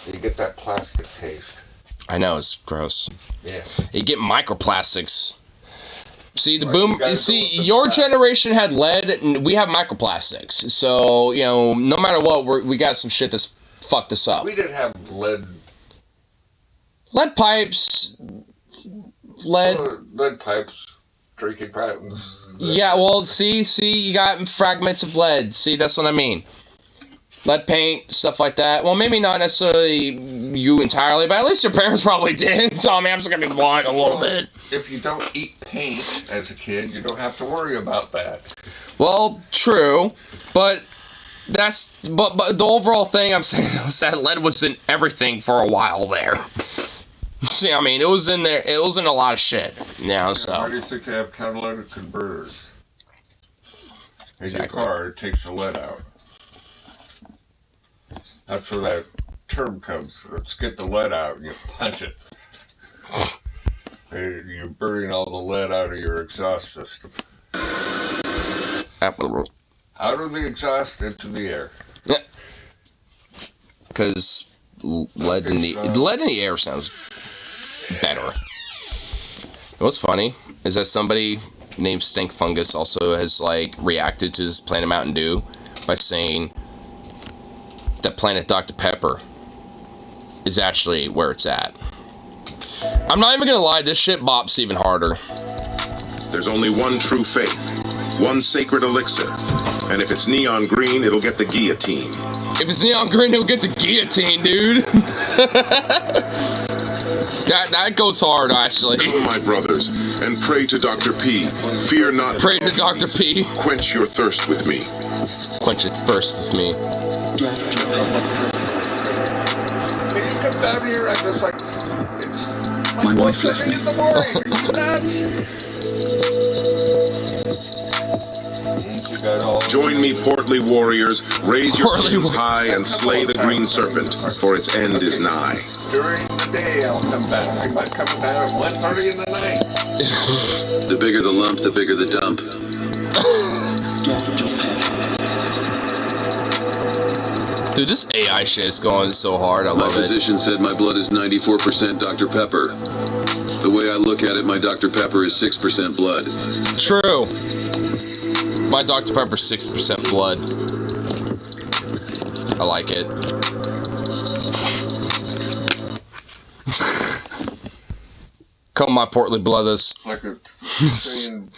You get that plastic taste. I know, it's gross. Yeah. You get microplastics. See, the Right, boom. you gotta See, go with the your black. generation had lead, and we have microplastics. So, you know, no matter what, we got some shit that's fucked us up. We didn't have lead Lead pipes, drinking patents. Yeah, well, see, you got fragments of lead. See, that's what I mean. Lead paint, stuff like that. Well, maybe not necessarily you entirely, but at least your parents probably did. So, I mean, I'm just gonna be blind a little bit. If you don't eat paint as a kid, you don't have to worry about that. Well, true, but but the overall thing I'm saying was that lead was in everything for a while there. See, I mean, it was in there. It was in a lot of shit. Now, Why so do you think they have catalytic converters? In Exactly. your car, it takes the lead out. That's where that term comes. Let's get the lead out, and you punch it. And you're burning all the lead out of your exhaust system. Out of the exhaust into the air. because lead in the air sounds better. What's funny is that somebody named Stink Fungus also has like reacted to this Planet Mountain Dew by saying that Planet Dr. Pepper is actually where it's at. I'm not even gonna lie, this shit bops even harder. There's only one true faith, one sacred elixir, and if it's neon green, it'll get the guillotine. If it's neon green, it'll get the guillotine, dude. That goes hard, actually. Come, my brothers, and pray to Dr. P. Fear not. Pray to Dr. P. Quench your thirst with me. Quench it first with me. When you come down here, I'm just like, it's My wife left me. in the morning. Are you nuts? You got all Join me, portly warriors. Raise your Portly chins wa- high and slay the green serpent, for its end is nigh. during the day. I'll come back. I might come down at 1:30 in the night. The bigger the lump, the bigger the dump. Dude, this AI shit is going so hard. I My love it. physician said my blood is 94% Dr. Pepper. The way I look at it, my Dr. Pepper is 6% blood. True. My Dr. Pepper's 6% blood. I like it. Come my portly brothers. Like a saying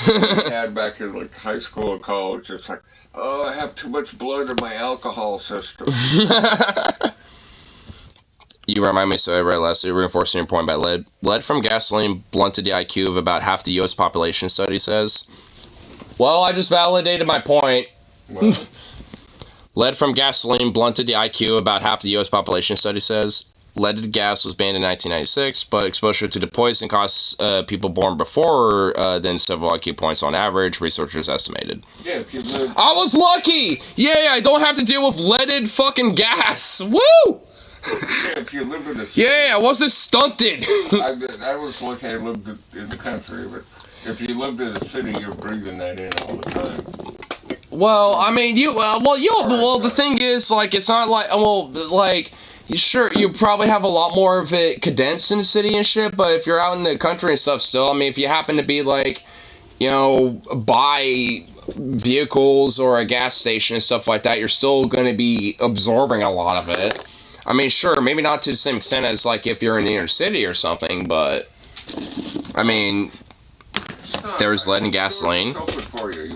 we had back in like high school and college. It's like, oh, I have too much blood in my alcohol system. You remind me, so I read lastly, reinforcing your point about lead. Lead from gasoline blunted the IQ of about half the U.S. population, study says. Well, I just validated my point. Well, Lead from gasoline blunted the IQ of about half the U.S. population, study says. Leaded gas was banned in 1996, but exposure to the poison costs people born before then several IQ points on average, researchers estimated. yeah, if you live, I was lucky! Yay, I don't have to deal with leaded fucking gas! Woo! if you live in the city, Yeah, I wasn't stunted! I was lucky I lived in the country, but if you lived in the city, you're breathing that in all the time. Well, I mean, the thing is, like, it's not like, well, like, sure, you probably have a lot more of it condensed in the city and shit, but if you're out in the country and stuff still, I mean, if you happen to be, like, you know, buy vehicles or a gas station and stuff like that, you're still going to be absorbing a lot of it. I mean, sure, maybe not to the same extent as, like, if you're in the inner city or something, but, I mean, there's lead in gasoline.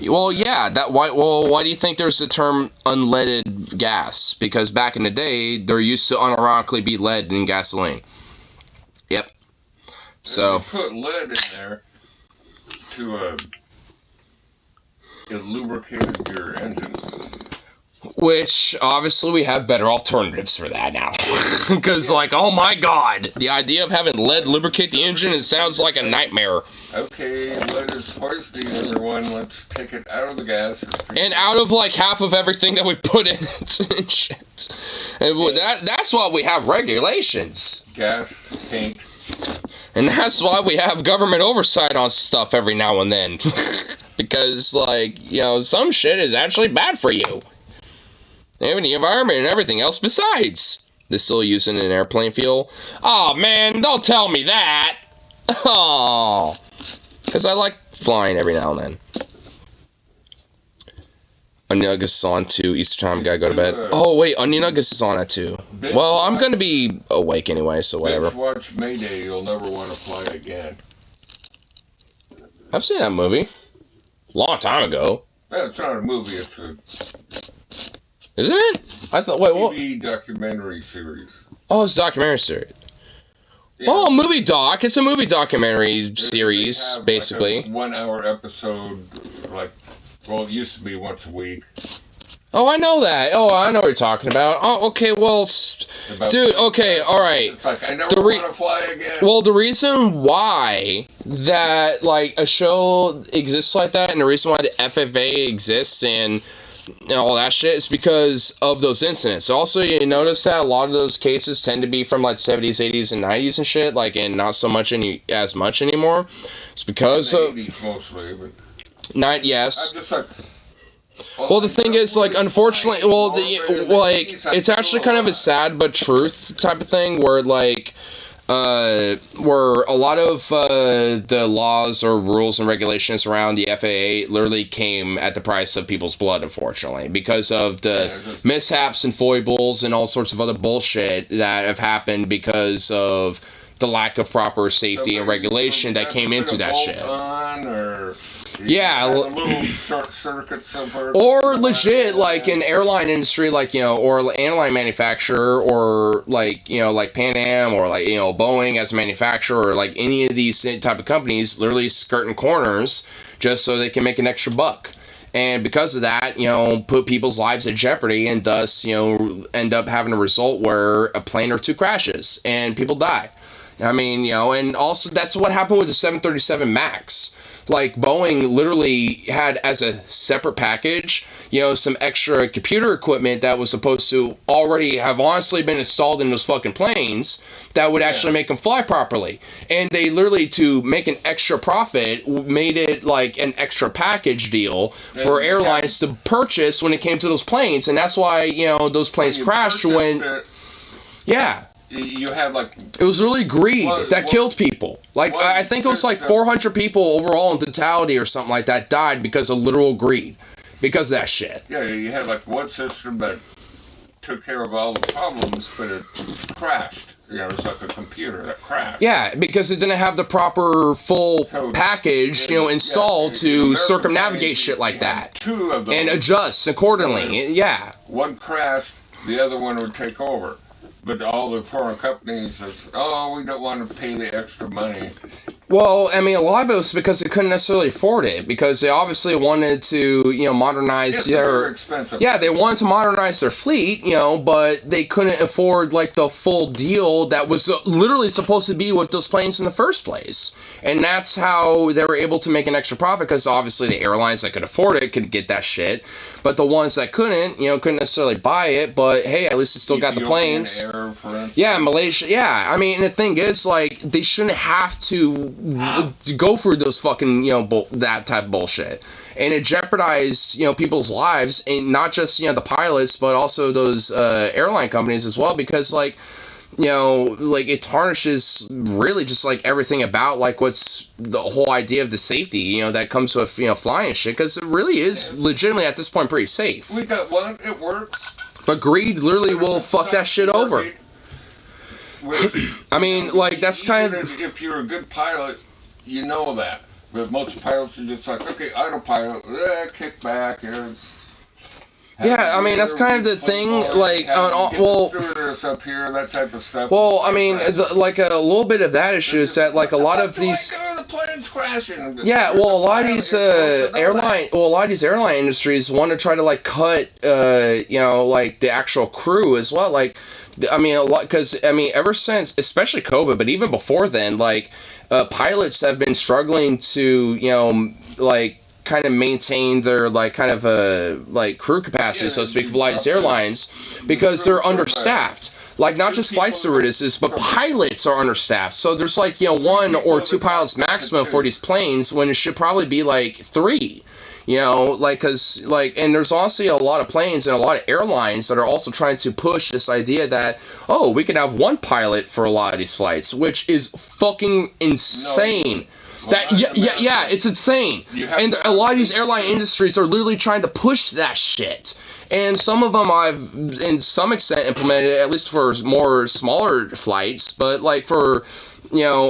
Well, yeah, why do you think there's the term unleaded gas? Because back in the day, there used to unironically be lead in gasoline. Yep. So. They put lead in there to it lubricated your engine. Which, obviously, we have better alternatives for that now. Because, like, oh my god, the idea of having lead lubricate the engine, it sounds like a nightmare. Okay, lead is poisoning everyone. Let's take it out of the gas. And out of, like, half of everything that we put in it and shit. And that's why we have regulations. Gas, paint. And that's why we have government oversight on stuff every now and then. Because, like, you know, some shit is actually bad for you. And the environment and everything else besides. They're still using an airplane fuel. Oh man, don't tell me that. Oh, because I like flying every now and then. Onion Nuggets is on too. Easter time, gotta go to bed. Oh wait, Onion Nuggets is on at 2. Well, I'm gonna be awake anyway, so whatever. Watch Mayday. You'll never want to fly again. I've seen that movie. Long time ago. It's not a movie. It's a Isn't it? I thought. Wait, what? TV documentary series. Oh, it's a documentary series. Yeah. Oh, movie doc. It's a movie documentary series, They have, basically. like, a 1-hour episode, like, well, it used to be once a week. Oh, I know that. Oh, I know what you're talking about. Oh, okay, well, dude, okay, alright. It's like, I never want to fly again. Well, the reason why that, like, a show exists like that, and the reason why the FFA exists and all that shit is because of those incidents. Also, you notice that a lot of those cases tend to be from, like, 70s, 80s, and 90s and shit, like, and not so much as much anymore. It's because of... 80s mostly, but... Yes. I'm just like... Well, the thing is, like, unfortunately, it's actually kind of a sad but truth type of thing where, like, where a lot of the laws or rules and regulations around the FAA literally came at the price of people's blood, unfortunately, because of the mishaps and foibles and all sorts of other bullshit that have happened because of the lack of proper safety and regulation that came into that shit. Yeah, a little short circuit somewhere. Or legit, like an airline industry, like, you know, or an airline manufacturer, or like, you know, like Pan Am, or like, you know, Boeing as a manufacturer, or like any of these type of companies literally skirting corners just so they can make an extra buck. And because of that, you know, put people's lives at jeopardy, and thus, you know, end up having a result where a plane or two crashes and people die. I mean, you know, and also that's what happened with the 737 MAX. Like, Boeing literally had as a separate package, you know, some extra computer equipment that was supposed to already have honestly been installed in those fucking planes that would actually make them fly properly. And they literally, to make an extra profit, made it like an extra package deal for airlines to purchase when it came to those planes. And that's why, you know, those planes crashed when... Yeah. you had like It was really greed that Well, killed people. Like, well, I think it was like 400 people overall in totality or something like that died because of literal greed. Because of that shit. yeah, you had like one system that took care of all the problems, but it crashed. You know, it was like a computer that crashed. Yeah, because it didn't have the proper full So, package, installed yeah, to American circumnavigate planes, shit like you had that. two of them. And adjust accordingly. Yeah. One crashed, the other one would take over. But all the foreign companies says, oh, we don't want to pay the extra money. Well, I mean, a lot of it was because they couldn't necessarily afford it, because they obviously wanted to, modernize It's their... very expensive. Yeah, they wanted to modernize their fleet, but they couldn't afford, like, the full deal that was literally supposed to be with those planes in the first place. And that's how they were able to make an extra profit, because obviously the airlines that could afford it could get that shit. But the ones that couldn't, couldn't necessarily buy it, but hey, at least they still got the Ethiopian planes. Air, for instance. Yeah, Malaysia. Yeah, I mean, the thing is, like, they shouldn't have to go through those fucking, that type of bullshit. And it jeopardized, people's lives, and not just, the pilots, but also those airline companies as well, because, like, it tarnishes really just, like, everything about, like, what's the whole idea of the safety, that comes with, flying and shit, because it really is legitimately, at this point, pretty safe. We got one, it works. But greed literally will fuck that shit over. I mean, like, that's kind of... If you're a good pilot, you know that. But most pilots are just like, okay, autopilot, kick back. Yeah, I mean, that's kind of the thing, like, well... Stewardess up here, that type of stuff. Well, I mean, like, a little bit of that issue is that, like, a lot of these... the plane's crashing. Yeah, well, a lot of these airline industries want to try to, like, cut, like, the actual crew as well. Like, I mean, a lot, because, I mean, ever since, especially COVID, but even before then, like, pilots have been struggling to, like, kind of maintain their, like, kind of like crew capacity, so to speak, for a lot of these airlines, because they're understaffed. Like, not just flight stewardesses, but pilots are understaffed. So there's, like, one or two pilots maximum for these planes, when it should probably be, like, 3. Like, because, like, and there's also a lot of planes and a lot of airlines that are also trying to push this idea that, oh, we can have 1 pilot for a lot of these flights, which is fucking insane. Yeah, it's insane. And a lot of these airline industries are literally trying to push that shit. And some of them I've, in some extent, implemented, at least for more smaller flights, but, like, for,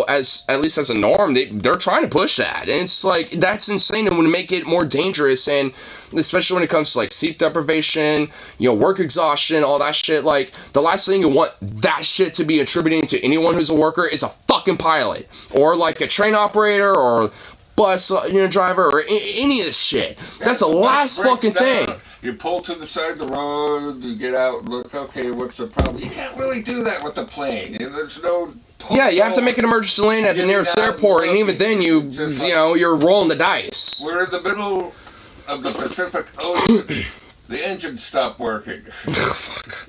as at least as a norm, they're trying to push that. And it's like, that's insane, and would make it more dangerous, and especially when it comes to, like, sleep deprivation, work exhaustion, all that shit. Like, the last thing you want that shit to be attributing to anyone who's a worker is a fucking pilot, or, like, a train operator, or bus driver, or any of this shit. That's the last fucking thing. You pull to the side of the road, you get out and look, okay, what's the problem? You can't really do that with the plane. There's no... Yeah, you have to make an emergency landing at the nearest airport, and even then you're rolling the dice. We're in the middle of the Pacific Ocean. The engine stopped working. Fuck.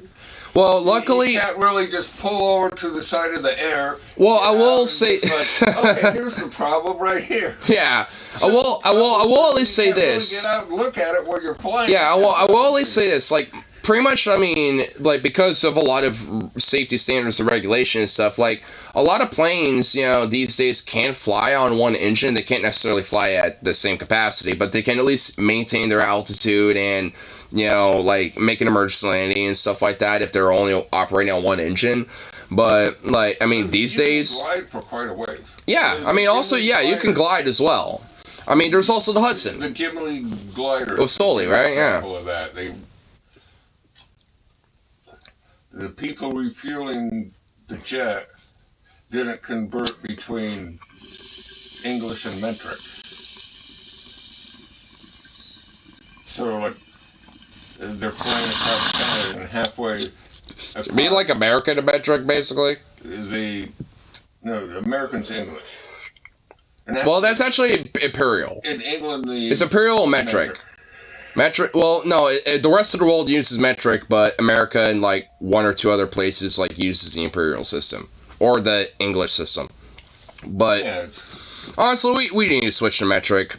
Well, luckily... You can't really just pull over to the side of the air. Well, I will say... okay, here's the problem right here. Yeah. I will at least say this. Really get out and look at it while you're flying. Yeah, I will at least say this. Like, pretty much, I mean, like, because of a lot of safety standards and regulation and stuff, like, a lot of planes, these days can fly on 1 engine. They can't necessarily fly at the same capacity, but they can at least maintain their altitude and, like, make an emergency landing and stuff like that if they're only operating on 1 engine. But, like, I mean, these days... You can glide for quite a ways. Yeah, I mean, also, yeah, you can glide as well. I mean, there's also the Hudson. The Gimli glider. With Sully, right? Yeah. Of that. The people refueling the jet didn't convert between English and metric. So, like, they're flying across Canada and halfway across... Be like American to metric, basically? The American's English. Well, that's actually imperial. In England, it's imperial or metric. Metric. Well, no, the rest of the world uses metric, but America and, like, 1 or 2 other places, like, uses the imperial system or the English system. But yeah, honestly, we need to switch to metric.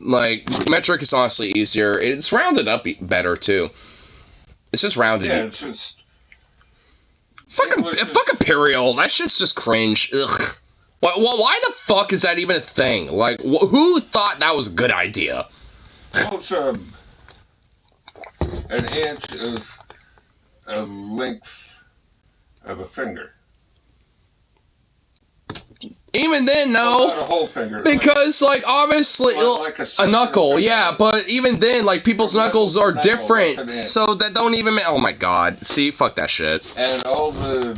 Like, metric is honestly easier. It's rounded up better too. It's just rounded. Yeah, it's just Fuck imperial. That shit's just cringe. Ugh. Why the fuck is that even a thing? Like, who thought that was a good idea? Well, it's, an inch is a length of a finger. Even then, no. Well, not a whole finger. Because, like, obviously, like a knuckle, finger. yeah, but even then, like, people's knuckles are Knuckle, different, that's an inch. so that don't even oh my god. See, fuck that shit. And all the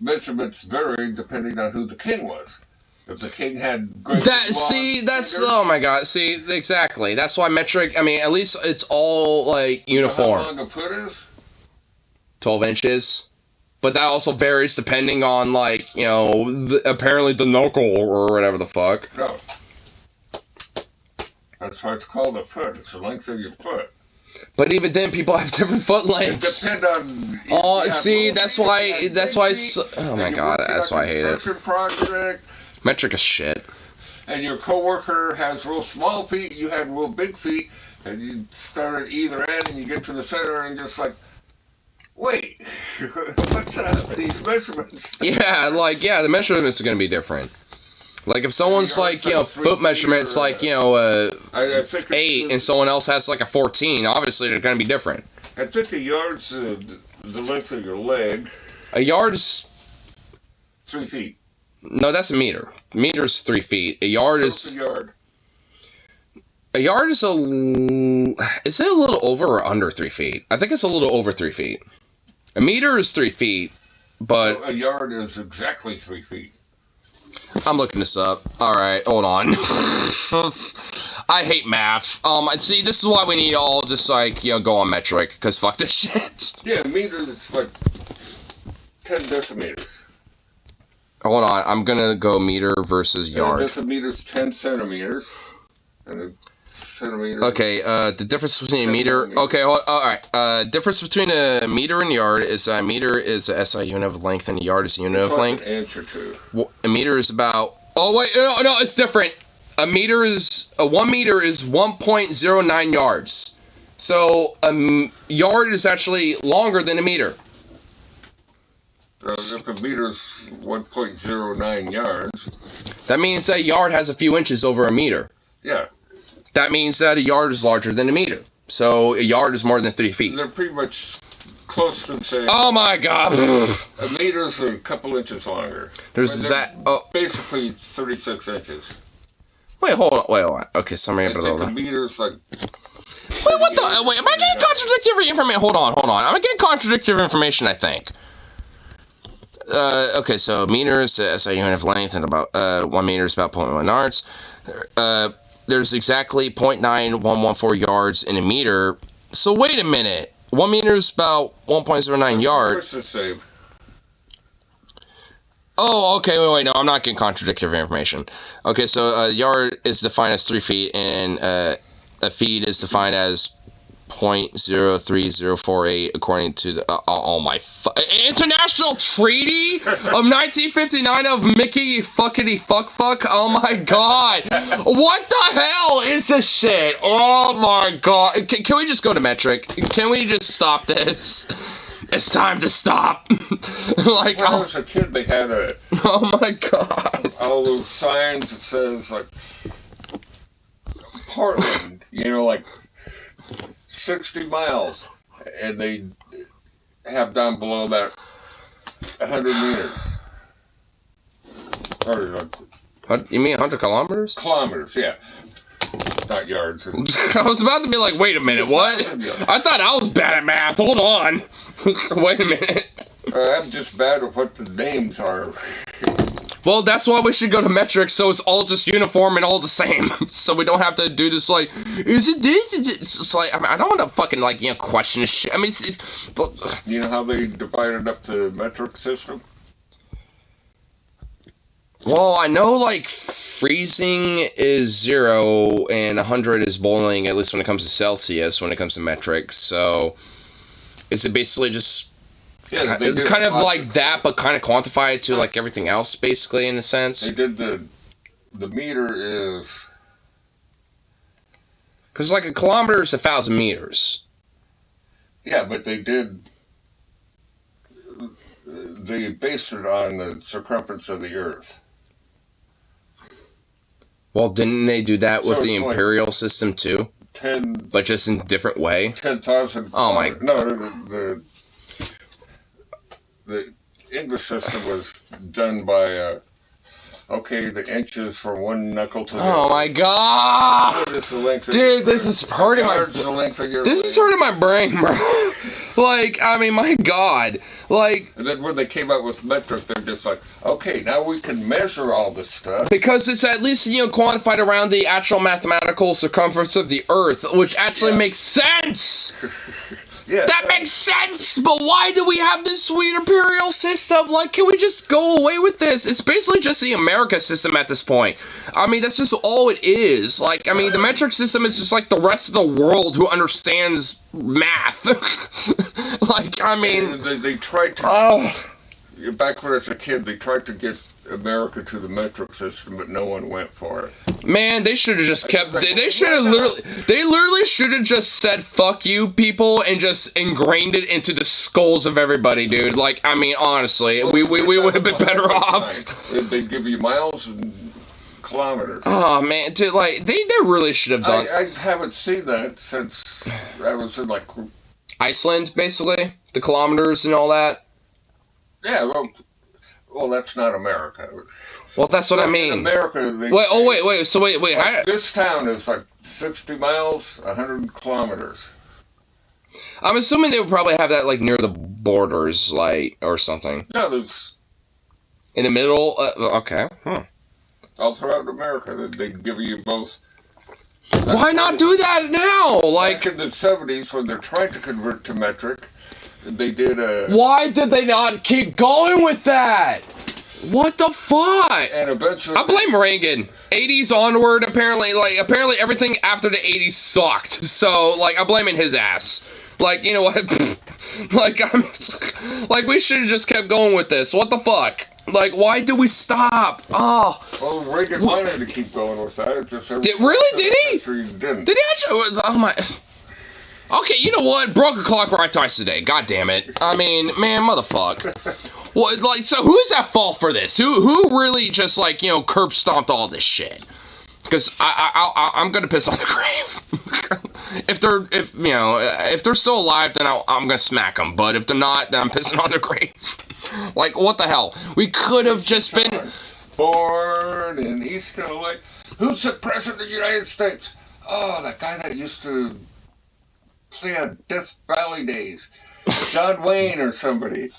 measurements varied depending on who the king was. If the king had great That's, fingers, oh my god, see, exactly. That's why metric, I mean, at least it's all, like, uniform. How long a foot is? 12 inches. But that also varies depending on, like, you know, apparently the knuckle or whatever the fuck. No. That's why it's called a foot. It's the length of your foot. But even then, people have different foot It lengths. depends on... Oh, yeah, see, little that's feet, why, you got that's big why, feet, oh my and you're god, working that's on why I hate it. construction project, Metric is shit. and your coworker has real small feet, you had real big feet, and you start at either end, and you get to the center, and just like, wait, what's up with these measurements? Yeah, like, yeah, the measurements are gonna be different. Like, if someone's, like, you know, foot measurements, like, you know, I think 8, and someone else has, like, a 14, obviously they're gonna be different. I think a yard's the length of your leg, A yard's, 3 feet. no, that's a meter. A meter's 3 feet. A yard What's is, a yard? a yard is is it a little over or under 3 feet? I think it's a little over 3 feet. A meter is 3 feet, but A yard is exactly 3 feet. I'm looking this up. Alright, hold on. I hate math. See, this is why we need to all just, like, you know, go on metric, because fuck this shit. Yeah, a meter is like 10 decimeters. Hold on, I'm gonna go meter versus And yard. a decimeter is 10 centimeters. And a centimeter... Okay, the difference between a meter... 10 Okay, alright. Difference between a meter and yard is a meter is a SI unit of length and a yard is a unit It's of like length. an inch or two. A meter is about... Oh, wait, no, it's different. A meter is... 1 meter is 1.09 yards. So, a yard is actually longer than a meter. So if a meter is 1.09 yards, That means that a yard has a few inches over a meter. yeah, That means that a yard is larger than a meter. So, a yard is more than 3 feet. they're pretty much close to the same. Oh my god. A meter's a couple inches longer. There's But that... they're Oh, basically 36 inches. wait, hold on. Okay, summary. I think a meter's like... Wait, what the? Wait, am I getting contradictory information? Hold on. I'm getting contradictory information, I think. Okay, so meters, SI unit of length, and about 1 meter is about 0.1 yards. There's exactly 0.9114 yards in a meter. So wait a minute. 1 meter is about 1.09 yards. What's the same? Oh, okay, wait, no, I'm not getting contradictory information. Okay, so a yard is defined as 3 feet, and a feet is defined as 0.03048 according to the International Treaty of 1959 of Mickey fuckity fuck. Oh my god, what the hell is this shit? Oh my god, can we just go to metric? Can we just stop this? It's time to stop. Like, When I was a kid, they had oh my god. all those signs that says, like, Portland, you know, like 60 miles. And they have down below that 100 meters. Or like You mean 100 kilometers? kilometers, yeah. Not yards. I was about to be like, wait a minute, what? I thought I was bad at math. Hold on. Wait a minute. I'm just bad at what the names are. Well, that's why we should go to metric, so it's all just uniform and all the same. So we don't have to do this, like, is it this? Is it? It's like, I mean, I don't want to fucking, like, you know, question this shit. I mean, You know how they divided up the metric system? well, I know, like, freezing is 0 and 100 is boiling, at least when it comes to Celsius, when it comes to metric. So, is it basically just Yeah, they did kind of lots like that, but kind of quantified to, like, everything else, basically, in a sense? They did the meter is... Because, like, a kilometer is 1,000 meters. Yeah, but they did they based it on the circumference of the Earth. Well, didn't they do that with So the it's like imperial system too? 10 But just in a different way? 10,000. Oh my No, the English system was done by okay, the inches from one knuckle to the Oh other. my god! What is the length of Dude, your this is hurting my... yards the length of your This is leg? hurting my brain, bro. Like, I mean, my god. Like... And then when they came out with metric, they're just like, okay, now we can measure all this stuff. Because it's at least, you know, quantified around the actual mathematical circumference of the Earth, which actually makes sense! Yeah. That makes sense! But why do we have this sweet imperial system? Like, can we just go away with this? It's basically just the America system at this point. I mean, that's just all it is. Like, I mean, the metric system is just like the rest of the world who understands math. Like, I mean... They tried to... Oh... Back when I was a kid, they tried to get America to the metric system, but no one went for it. Man, they should have just kept... They should have literally... They literally should have just said, fuck you, people, and just ingrained it into the skulls of everybody, dude. Like, I mean, honestly, we would have been better off. They give you miles and kilometers. Oh, man, dude, like, they really should have done... I haven't seen that since I was in, like... Iceland, basically? The kilometers and all that? Yeah, well, that's not America. Well, that's what I In mean. America, they Wait, so wait, like, this town is like 60 miles, 100 kilometers. I'm assuming they would probably have that, like, near the borders, like, or something. No, there's... In the middle? Okay. All throughout America, they give you both... Why not do that now? Like... Back in the 70s, when they're trying to convert to metric, they did a... Why did they not keep going with that? What the fuck? And eventually... I blame Reagan. 80s onward, apparently everything after the 80s sucked. So, like, I'm blaming his ass. Like, you know what? Like, we should have just kept going with this. What the fuck? Like, why did we stop? Oh. Well, Reagan wanted to keep going with that. It just Did he? Didn't. Did he actually? Oh my... Okay, you know what? Broke a clock right twice today. God damn it. I mean, man, motherfucker. Well, like, so who's at fault for this? Who really just, like, you know, curb stomped all this shit? Because I'm gonna piss on the grave. if they're still alive, then I'm gonna smack them. But if they're not, then I'm pissing on the grave. Like, what the hell? We could have just been born in East LA. Who's the president of the United States? Oh, that guy that used to play on Death Valley Days. John Wayne or somebody.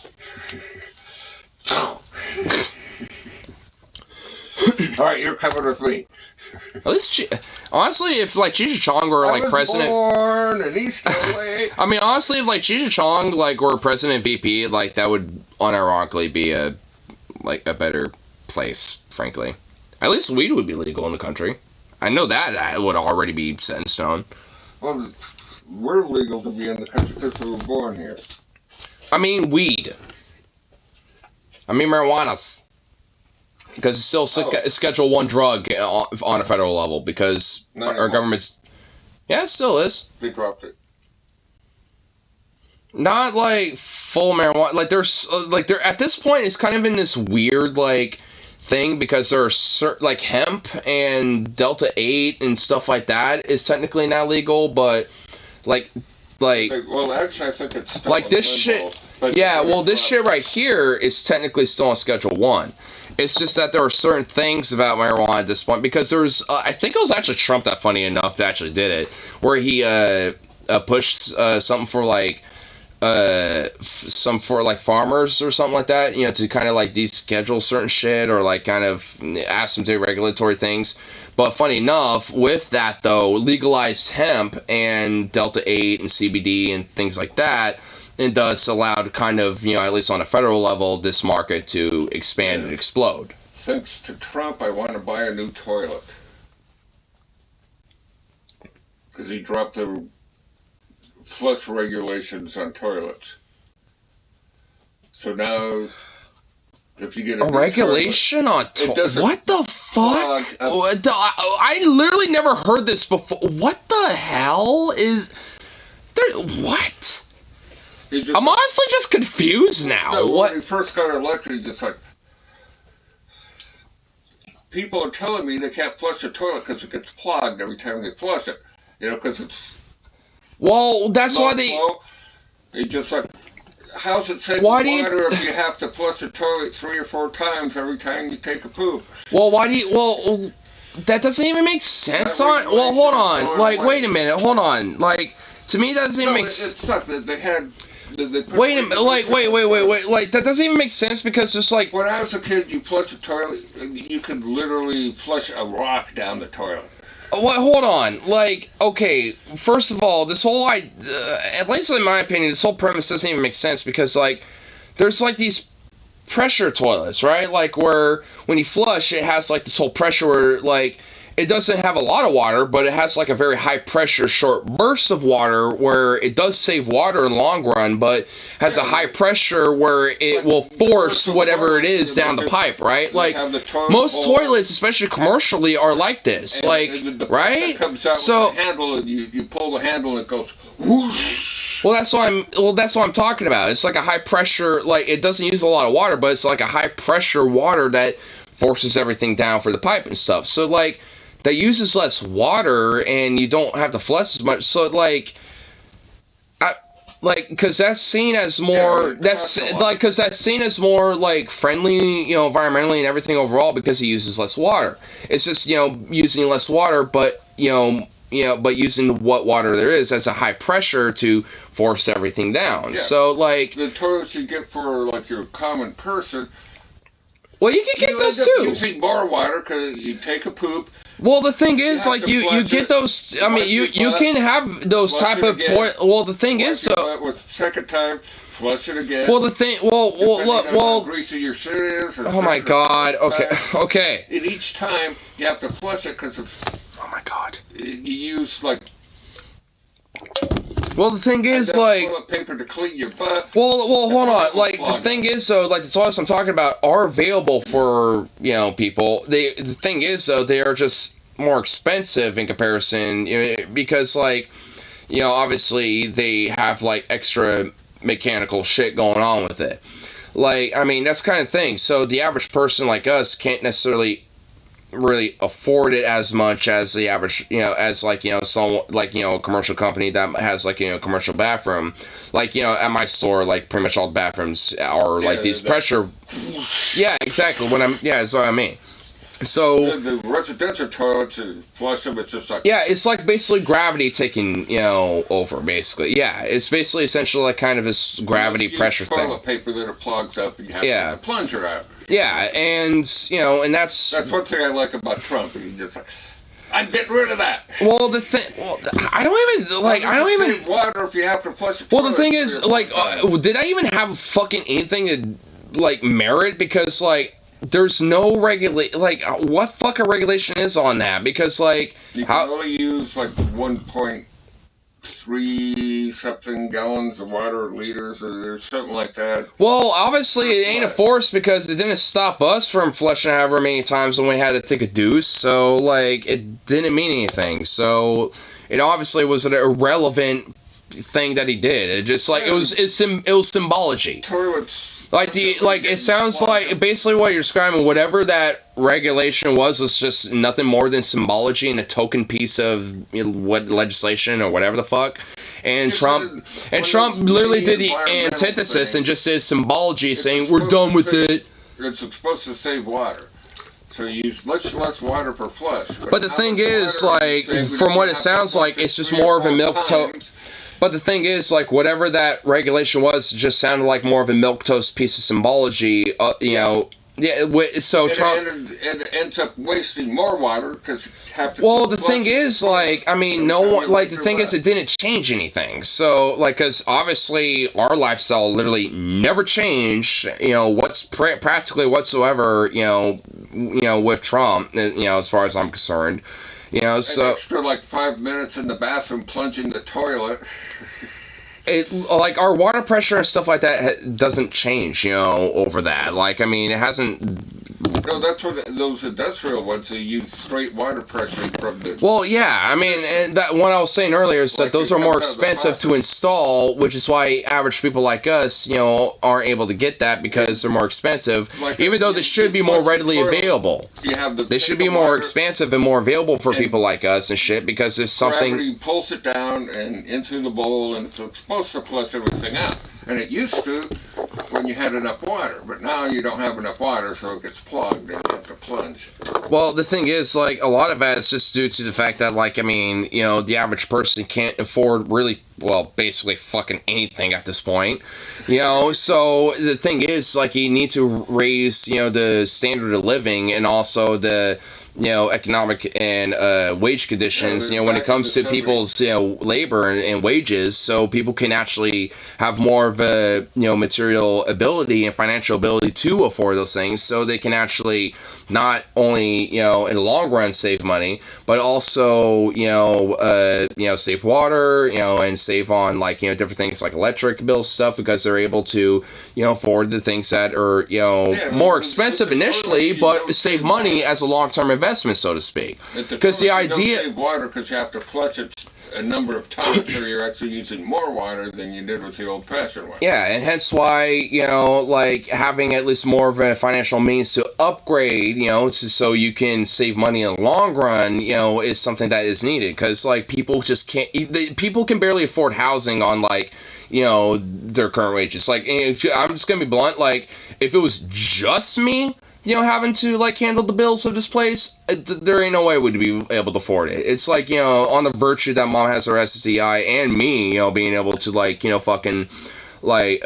Alright, you're coming with me. At least, honestly, if, like, Cheech Chong were, like, president... born in East LA. I mean, honestly, if, like, Cheech Chong, like, were president VP, like, that would unironically be a better place, frankly. At least weed would be legal in the country. I know that would already be set in stone. Well, we're legal to be in the country because we were born here. I mean, weed. I mean, marijuana. Because it's still a Schedule 1 drug on a federal level, because our government's... Yeah, it still is. They dropped it. Not, like, full marijuana. Like, they're at this point, it's kind of in this weird, like, thing, because there's, like, hemp and Delta 8 and stuff like that is technically not legal, but, like... Well, actually, I think it's still like, this shit... Yeah, well, this shit right here is technically still on Schedule 1. It's just that there are certain things about marijuana at this point, because there's, I think it was actually Trump that, funny enough, that actually did it, where he pushed something for, like, farmers or something like that, you know, to kind of, like, deschedule certain shit, or, like, kind of ask them to do regulatory things. But funny enough, with that, though, legalized hemp and Delta 8 and CBD and things like that, and thus allowed kind of, you know, at least on a federal level, this market to expand and explode. Thanks to Trump, I want to buy a new toilet. Because he dropped the flush regulations on toilets. So now, if you get a regulation toilet, on toilets? What the fuck? I literally never heard this before. What the hell is... What? I'm honestly just confused now. No, What? when he first got elected, just like, people are telling me they can't flush the toilet because it gets clogged every time they flush it. You know, because it's Well, that's why they. flow. It's just like, how's it save Why do you- water if you have to flush the toilet 3 or 4 times every time you take a poop? Well, why do you? Well, that doesn't even make sense. That On. Well, hold regulation's on. going Like, away. wait a minute. Hold on. Like, to me, that doesn't even No, make. it sucked that they had. They put Wait a minute. Like, wait. Like, that doesn't even make sense because it's like. When I was a kid, you flush the toilet, you could literally flush a rock down the toilet. What? Hold on. Like, okay. First of all, this whole at least in my opinion, this whole premise doesn't even make sense because like, there's like these pressure toilets, right? Like where when you flush, it has like this whole pressure where like it doesn't have a lot of water, but it has like a very high pressure short burst of water where it does save water in the long run, but has a high pressure where it will force whatever it is down the pipe, right? Like most toilets, especially commercially, are like this, like right? That comes out So with the handle, and you pull the handle, and it goes whoosh. well, that's what I'm talking about. It's like a high pressure, like it doesn't use a lot of water, but it's like a high pressure water that forces everything down for the pipe and stuff. So like that uses less water and you don't have to flush as much. So like because that's seen as more that's seen as more like friendly, you know, environmentally and everything overall because it uses less water. It's just, you know, using less water, but but using what water there is as a high pressure to force everything down. Yeah. So like The toilets you get for like your common person, well, you can get you those end up too. using more water because you take a poop. Well, the thing is, You have like, to you flush get it, those. I mean, wipe you your butt, can have those flush type it of again, toilet. Well, the thing is, Wipe your so. butt with second time, flush it again. Well, the thing. Well, depending look. on how Well. greasy your shit is. Oh my God. Okay. Okay. And each time you have to flush it because Oh my God. you use like Well, the thing is, enough like. toilet paper to clean your butt. Well, hold on. Like, the Plug. thing is, though, like, the toilets I'm talking about are available for, you know, people. The thing is, though, they are just more expensive in comparison, because, like, you know, obviously they have, like, extra mechanical shit going on with it. Like, I mean, that's kind of thing. So the average person like us can't necessarily really afford it as much as the average, you know, as like, you know, some like, you know, a commercial company that has like, you know, commercial bathroom. Like, you know, at my store, like pretty much all the bathrooms are like these pressure. Yeah, exactly. That's what I mean. So The residential toilets, flush them, it's just like yeah, it's like basically gravity taking, you know, over basically. Yeah, it's basically essentially like kind of this gravity you use pressure thing. toilet paper that it plugs up and you have to get the plunger out. Yeah, and you know, and that's one thing I like about Trump. He just like, I'm getting rid of that. well, the thing. Well, I don't even like. I don't even. Save water if you have to flush. Well, the thing is, like, did I even have fucking anything to like merit? Because like, there's no like, what fucking regulation is on that? Because like, you can only use like 1.3 something gallons of water, liters, or something like that. Well, obviously it ain't enforced because it didn't stop us from flushing however many times when we had to take a deuce. So like, it didn't mean anything. So it obviously was an irrelevant thing that he did. It just like it was symbology. Toilets. Like it sounds like basically what you're describing, whatever that regulation was just nothing more than symbology and a token piece of, you know, what legislation or whatever the fuck. And Trump literally did the antithesis and just did symbology, saying we're done with it. It's supposed to save water. So you use much less water per flush. But the thing is, like, from what it sounds like, it's just more of a milquetoast. But the thing is, like, whatever that regulation was, just sounded like more of a milquetoast piece of symbology, you know. Yeah, so Trump... It ends up wasting more water because you have to... Well, the thing is, like, I mean, no one... Like, the thing is, it didn't change anything. So, like, because obviously our lifestyle literally never changed, you know, what's practically whatsoever, you know, with Trump, you know, as far as I'm concerned. You know, so... An extra, like, 5 minutes in the bathroom plunging the toilet... It, like, our water pressure and stuff like that doesn't change, you know, over that. Like, I mean, it hasn't No, that's what those industrial ones, they use straight water pressure from the... Well, yeah, I mean, and that what I was saying earlier is that Like those it are more comes out of the expensive to faucet. install, which is why average people like us, aren't able to get that because they're more expensive, Like even though they should be more flush the readily toilet, available. You have the... They should be more expansive and more available for And people like us and shit because there's something... Gravity pulls it down and into the bowl, and it's supposed to flush everything out. And it used to when you had enough water, but now you don't have enough water, so it gets plugged and you have to plunge. Well, the thing is, like, a lot of that is just due to the fact that, like, I mean, the average person can't afford really, well, basically fucking anything at this point. So the thing is, like, you need to raise, the standard of living and also the, economic and wage conditions, when it comes to people's, labor and wages, so people can actually have more of a, material ability and financial ability to afford those things, so they can actually not only, in the long run save money, but also, save water, and save on, like, different things like electric bills stuff because they're able to, afford the things that are, more expensive initially, but save money as a long-term investment, so to speak. Because the idea... You don't save water because you have to flush it a number of times, so you're actually using more water than you did with the old-fashioned one. Yeah, and hence why, like, having at least more of a financial means to upgrade, so you can save money in the long run, is something that is needed. Because, like, people just can't... People can barely afford housing on, like, their current wages. Like, I'm just gonna be blunt, like, if it was just me... having to, like, handle the bills of this place, there ain't no way we'd be able to afford it. It's like, on the virtue that mom has her SSDI and me, being able to, like, fucking, like,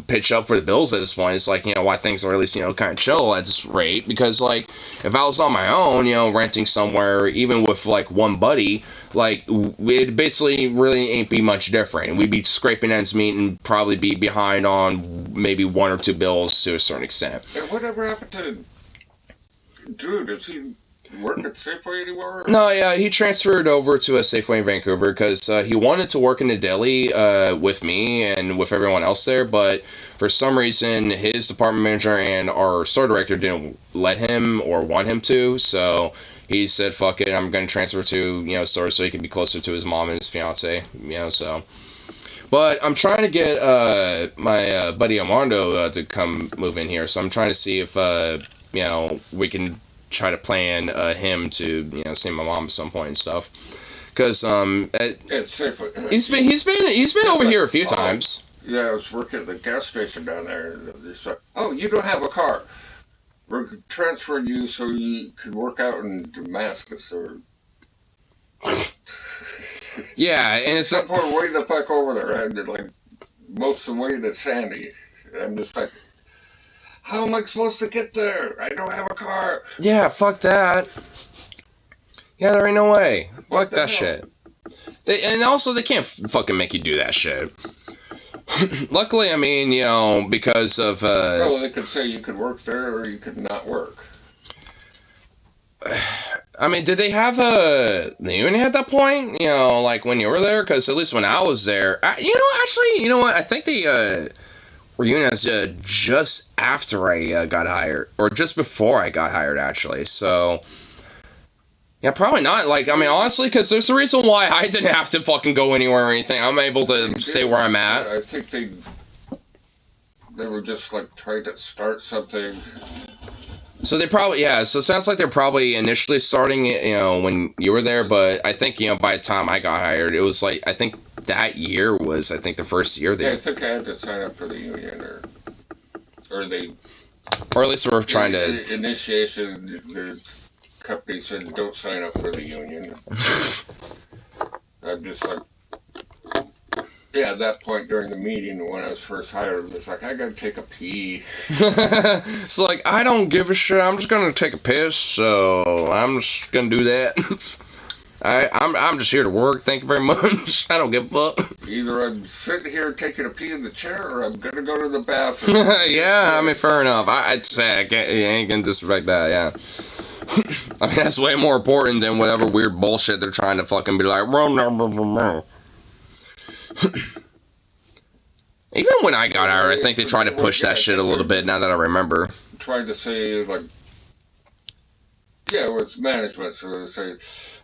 pitch up for the bills at this point. It's like, why things are at least, kind of chill at this rate. Because, like, if I was on my own, renting somewhere, even with, like, one buddy, like, it basically really ain't be much different. We'd be scraping ends meet and probably be behind on maybe one or two bills to a certain extent. And whatever happened to Drew? Does he work at Safeway anymore? No, yeah, he transferred over to a Safeway in Vancouver because he wanted to work in the deli with me and with everyone else there, but for some reason his department manager and our store director didn't let him or want him to, so he said, fuck it, I'm going to transfer to, stores so he can be closer to his mom and his fiance, so... But I'm trying to get my buddy Armando to come move in here, so I'm trying to see if, we can try to plan him to, see my mom at some point and stuff. Because, he's been over here a few times. Yeah, I was working at the gas station down there, and they said, oh, you don't have a car. We're transferring you so you could work out in Damascus, or... Yeah, and it's some point way the fuck over there, and like most of the way to Sandy. I'm just like, how am I supposed to get there? I don't have a car. Yeah, fuck that. Yeah, there ain't no way. Fuck that shit. And also, they can't fucking make you do that shit. Luckily, I mean, because of... Well, they could say you could work there or you could not work. I mean, did they have a union at that point? Like when you were there? Because at least when I was there, you know what? I think they were unionized just after I got hired, or just before I got hired, actually. So, yeah, probably not. Like, I mean, honestly, because there's a reason why I didn't have to fucking go anywhere or anything. I'm able to stay where I'm at. I think they were just like trying to start something. So they probably, yeah, so it sounds like they're probably initially starting it, when you were there, but I think, by the time I got hired, it was like, I think that year was, I think, the first year there. Yeah, I think I had to sign up for the union, or they... Or at least we're trying to... Initiation, the company said, don't sign up for the union. I'm just like... Yeah, at that point during the meeting when I was first hired, it's like, I gotta take a pee. So, like, I don't give a shit. I'm just gonna take a piss, so I'm just gonna do that. I'm just here to work. Thank you very much. I don't give a fuck. Either I'm sitting here taking a pee in the chair, or I'm gonna go to the bathroom. Yeah, I mean, fair enough. I'd say I ain't gonna disrespect that, yeah. I mean, that's way more important than whatever weird bullshit they're trying to fucking be like, Even when I got hired, I think they tried to push that shit a little bit, now that I remember. tried to say, like, yeah, it was management. So they say,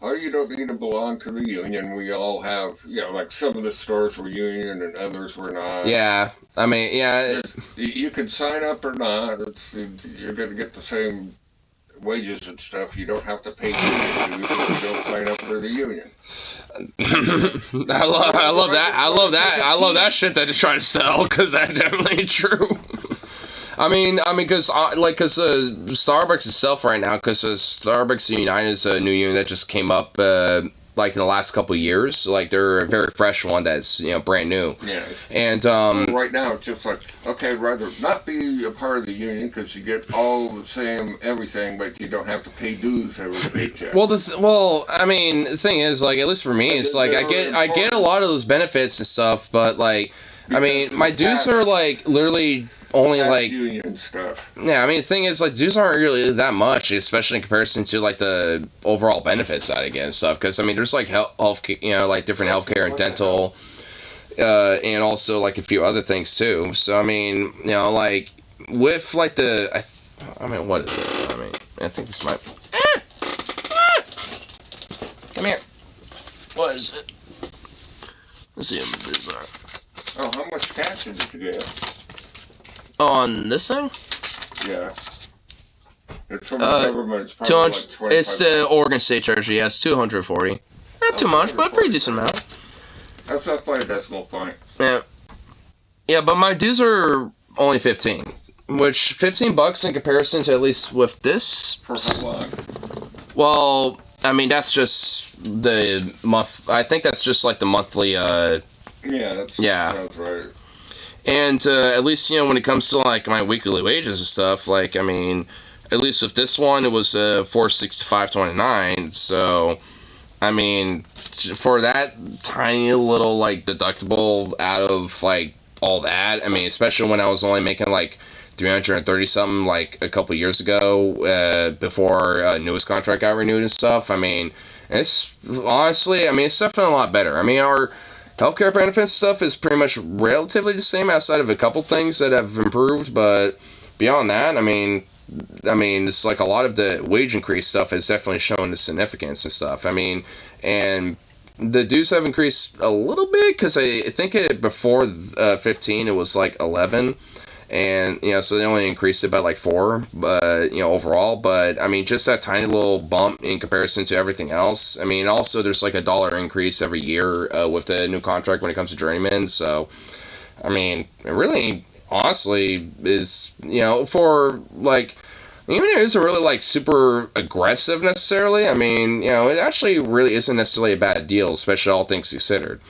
oh, you don't need to belong to the union. We all have, like some of the stores were union and others were not. Yeah, I mean, yeah. You can sign up or not. You're going to get the same wages and stuff. You don't have to pay union dues if you don't sign up for the union. I love that shit that they're trying to sell, because that's definitely true. I mean, because Starbucks itself right now, because Starbucks United is a new union that just came up, like in the last couple of years. Like they're a very fresh one that's brand new. Yeah. And right now it's just like, okay, I'd rather not be a part of the union because you get all the same everything, but you don't have to pay dues every paycheck. Well, I mean, the thing is, like, at least for me, it's like I get a lot of those benefits and stuff, but like, I mean, my dues are like literally only like union stuff. Yeah, I mean, the thing is, like, dues aren't really that much, especially in comparison to like the overall benefits side again and stuff. Because I mean, there's like health, like different healthcare and dental, and also like a few other things too. So I mean, like with like I mean, what is it? I mean, I think this might. Come here. What is it? Let's see how much dues are. Oh, how much cash did you get? On this thing? Yeah. It's from the government. It's probably 200. like 25. It's the Oregon State Treasury. Yes, 240. Not too much, but a pretty decent amount. That's not quite a decimal point. Yeah. Yeah, but my dues are only 15, which $15 in comparison to at least with this. For how long? Well, I mean that's just the month. I think that's just like the monthly. Yeah, that sounds right. And at least when it comes to like my weekly wages and stuff, like I mean, at least with this one it was $465.29. So, I mean, for that tiny little like deductible out of like all that, I mean, especially when I was only making like 330 something like a couple years ago, before newest contract got renewed and stuff. I mean, it's honestly, I mean, it's definitely a lot better. I mean, our healthcare benefits stuff is pretty much relatively the same outside of a couple things that have improved, but beyond that, I mean, it's like a lot of the wage increase stuff has definitely shown the significance and stuff. I mean, and the dues have increased a little bit because I think before 15 it was like 11. And, so they only increased it by like 4, but, overall. But, I mean, just that tiny little bump in comparison to everything else. I mean, also there's like $1 increase every year with the new contract when it comes to journeyman. So, I mean, it really, honestly, is, for like, even if it isn't really like super aggressive necessarily, I mean, it actually really isn't necessarily a bad deal, especially all things considered.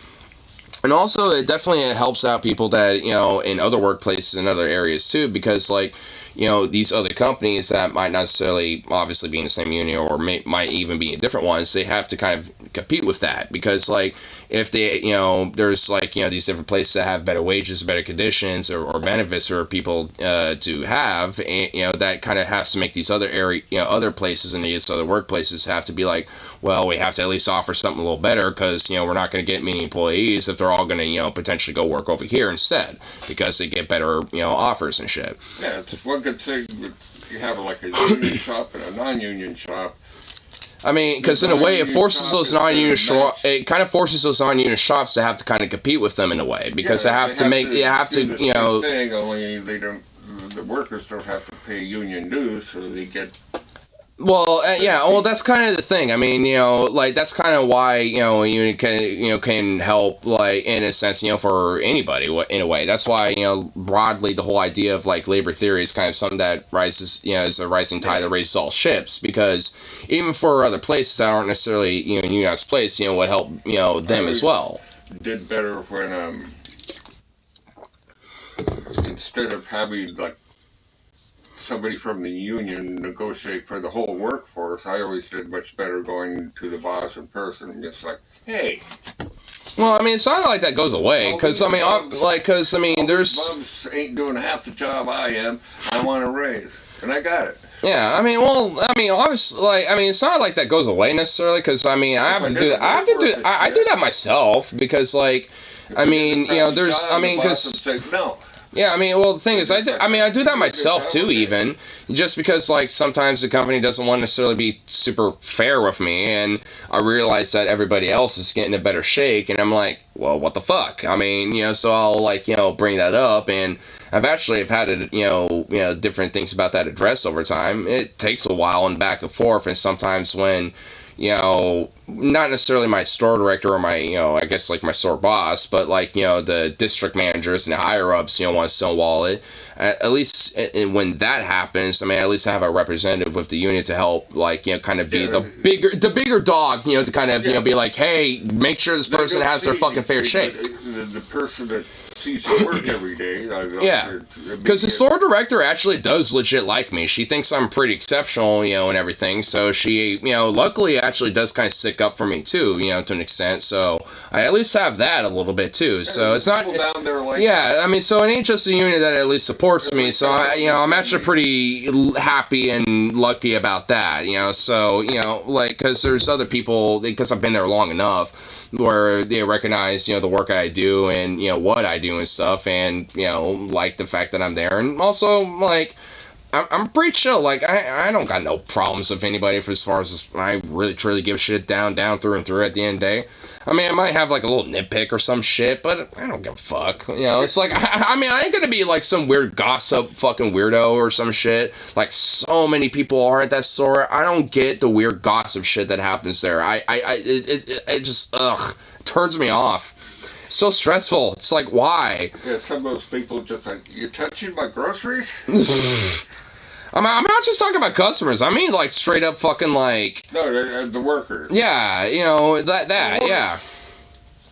And also, it definitely helps out people that, in other workplaces and other areas too, because, like, these other companies that might not necessarily obviously be in the same union or might even be in different ones, they have to kind of compete with that. Because, like, if they, there's, like, these different places that have better wages, better conditions, or benefits for people to have, and, that kind of has to make these other other places and these other workplaces have to be like, well, we have to at least offer something a little better because, we're not going to get many employees if they're all going to, potentially go work over here instead because they get better, offers and shit. Yeah, it's one good thing that you have like a union shop and a non-union shop. I mean, because in a way, it forces those non-union shops. It kind of forces those non-union shops to have to kind of compete with them in a way because they have to Saying only they don't. The workers don't have to pay union dues, so they get. Well, that's kind of the thing. I mean, like, that's kind of why, a union can help, like, in a sense, for anybody, in a way. That's why, broadly, the whole idea of, like, labor theory is kind of something that rises, is a rising tide that raises all ships, because even for other places that aren't necessarily, unionized place, would help, them as well. Did better when, instead of having, like, somebody from the union negotiate for the whole workforce, I always did much better going to the boss in person and just like, hey. Well, I mean, it's not like that goes away, because, there's... Bubs ain't doing half the job I am. I want a raise. And I got it. Yeah, obviously, like, it's not like that goes away necessarily, because, I do that myself, because, like, because... No. Yeah, I mean, well, the thing is, I do that myself too, even just because like sometimes the company doesn't want to necessarily be super fair with me, and I realize that everybody else is getting a better shake, and I'm like, well, what the fuck? I mean, so I'll like bring that up, and I've had it, different things about that addressed over time. It takes a while and back and forth, and sometimes when not necessarily my store director or my, I guess like my store boss, but like, the district managers and the higher ups, want to stonewall it. At least when that happens, I mean, at least I have a representative with the unit to help, like, kind of be the bigger dog, to kind of, be like, hey, make sure this person has their fucking fair shake. The person that sees you work every day. Yeah, because the store director actually does legit like me. She thinks I'm pretty exceptional, and everything. So she, luckily actually does kind of stick up for me too, to an extent. So I at least have that a little bit too. So it's not. Down there like I mean, so it ain't just a unit that at least supports me. So I'm actually pretty happy and lucky about that. So like because there's other people because I've been there long enough where they recognize, the work I do and, what I do and stuff, and, like the fact that I'm there, and also, like, I'm pretty chill, like, I don't got no problems with anybody as far as I really, truly give shit down through and through at the end of the day. I mean, I might have, like, a little nitpick or some shit, but I don't give a fuck, it's like, I mean, I ain't gonna be, like, some weird gossip fucking weirdo or some shit, like, so many people are at that store. I don't get the weird gossip shit that happens there. It just, turns me off. So stressful. It's like, why? Yeah, some of those people just like, you're touching my groceries? I'm not just talking about customers. I mean, like, straight up fucking, like... No, the workers. Yeah, yeah.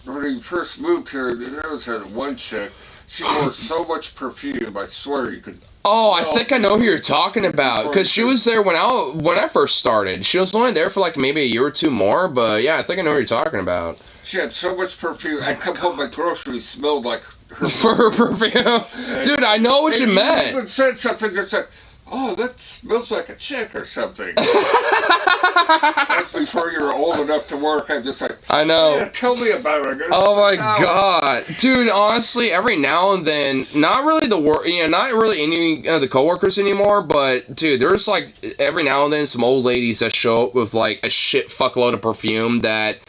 When we first moved here, there was one chick. She wore so much perfume, I swear you could... Oh, I think I know who you're talking about. Because she was there when I first started. She was only there for, like, maybe a year or two more. But, yeah, I think I know who you're talking about. She had so much perfume. I'd come home, my groceries smelled like her... For her perfume? Dude, I know what you meant. She even said something just like, oh, that smells like a chick or something. That's before you were old enough to work. I'm just like, I know. Yeah, tell me about it. Oh my god. Dude, honestly, every now and then, not really not really any of the coworkers anymore, but dude, there's like every now and then some old ladies that show up with like a shit fuckload of perfume that,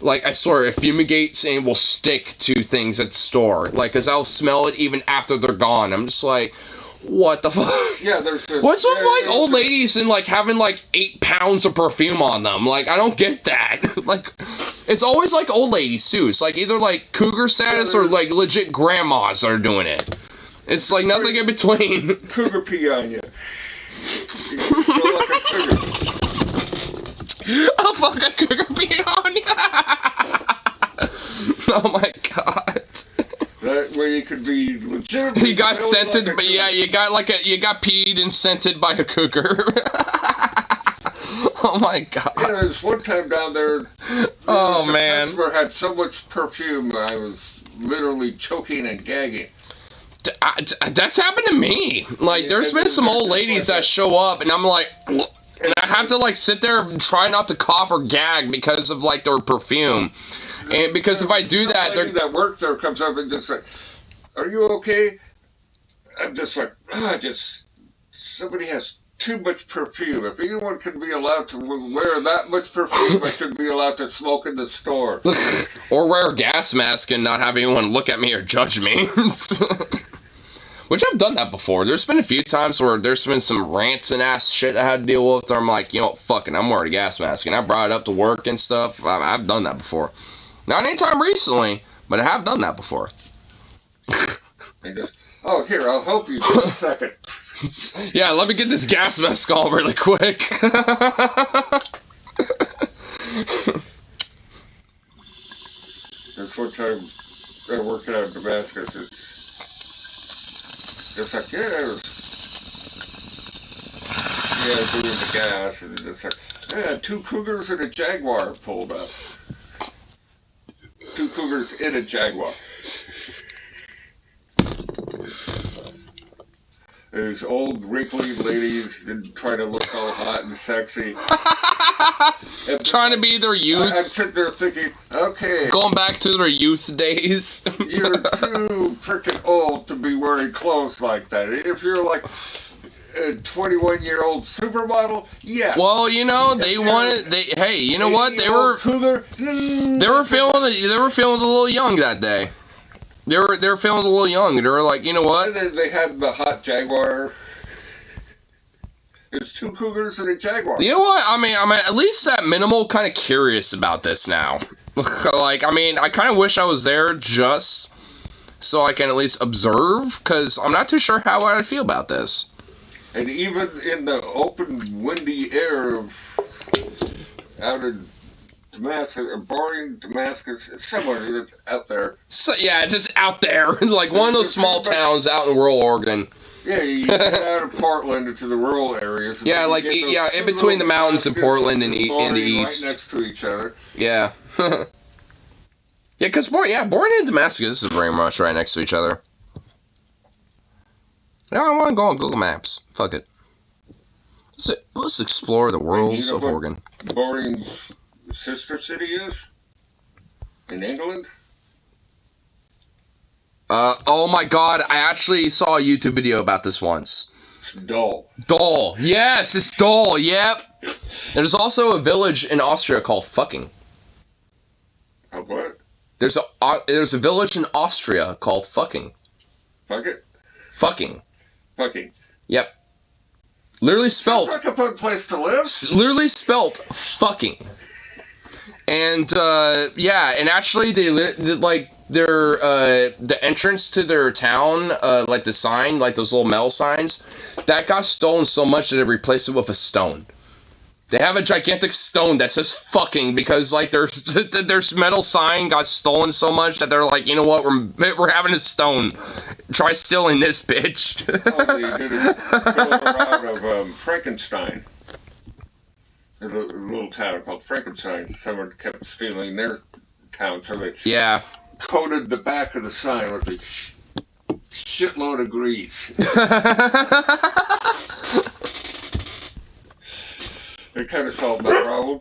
like, I swear, it fumigates and will stick to things at the store. Like, cause I'll smell it even after they're gone. I'm just like, what the fuck? Yeah, there's this, what's with like old ladies and like having like 8 pounds of perfume on them? Like, I don't get that. Like, it's always like old ladies too. It's like either like cougar status or like legit grandmas that are doing it. It's like nothing in between. Cougar pee on you. You smell like a cougar. Oh fuck, a cougar pee on you. Oh my god. That way you could be legitimately. You got scented, like but yeah, you got peed and scented by a cougar. Oh my god. Yeah, there's one time down there. Oh man. The customer had so much perfume, I was literally choking and gagging. That's happened to me. Like, there's been some old ladies that show up, and I'm like, and I have to like sit there and try not to cough or gag because of like their perfume. And because if I do that, lady that works there comes up and just like, "Are you okay?" I'm just like, somebody has too much perfume. If anyone can be allowed to wear that much perfume, I should be allowed to smoke in the store. Or wear a gas mask and not have anyone look at me or judge me. Which I've done that before. There's been a few times where there's been some rancid ass shit I had to deal with. Where I'm like, fucking, I'm wearing a gas mask, and I brought it up to work and stuff. I've done that before. Not anytime recently, but I have done that before. Oh, here, I'll help you just a second. Yeah, let me get this gas mask on really quick. There's one time I worked out in Damascus. It's like, doing the gas, and it's like, 2 cougars and a jaguar pulled up. 2 cougars in a jaguar. These old wrinkly ladies didn't try to look all hot and sexy. Trying to be their youth. I'm sitting there thinking, okay, Going back to their youth days. you're too freaking old to be wearing clothes like that. If you're like a 21-year-old supermodel, yeah. Well, you know, they wanted. Hey, you know what? They were. cougar. They were feeling. They were feeling a little young that day. They were feeling a little young. They were like, you know what? And then they had the hot Jaguar. It's 2 cougars and a Jaguar. You know what? I'm at least at minimal kind of curious about this now. Like, I kind of wish I was there just so I can at least observe, because I'm not too sure how I'd feel about this. And even in the open, windy air of out in Damascus, or boring Damascus, somewhere that's out there. So, yeah, just out there. Like one of those small towns out in rural Oregon. Yeah, you get out of Portland into the rural areas. And Yeah, then you like, get those yeah, two in between the little mountains of Damascus Portland and in the boring east. right next to each other. Yeah. Yeah, because, Boring and Damascus is very much right next to each other. Yeah, I want to go on Google Maps. Fuck it. Let's explore the worlds You know of what Oregon. Boring's sister city is? In England? Oh my god, I actually saw a YouTube video about this once. It's dull. Dole. Yes, it's Dole. Yep. There's also a village in Austria called Fucking. What? There's a village in Austria called Fucking. Fuck it? Fucking. Fucking. Yep. Literally spelt. Sounds like a fun place to live. Literally spelt fucking. And yeah, and actually the entrance to their town, like the sign, like those little metal signs, that got stolen so much that they replaced it with a stone. They have a gigantic stone that says fucking because like their metal sign got stolen so much that they're like, you know what, we're having a stone. Try stealing this, bitch. Oh, they did it out of Frankenstein. There's a little town called Frankenstein. Someone kept stealing their town, so they Yeah. coated the back of the sign with a shitload of grease. They kind of solved that problem.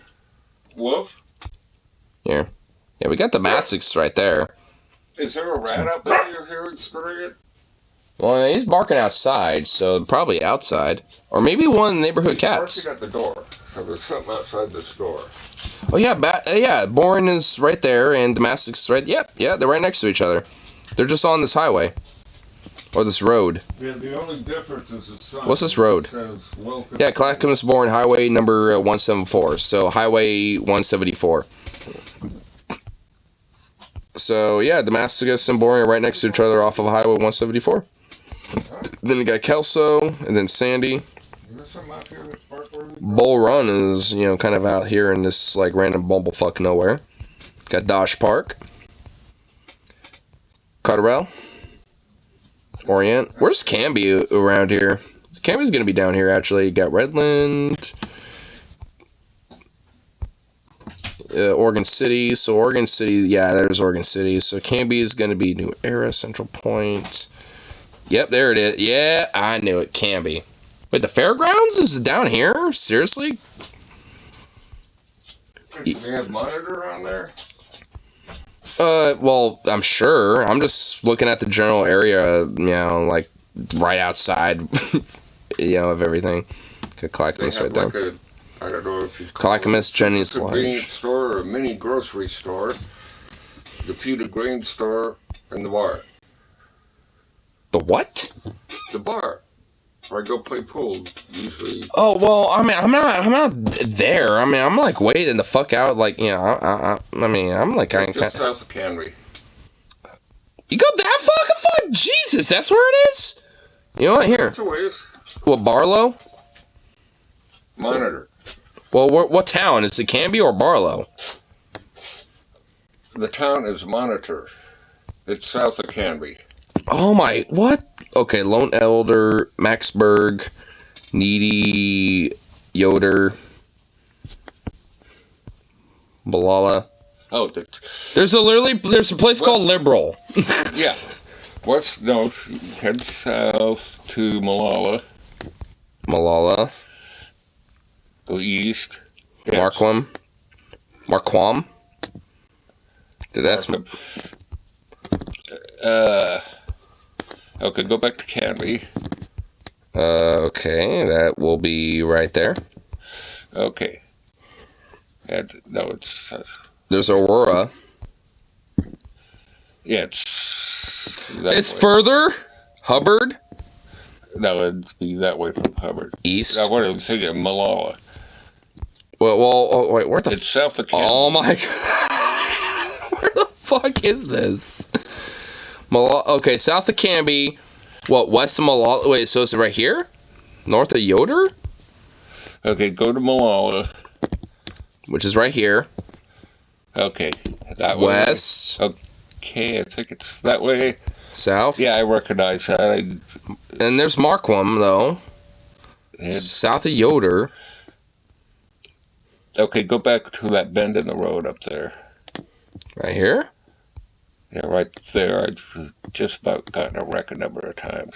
Woof. Here. Yeah, we got the Damascus right there. Is there a rat up in your hearing scurrying it? Well, he's barking outside, so probably outside. Or maybe one of the neighborhood cats. Barking at the door, so there's something outside this door. Oh, yeah, Bourne is right there, and Damascus is right... Yep, yeah, they're right next to each other. They're just on this highway. Or this road. Yeah, the only difference is the sign. What's this road? Says, welcome. Yeah, Clackamas Bourne Highway number 174. So, Highway 174. So, yeah, Damascus and Bourne are right next to each other off of Highway 174. Then you got Kelso, and then Sandy. Is there something out here that's park-worthy? Bull Run is, you know, kind of out here in this, like, random bumblefuck nowhere. Got Dosh Park. Cotterell. Orient. Where's Canby around here? Canby's gonna be down here, actually. You got Redland. Oregon City. So, Oregon City, yeah, there's Oregon City. So, Canby is gonna be New Era, Central Point. Yep, there it is. Yeah, I knew it. Canby. Wait, the fairgrounds is down here? Seriously? Do we have monitor on there? Well, I'm sure. I'm just looking at the general area, you know, like, right outside, you know, of everything. Okay, Clackamas right there. Like I don't know if you Clackamas, Jenny's convenience Lodge. store or a mini grocery store, the Pewter Grain store, and the bar. The what? The bar. Where I go play pool, usually. Oh, well, I mean, I'm not there. I mean, I'm, like, waiting the fuck out, like, you know, I mean, I'm, like, kind Just of... south of Canby. You got that fucking fuck? Jesus, that's where it is? You know what, here. That's a ways. What, Barlow? Monitor. Well, what town? Is it Canby or Barlow? The town is Monitor. It's south of Canby. Oh my, what? Okay, Lone Elder, Maxburg, Needy, Yoder, Balala. Oh, There's a place called Liberal. yeah. Head south to Malala. Malala. Go east. Yes. Marquam. That's okay, go back to Canby. okay. That will be right there. Okay. And, no, it's... There's Aurora. yeah, it's... that It's way. further. Hubbard. No, it'd be that way from Hubbard. East. I was thinking Malala. Well, oh, wait, where the It's south of Canby. Oh my god. Where the fuck is this? Okay, south of Canby. What, west of Malala? Wait, so is it right here? North of Yoder? Okay, go to Malala. Which is right here. Okay. That way. West. Okay, I think it's that way. South. Yeah, I recognize that. And there's Marquam, though. South of Yoder. Okay, go back to that bend in the road up there. Right here? Yeah, right there. I've just about gotten a wreck a number of times.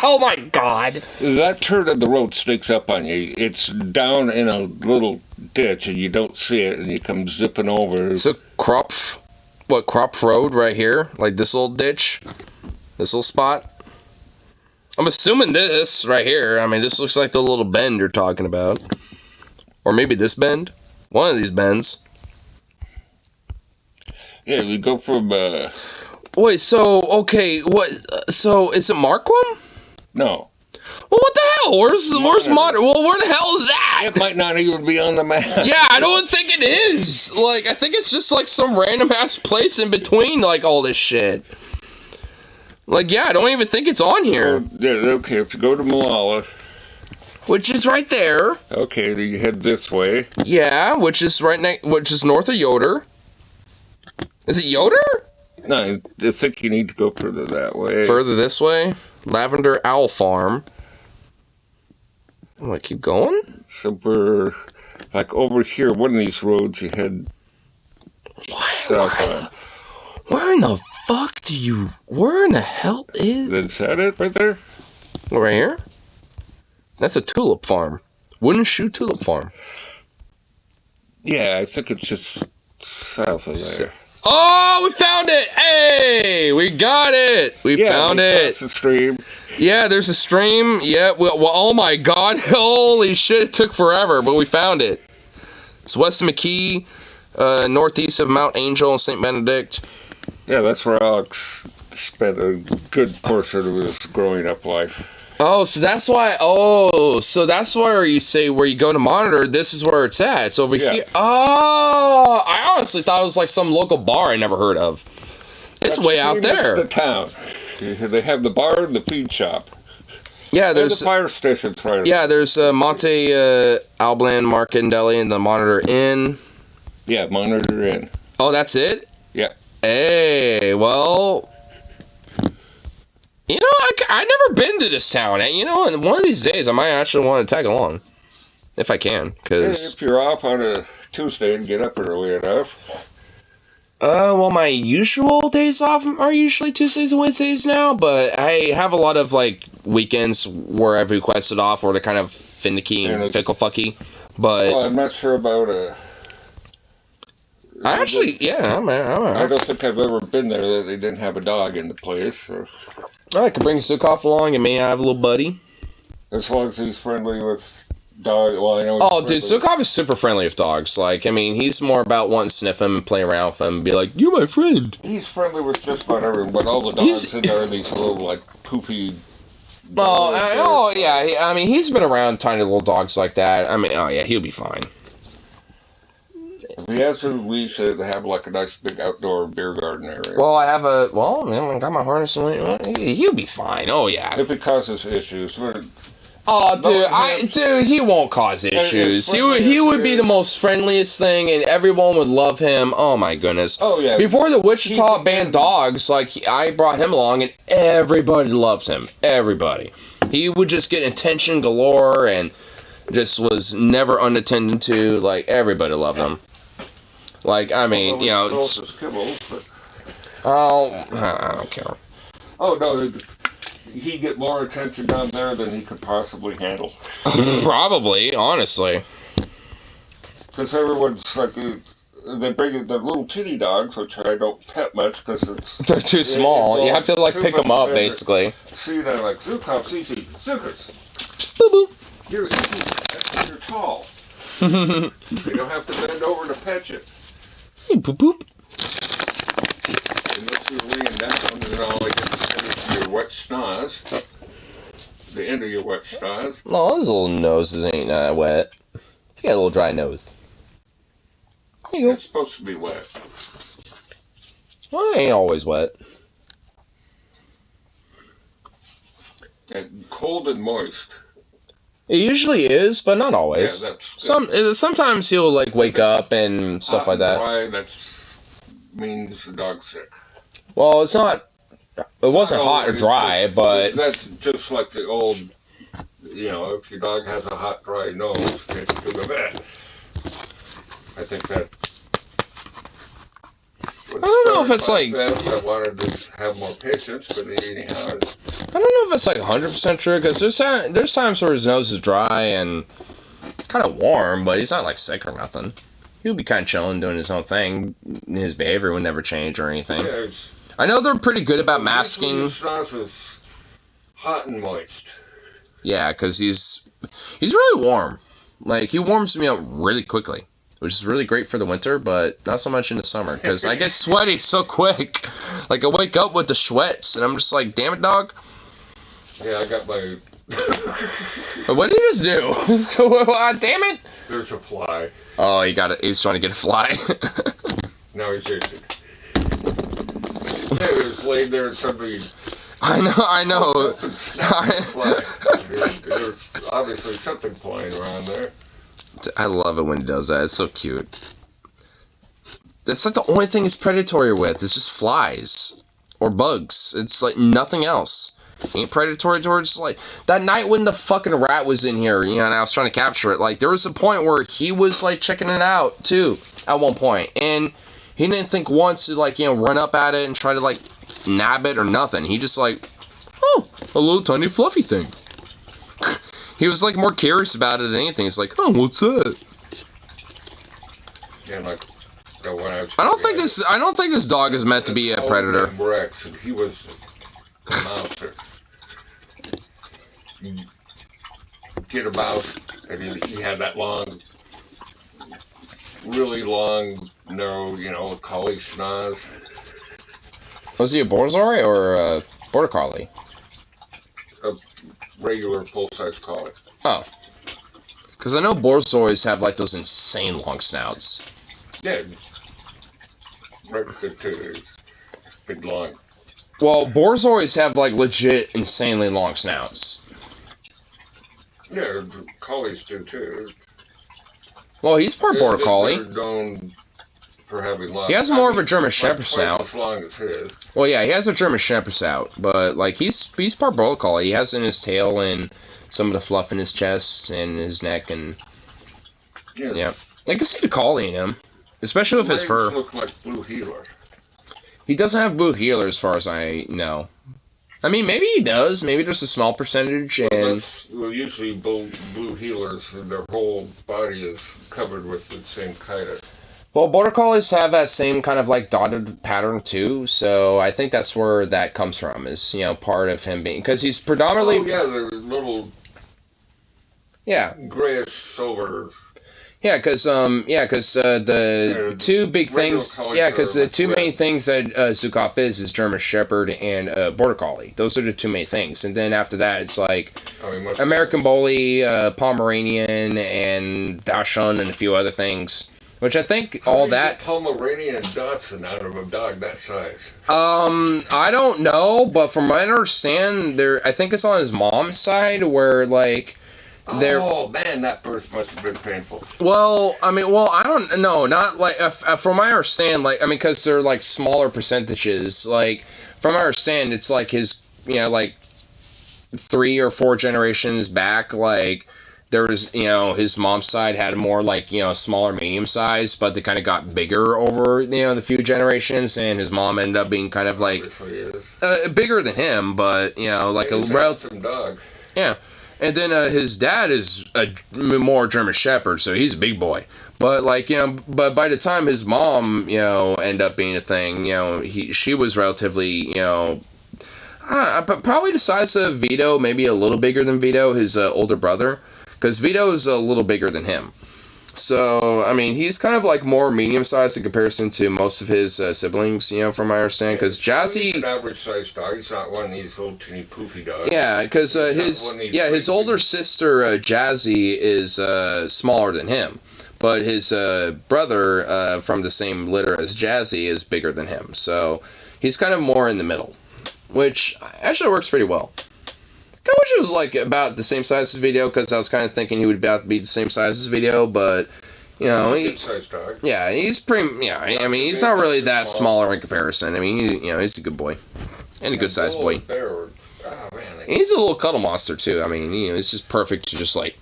Oh my god. That turn in the road sneaks up on you. It's down in a little ditch and you don't see it and you come zipping over. So Kropf Road right here? Like this little ditch? This little spot? I'm assuming this right here. I mean, this looks like the little bend you're talking about. Or maybe this bend? One of these bends. Yeah, we go from, Wait, so, okay, what, so, is it Marquam? no. Well, what the hell? Where's Modern? Well, where the hell is that? It might not even be on the map. Yeah, I don't think it is. Like, I think it's just, like, some random-ass place in between, like, all this shit. Like, yeah, I don't even think it's on here. Yeah, okay, if you go to Malala, Which is right there. okay, then you head this way. Yeah, which is which is north of Yoder. Is it Yoder? No, I think you need to go further that way. Further this way. Lavender Owl Farm. I'm gonna keep going. So we're, like, over here, one of these roads you head south on. Where in the fuck where in the hell Is that it right there? right here? That's a tulip farm. Wooden Shoe Tulip Farm. Yeah, I think it's just south of there. Oh, we found it! Hey, we got it! We found it. Across the stream. Yeah, there's a stream. Yeah, well, oh my god. Holy shit, it took forever, but we found it. It's west of McKee, northeast of Mount Angel and St. Benedict. Yeah, that's where Alex spent a good portion of his growing up life. Oh, so that's why. Oh, so that's where you say where you go to monitor. This is where it's at. It's over here. Oh, I honestly thought it was like some local bar I never heard of. It's way out there. The town. They have the bar and the feed shop. Yeah, And there's the fire station's right. yeah, there's Monte Alblan Market and Deli and the Monitor Inn. Yeah, Monitor Inn. Oh, that's it. Yeah. Hey, well. You know, I've never been to this town. And, you know, and one of these days I might actually want to tag along. If I can, because... If you're off on a Tuesday and get up early enough. Well, my usual days off are usually Tuesdays and Wednesdays now, but I have a lot of, like, weekends where I've requested off or they're kind of finicky and fickle-fucky, but... Well, I'm not sure about I actually, yeah, I don't think I've ever been there that they didn't have a dog in the place. So. I could bring Sukov along and maybe I have a little buddy. As long as he's friendly with dogs. Well, I know. Oh, dude, Sukov is super friendly with dogs. Like, I mean, he's more about wanting to sniff him and play around with him and be like, "You're my friend." He's friendly with just about everyone, but all the dogs in there are these little, like, poopy. Yeah. I mean, he's been around tiny little dogs like that. I mean, oh yeah, he'll be fine. If he has a leash, they have, like, a nice big outdoor beer garden area. Well, I got my harness and he'll be fine. Oh yeah. If it causes issues, Oh, dude, he won't cause issues. He would be the most friendliest thing, and everyone would love him. Oh my goodness. Oh yeah. Before the Wichita banned dogs, like I brought him along, and everybody loved him. Everybody. He would just get attention galore, and just was never unattended to. Like everybody loved him. Like I mean, you know. I don't care. Oh no. He'd get more attention down there than he could possibly handle. Probably, honestly. Because everyone's like, they bring in their little kitty dogs, which I don't pet much because They're too small. You have to like pick them up, basically. See, they're like, Zukov's easy. Zukas, Boop boop. you're easy. That's because you're tall. You don't have to bend over to pet you. Hey, boop boop. Unless you're laying down, you know, like into your wet schnoz. The end of your wet schnoz. No, his little noses ain't wet. He got a little dry nose. There you go. It's supposed to be wet. Well, it ain't always wet. And cold and moist. It usually is, but not always. Yeah, that's Sometimes he'll like wake up and stuff like that. Dry, that means the dog's sick. Well, it's not. It wasn't hot or dry, but That's just like the old, you know, if your dog has a hot, dry nose, take it to the vet. I think that. I don't know if it's like. Vets, I wanted to have more patience, but anyhow. I don't know if it's like 100% true because there's times where his nose is dry and kind of warm, but he's not like sick or nothing. He'll be kind of chilling, doing his own thing. His behavior would never change or anything. Yeah, I know they're pretty good about masking. His schnoz is hot and moist. Yeah, because he's really warm. Like, he warms me up really quickly, which is really great for the winter, but not so much in the summer, because I get sweaty so quick. Like, I wake up with the sweats, and I'm just like, damn it, dog. Yeah, I got my... What did you just do? Damn it. There's a fly. Oh, he got it. He's trying to get a fly. Now he's itching. Yeah, he was laid there and somebody... I know. There's obviously something flying around there. I love it when he does that. It's so cute. That's like the only thing he's predatory with. It's just flies. Or bugs. It's like nothing else. He ain't predatory towards, like, that night when the fucking rat was in here, you know, and I was trying to capture it, like, there was a point where he was, like, checking it out, too, at one point, and he didn't think once to, like, you know, run up at it and try to, like, nab it or nothing. He just, like, oh, a little tiny fluffy thing. He was, like, more curious about it than anything. It's like, oh, what's that? And, like, when I don't think this dog is meant to be a predator. Rex, and he was a monster. Get about, I mean, he had that long, really long, narrow, you know, collie schnoz. Was he a Borzoi or a Border Collie? A regular full-size collie. Oh. Because I know Borzois have, like, those insane long snouts. Yeah. Rex did too. Big long. Well, Borzois have, like, legit insanely long snouts. Yeah, collies do too. Well, he's part Border Collie. They're known for having long. He has more of a German Shepherd snout. As long as his. Well, yeah, he has a German Shepherd snout, but, like, he's part Border Collie. He has in his tail and some of the fluff in his chest and his neck and... Yes. Yeah. I can see the Collie in him, especially with his fur. Look like blue heeler. He doesn't have blue heeler as far as I know. I mean, maybe he does. Maybe there's a small percentage, and... Well, usually blue heelers, their whole body is covered with the same kind of... Well, Border Collies have that same kind of, like, dotted pattern, too, so I think that's where that comes from, is, you know, part of him being... Because he's predominantly... Oh, yeah, they're little... Yeah. Grayish silver... Yeah, because the two big things... Yeah, because the two main things that Zukov is German Shepherd and Border Collie. Those are the two main things. And then after that, it's like American Bully, Pomeranian, and Dachshund, and a few other things. Which I think all that... Pomeranian and Dachshund out of a dog that size? I don't know, but from what I understand, I think it's on his mom's side where, like... Oh, man, that birth must have been painful. Well, I mean, I don't know, not like, from my understand, like, I mean, because they're, like, smaller percentages, like, from my understand, it's, like, his, you know, like, 3 or 4 generations back, like, there was, you know, his mom's side had more, like, you know, smaller, medium size, but they kind of got bigger over, you know, the few generations, and his mom ended up being kind of, like, bigger than him, but, you know, like a relative dog. Yeah. And then his dad is a more German Shepherd, so he's a big boy. But like, you know, but by the time his mom, you know, ended up being a thing, you know, she was relatively, you know, probably the size of Vito, maybe a little bigger than Vito, his older brother, because Vito is a little bigger than him. So, I mean, he's kind of like more medium-sized in comparison to most of his siblings, you know, from my understanding. Because Jazzy... He's an average-sized dog. He's not one of these little teeny poofy dogs. Yeah, because his older sister, Jazzy, is smaller than him. But his brother from the same litter as Jazzy is bigger than him. So, he's kind of more in the middle. Which actually works pretty well. I wish it was like about the same size as Vito, because I was kind of thinking he would about be the same size as Vito, but you know, good-sized dog. Yeah, he's pretty. Yeah, I mean, he's not really that smaller in comparison. I mean, he's a good boy and a good-sized boy. He's a little cuddle monster too. I mean, you know, it's just perfect to just like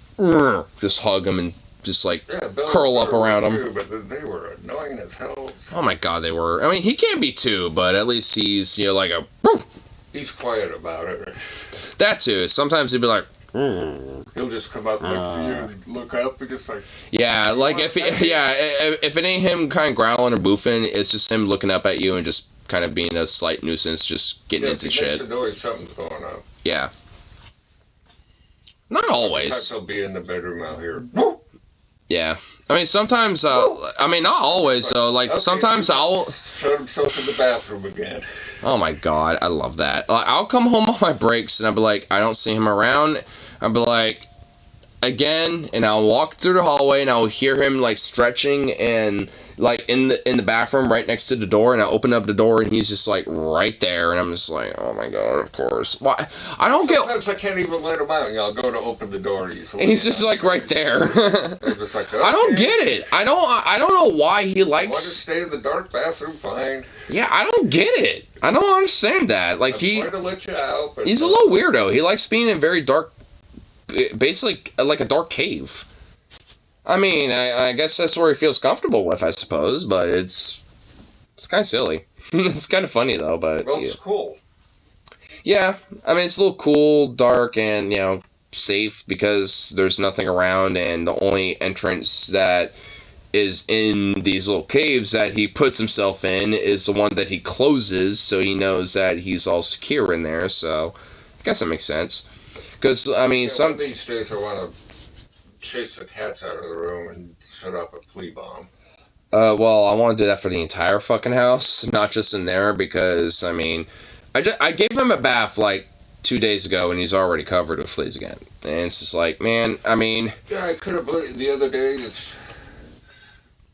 just hug him and just like curl up around him. Too, but they were annoying as hell. Oh my god, they were. I mean, he can't be too, but at least he's, you know, like a. He's quiet about it. That too. Sometimes he'd be like, he'll just come up next to you and look up and just like. Yeah, like if it ain't him kind of growling or boofing, it's just him looking up at you and just kind of being a slight nuisance, just getting into if he shit. makes a noise, something's going on. Yeah. Not always. Sometimes he'll be in the bedroom out here. Yeah. I mean, sometimes, I mean, not always, though. Like, okay, sometimes I'll... Shut himself in the bathroom again. Oh, my God. I love that. Like, I'll come home on my breaks, and I'll be like, I don't see him around. I'll be like, again, and I'll walk through the hallway, and I'll hear him, like, stretching and, like, in the bathroom right next to the door, and I open up the door, and he's just, like, right there, and I'm just like, oh, my God, of course. Why? Sometimes I can't even let him out, and I'll go to open the door, and he's just, like, right there. I'm just like, okay. I don't get it. I don't know why he likes... Want to stay in the dark bathroom? Fine. Yeah, I don't get it. I don't understand that. Like, I'm trying to let you out, but he's a little weirdo. He likes being in very dark, basically, like a dark cave. I mean, I guess that's where he feels comfortable with, I suppose, but it's kind of silly. It's kind of funny, though, but... Well, it's cool. Yeah, I mean, it's a little cool, dark, and, you know, safe, because there's nothing around, and the only entrance that is in these little caves that he puts himself in is the one that he closes, so he knows that he's all secure in there, so I guess that makes sense. Because, I mean, one of these days I want to chase the cats out of the room and set up a flea bomb. Well, I want to do that for the entire fucking house, not just in there, because, I mean, I gave him a bath, like, 2 days ago, and he's already covered with fleas again. And it's just like, man, I mean... Yeah, I could have believed the other day,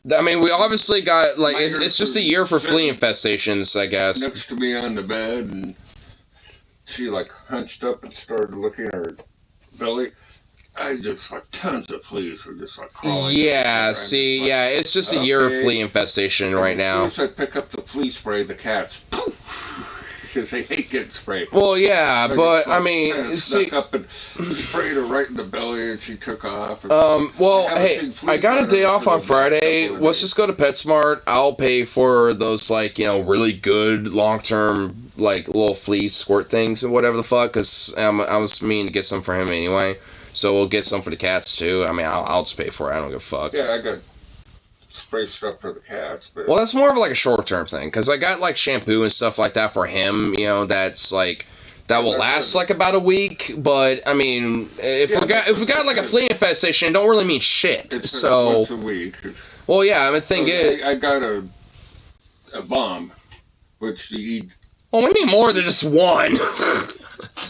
I mean, we obviously got, like, it's just a year for flea infestations, I guess. Next to me on the bed, and she, like, hunched up and started looking at her belly. I just, like, tons of fleas were just, like, crawling. Yeah, see, like, yeah, it's just a year of flea infestation right now. As soon as I pick up the flea spray, the cats, poof, because they hate getting sprayed. Well, yeah, but, I mean, kind of see... snuck up and sprayed her right in the belly, and she took off. Well, hey, I got a day off on Friday. Let's just go to PetSmart. I'll pay for those, like, you know, really good long-term, like, little flea squirt things and whatever the fuck, because I was meaning to get some for him anyway. So we'll get some for the cats, too. I mean, I'll just pay for it. I don't give a fuck. Yeah, I got spray stuff for the cats. But... Well, that's more of like a short-term thing, because I got, like, shampoo and stuff like that for him, you know, that's, like, that will last, like, about a week. But, I mean, if we got, like, a flea infestation, it don't really mean shit. It's so... once a week. Well, yeah, I mean, the thing is... I got a bomb, which you eat... Well, we need more than just one.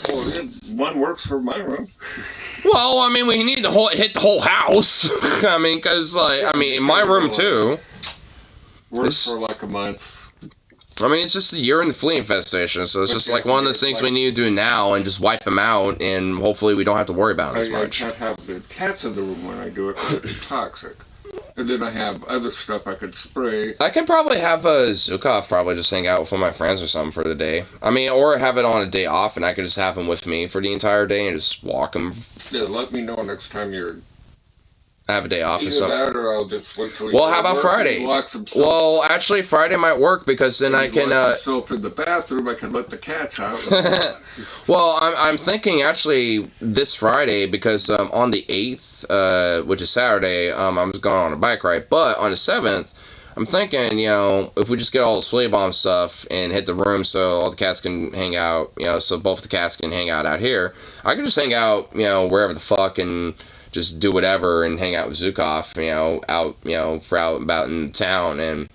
Well, one works for my room. Well, I mean, we need to hit the whole house. I mean, because, like, I mean, in my room, too. Works for, like, a month. I mean, it's just a year in the flea infestation, so it's just, like, one of those things we need to do now and just wipe them out, and hopefully we don't have to worry about it as much. I can't have the cats in the room when I do it, because it's toxic. And then I have other stuff I could spray. I can probably have Zukov probably just hang out with one of my friends or something for the day. I mean, or have it on a day off, and I could just have him with me for the entire day and just walk him. Yeah, let me know next time you're I have a day off or Either something. that or I'll just wait till you Well, go how to about work Friday? and lock some soap. Well, actually, Friday might work because then I can. Lock some soap in the bathroom. I can let the cats out. Well, I'm thinking actually this Friday because on the 8th, which is Saturday, I'm going on a bike ride. But on the 7th, I'm thinking, if we just get all this flea bomb stuff and hit the room so all the cats can hang out, so both the cats can hang out here, I can just hang out, wherever the fuck and just do whatever and hang out with Zukov, out, for out about in town and,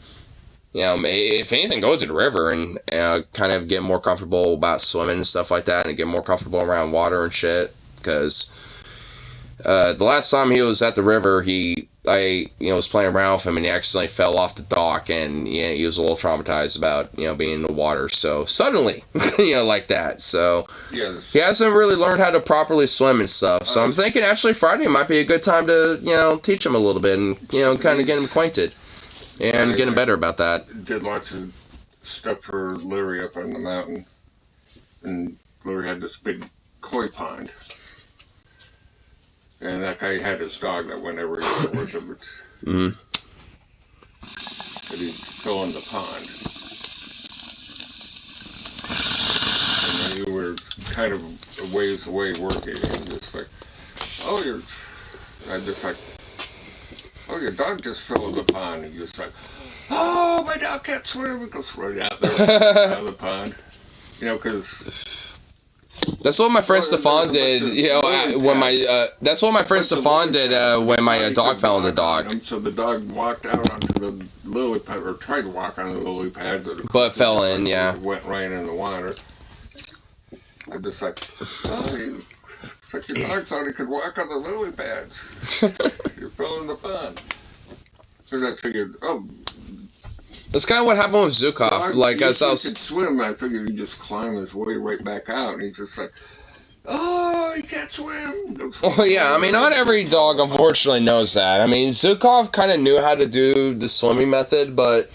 if anything, go to the river and kind of get more comfortable about swimming and stuff like that and get more comfortable around water and shit because the last time he was at the river, I was playing around with him and he accidentally fell off the dock and he was a little traumatized about being in the water so suddenly like that, so Yes. he hasn't really learned how to properly swim and stuff, so I'm thinking actually Friday might be a good time to teach him a little bit and kind of get him acquainted and get him better about that. Did lots of stuff for Larry up on the mountain, and Larry had this big koi pond. And that guy had his dog that went everywhere with him. Mm-hmm. But he fell in the pond. And then you were kind of a ways away working, and just like, oh, your dog just fell in the pond. And just like, oh, my dog can't swim. He goes right out there, out of the pond. Because... That's what my friend Stefan did, when my, that's what my friend Stefan did when my dog fell in the dock. So the dog walked out onto the lily pad, or tried to walk on the lily pad. But fell in, yeah. Went right in the water. I'm just like, oh, it's like your dog thought he could walk on the lily pads. You fell in the pond. Because I figured, That's kind of what happened with Zukov. Like, as I was... could swim, I figured he'd just climb his way right back out. And he's just like, oh, he can't swim. Oh, yeah, I mean, not every dog, unfortunately, knows that. I mean, Zukov kind of knew how to do the swimming method, but,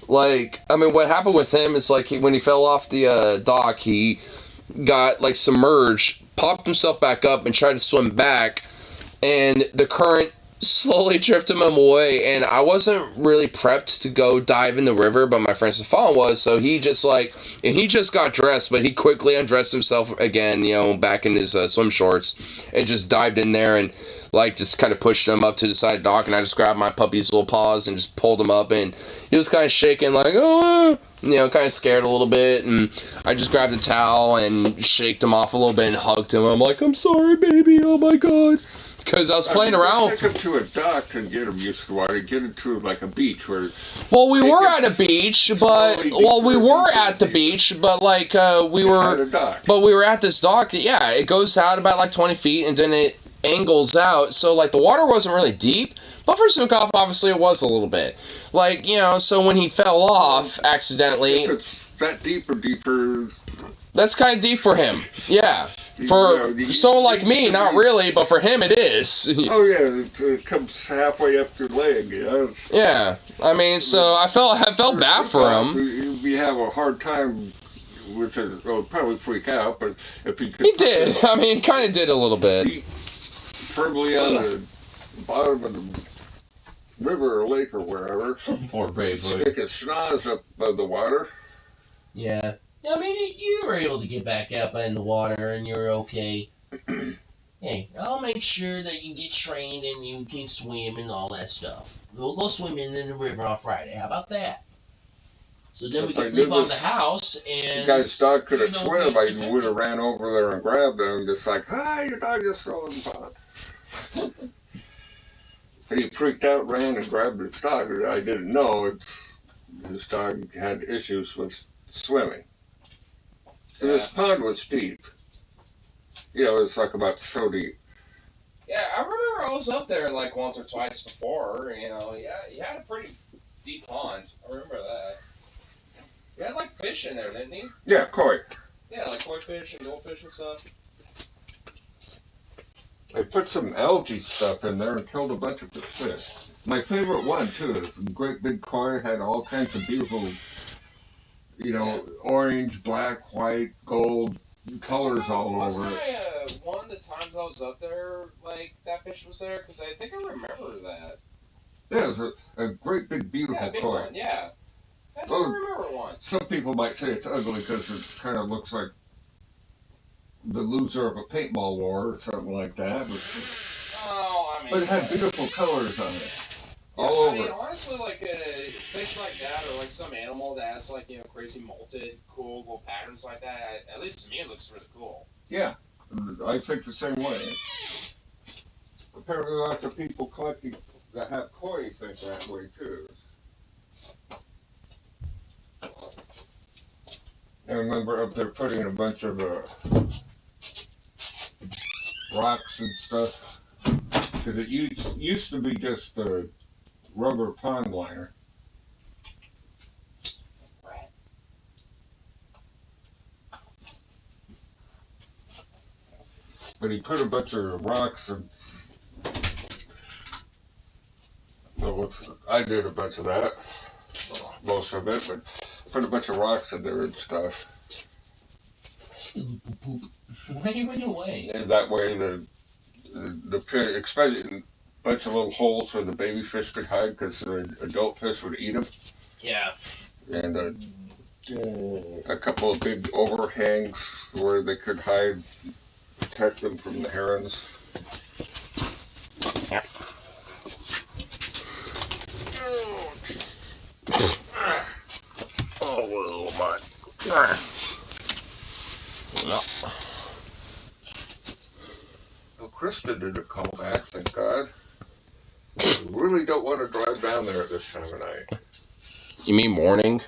like, I mean, what happened with him is, like, when he fell off the dock, he got, like, submerged, popped himself back up, and tried to swim back, and the current slowly drifted him away, and I wasn't really prepped to go dive in the river, but my friend Stefan was, so he just got dressed, but he quickly undressed himself again, back in his swim shorts, and just dived in there, and, like, just kind of pushed him up to the side of the dock, and I just grabbed my puppy's little paws and just pulled him up, and he was kind of shaking, like, oh, kind of scared a little bit, and I just grabbed a towel and shaked him off a little bit and hugged him. I'm like, I'm sorry, baby, oh my god. Because I was playing around. Take him to a dock to get him used to water. Get him to like a beach where. Well, we were at a beach, but we were at the beach, but like we were at this dock. Yeah, it goes out about like 20 feet, and then it angles out. So like the water wasn't really deep, but for Zukov, obviously it was a little bit. Like so when he fell off accidentally. If it's that deep or deeper. That's kind of deep for him. Yeah. Like me, not really, but for him it is. Oh yeah, it comes halfway up your leg. Yes. Yeah. I mean, so I felt bad for him. We have a hard time with it. Well, probably freak out, but if he could. He did. I mean, kind of did a little bit. Firmly on the bottom of the river or lake or wherever. Poor baby. Stick his schnoz up above the water. Yeah. I mean, you were able to get back up in the water and you're okay. Hey, I'll make sure that you get trained and you can swim and all that stuff. We'll go swimming in the river on Friday. How about that? So then we can leave on the house and... The guy's dog could have swam. I would have ran over there and grabbed him, just like, hi, your dog just fell in the pond. And he freaked out, ran and grabbed his dog. I didn't know his dog had issues with swimming. And this pond was deep. It's like about so deep. Yeah, I remember I was up there like once or twice before, yeah, he had a pretty deep pond. I remember that. He had like fish in there, didn't he? Yeah, koi. Yeah, like koi fish and goldfish and stuff. They put some algae stuff in there and killed a bunch of the fish. My favorite one, too, is a great big koi, had all kinds of beautiful, orange, black, white, gold colors all over it. one of the times I was up there, like, that fish was there? Because I think I remember that. Yeah, it was a great big beautiful Big koi. one, yeah. I think Well, I remember one. Some people might say it's ugly because it kind of looks like the loser of a paintball war or something like that. But it had beautiful colors on it. All over. I mean, honestly, like a fish like that, or like some animal that has like, you know, crazy molted, cool little patterns like that, at least to me it looks really cool. Yeah, I think the same way. Apparently lots of people collecting that have koi think that way too. I remember up there putting a bunch of rocks and stuff, because it used to be just a rubber pond liner. But he put a bunch of rocks and I did a bunch of that, most of it, but put a bunch of rocks in there and stuff. Why you went away? And that way the fish, especially a bunch of little holes where the baby fish could hide because the adult fish would eat them. Yeah. And a couple of big overhangs where they could hide, protect them from the herons. Yeah. Oh, my. No. Well, Krista didn't call back, thank God. I really don't want to drive down there at this time of night. You mean morning?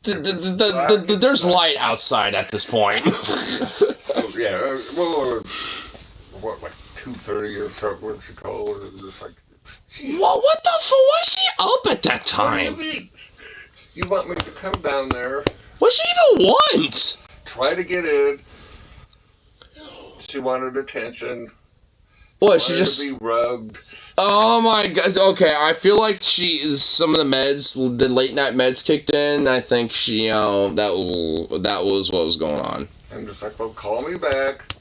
There's light outside at this point. Oh, yeah, well, what, like 2:30 or something, what she called it, just like, geez. Well, what the fuck? Was she up at that What do you time? mean? You want me to come down there, What she even want? try to get in? She wanted attention. What, she Wanted just... to be rubbed. Oh my god. Okay, I feel like some of the meds, the late night meds kicked in. I think she, that was what was going on. I'm just like, well, call me back.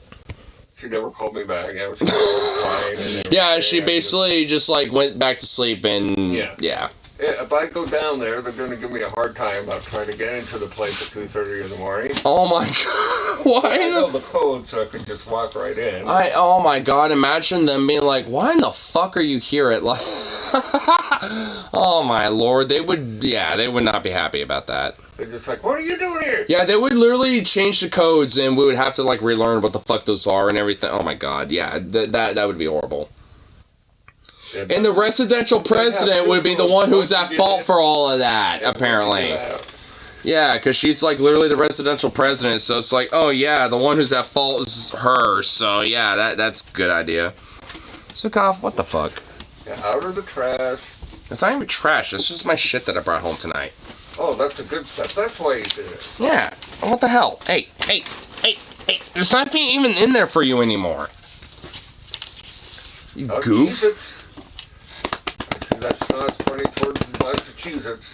She never called me back. I was fine. And Yeah, she basically just like went back to sleep and Yeah, if I go down there, they're going to give me a hard time about trying to get into the place at 2:30 in the morning. Oh my god. Why? I know the code, so I could just walk right in. Oh my god, imagine them being like, why in the fuck are you here at like... Oh my lord, they would not be happy about that. They're just like, what are you doing here? Yeah, they would literally change the codes and we would have to like relearn what the fuck those are and everything. Oh my god, yeah, that would be horrible. And the residential president would be the one who's at fault for all of that, apparently. Yeah, because she's like literally the residential president, so it's like, oh yeah, the one who's at fault is her, so yeah, that's a good idea. Sukov, what the fuck? Yeah, out of the trash. It's not even trash, it's just my shit that I brought home tonight. Oh, that's a good stuff. That's why you did it. Yeah, what the hell? Hey, there's nothing even in there for you anymore. You goof. Cheez-Its. That's not funny towards the box of Cheez-Its.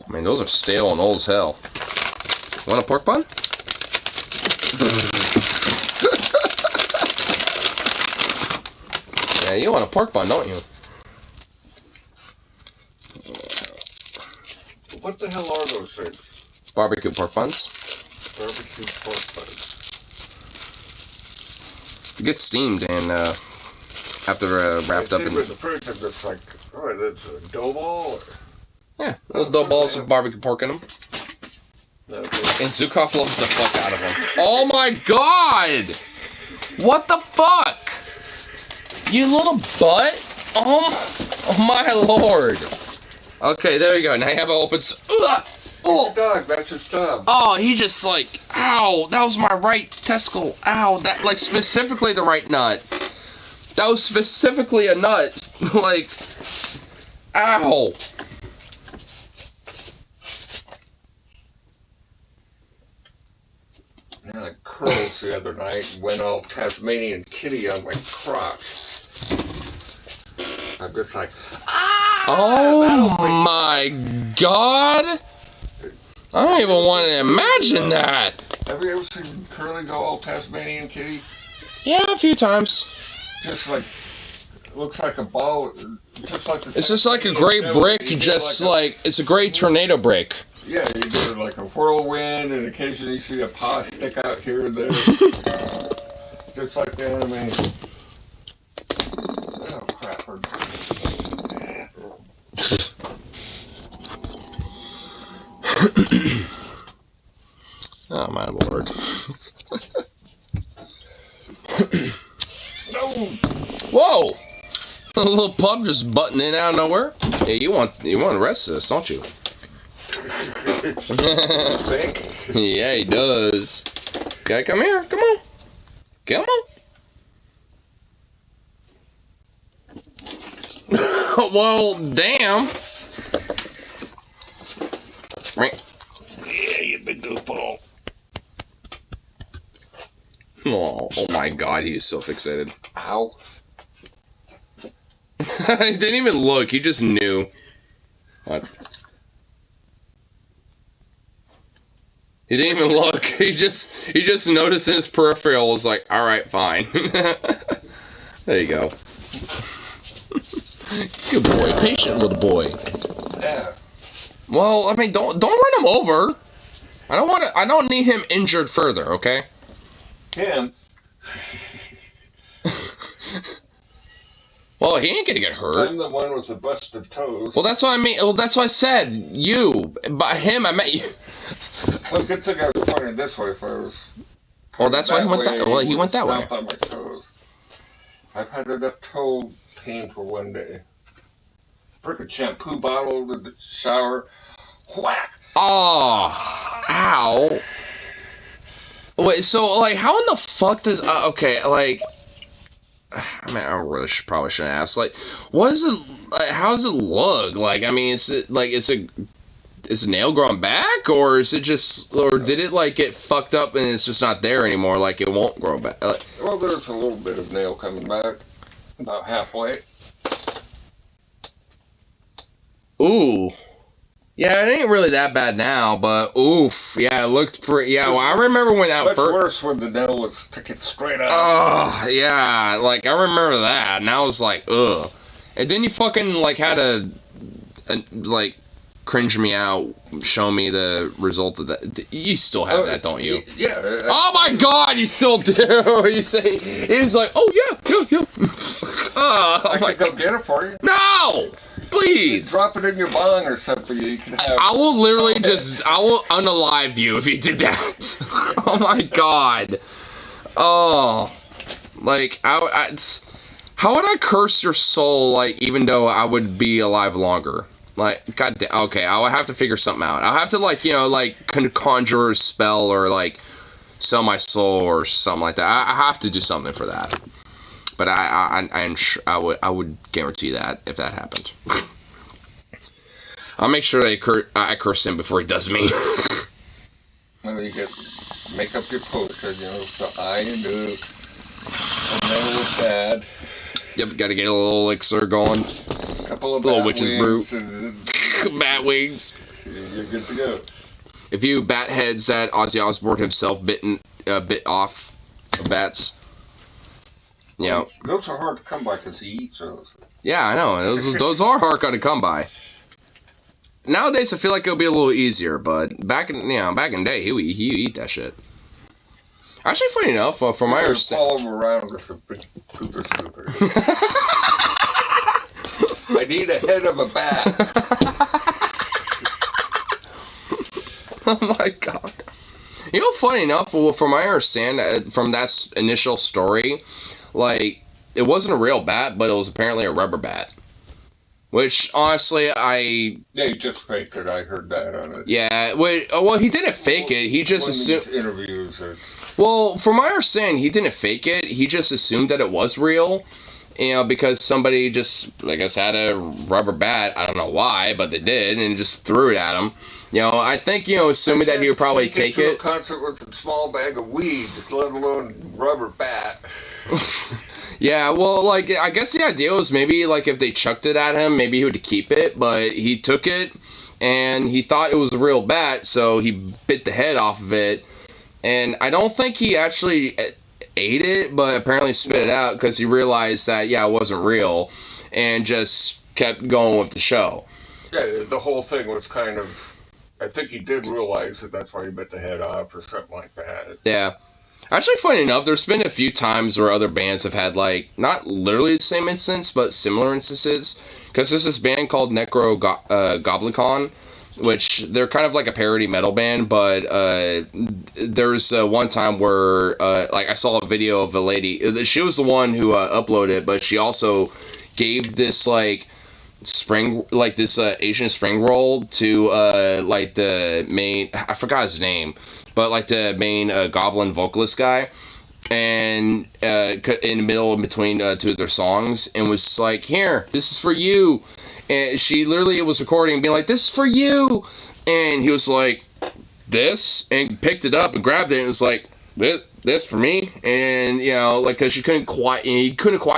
I mean, those are stale and old as hell. Want a pork bun? Yeah, you want a pork bun, don't you? What the hell are those things? Barbecue pork buns. Barbecue pork buns. It gets steamed and after wrapped up in... the fridge, I'm just like, oh, that's a dough ball? Or... Yeah, little dough balls of barbecue pork in them. Okay. And Zukov loves the fuck out of them. Oh my god! What the fuck? You little butt? Oh my lord. Okay, there you go. Now you have an open... Oh, dog, that's his job. Oh, he just like, ow, that was my right testicle. Ow, that, like, specifically the right nut. That was specifically a nut. Like, ow. I had curls the other night and went all Tasmanian kitty on my crotch. I'm just like, Oh my god. I don't even want to imagine that. Have you ever seen Curly go all Tasmanian kitty? Yeah, a few times. Just like, looks like a ball, just like the... It's just like a great brick, just like, it's a great tornado brick. Yeah, you do like a whirlwind, and occasionally you see a paw stick out here and there. Just like the anime. Oh, crap. Oh, my lord. No! Whoa! A little pup just butting in out of nowhere. Yeah, you want to rest this, don't you? Think? Yeah, he does. Okay, come here. Come on. Come on. Well, damn. Yeah, you big goofball. Oh my god, he's so fixated. Ow. He didn't even look, he just knew. What? He didn't even look. He just noticed in his peripheral, was like, alright, fine. There you go. Good boy, patient little boy. Yeah. Well, I mean, don't run him over. I don't need him injured further, okay? Him? Well, he ain't gonna get hurt. I'm the one with the busted toes. Well, that's what I mean. Well, that's what I said. You. By him, I meant you. Well, good thing I was pointing this way first. Well, that's why he went that. Well, he went that way. On my toes. I've had enough toe pain for one day. Freaking shampoo bottle in the shower. Whack! Oh, ow. Wait, so like, how in the fuck does? Okay, like, I mean, I really probably shouldn't ask. Like, what is it? Like, how does it look? Like, I mean, is it like, is a nail growing back, or is it just, or did it like get fucked up and it's just not there anymore? Like, it won't grow back. Well, there's a little bit of nail coming back, about halfway. Ooh. Yeah, it ain't really that bad now, but oof. Yeah, it looked pretty. Yeah, well, I remember when that much first. worse when the nail was sticking straight out. Oh, yeah. Like, I remember that, and I was like, ugh. And then you fucking, like, had to, like, cringe me out, show me the result of that. You still have that, don't you? Yeah. Oh my god, you still do! You say, he's like, oh yeah. I could go get it for you. No! Please! Drop it in your bong or something, you can have... I will literally I will unalive you if you did that. Oh my god. Oh. Like, how would I curse your soul, like, even though I would be alive longer? Like, god damn, okay, I'll have to figure something out. I'll have to, like, you know, like, conjure a spell or, like, sell my soul or something like that. I have to do something for that. But I would guarantee that if that happened. I'll make sure I curse him before he does me. Well, you get, make up your potion, you know, so I knew. And then it was bad. Yep, gotta get a little elixir going. Couple of little witch's brew. And Bat wings. you're good to go. If you bat heads that Ozzy Osbourne himself bit off bats. You know. Those are hard to come by because he eats those. Yeah, I know. Those are hard to come by. Nowadays, I feel like it'll be a little easier, but back in the day, he eat that shit. Actually, funny enough, from my understanding, follow him around with a big super. I need a head of a bat. Oh my god. You know, funny enough, from my understanding, from that initial story, like, it wasn't a real bat, but it was apparently a rubber bat. Which, honestly, Yeah, he just faked it. I heard that on it. Yeah, well, he didn't fake it. He just assumed... interviews. Well, from my understanding, he didn't fake it. He just assumed that it was real. You know, because somebody just, I guess, had a rubber bat. I don't know why, but they did, and just threw it at him. You know, I think, you know, assuming that he would probably take it. A concert with a small bag of weed, let alone rubber bat. Yeah, well, like, I guess the idea was maybe, like, if they chucked it at him, maybe he would keep it, but he took it, and he thought it was a real bat, so he bit the head off of it, And I don't think he actually ate it, but apparently spit it out because he realized that, yeah, it wasn't real, and just kept going with the show. Yeah, the whole thing was kind of. I think he did realize that that's why he bit the head off or something like that. Yeah. Actually, funny enough, there's been a few times where other bands have had, like, not literally the same instance, but similar instances. Because there's this band called Goblikon, which they're kind of like a parody metal band, but there's one time where, like, I saw a video of a lady. She was the one who uploaded it, but she also gave this, like, Asian spring roll to like the main, I forgot his name, but like the main goblin vocalist guy, and in the middle in between two of their songs, and was like, here, this is for you. And she literally was recording and being like, this is for you, and he was like, this, and picked it up and grabbed it and was like, this for me. And you know, like, because he couldn't quite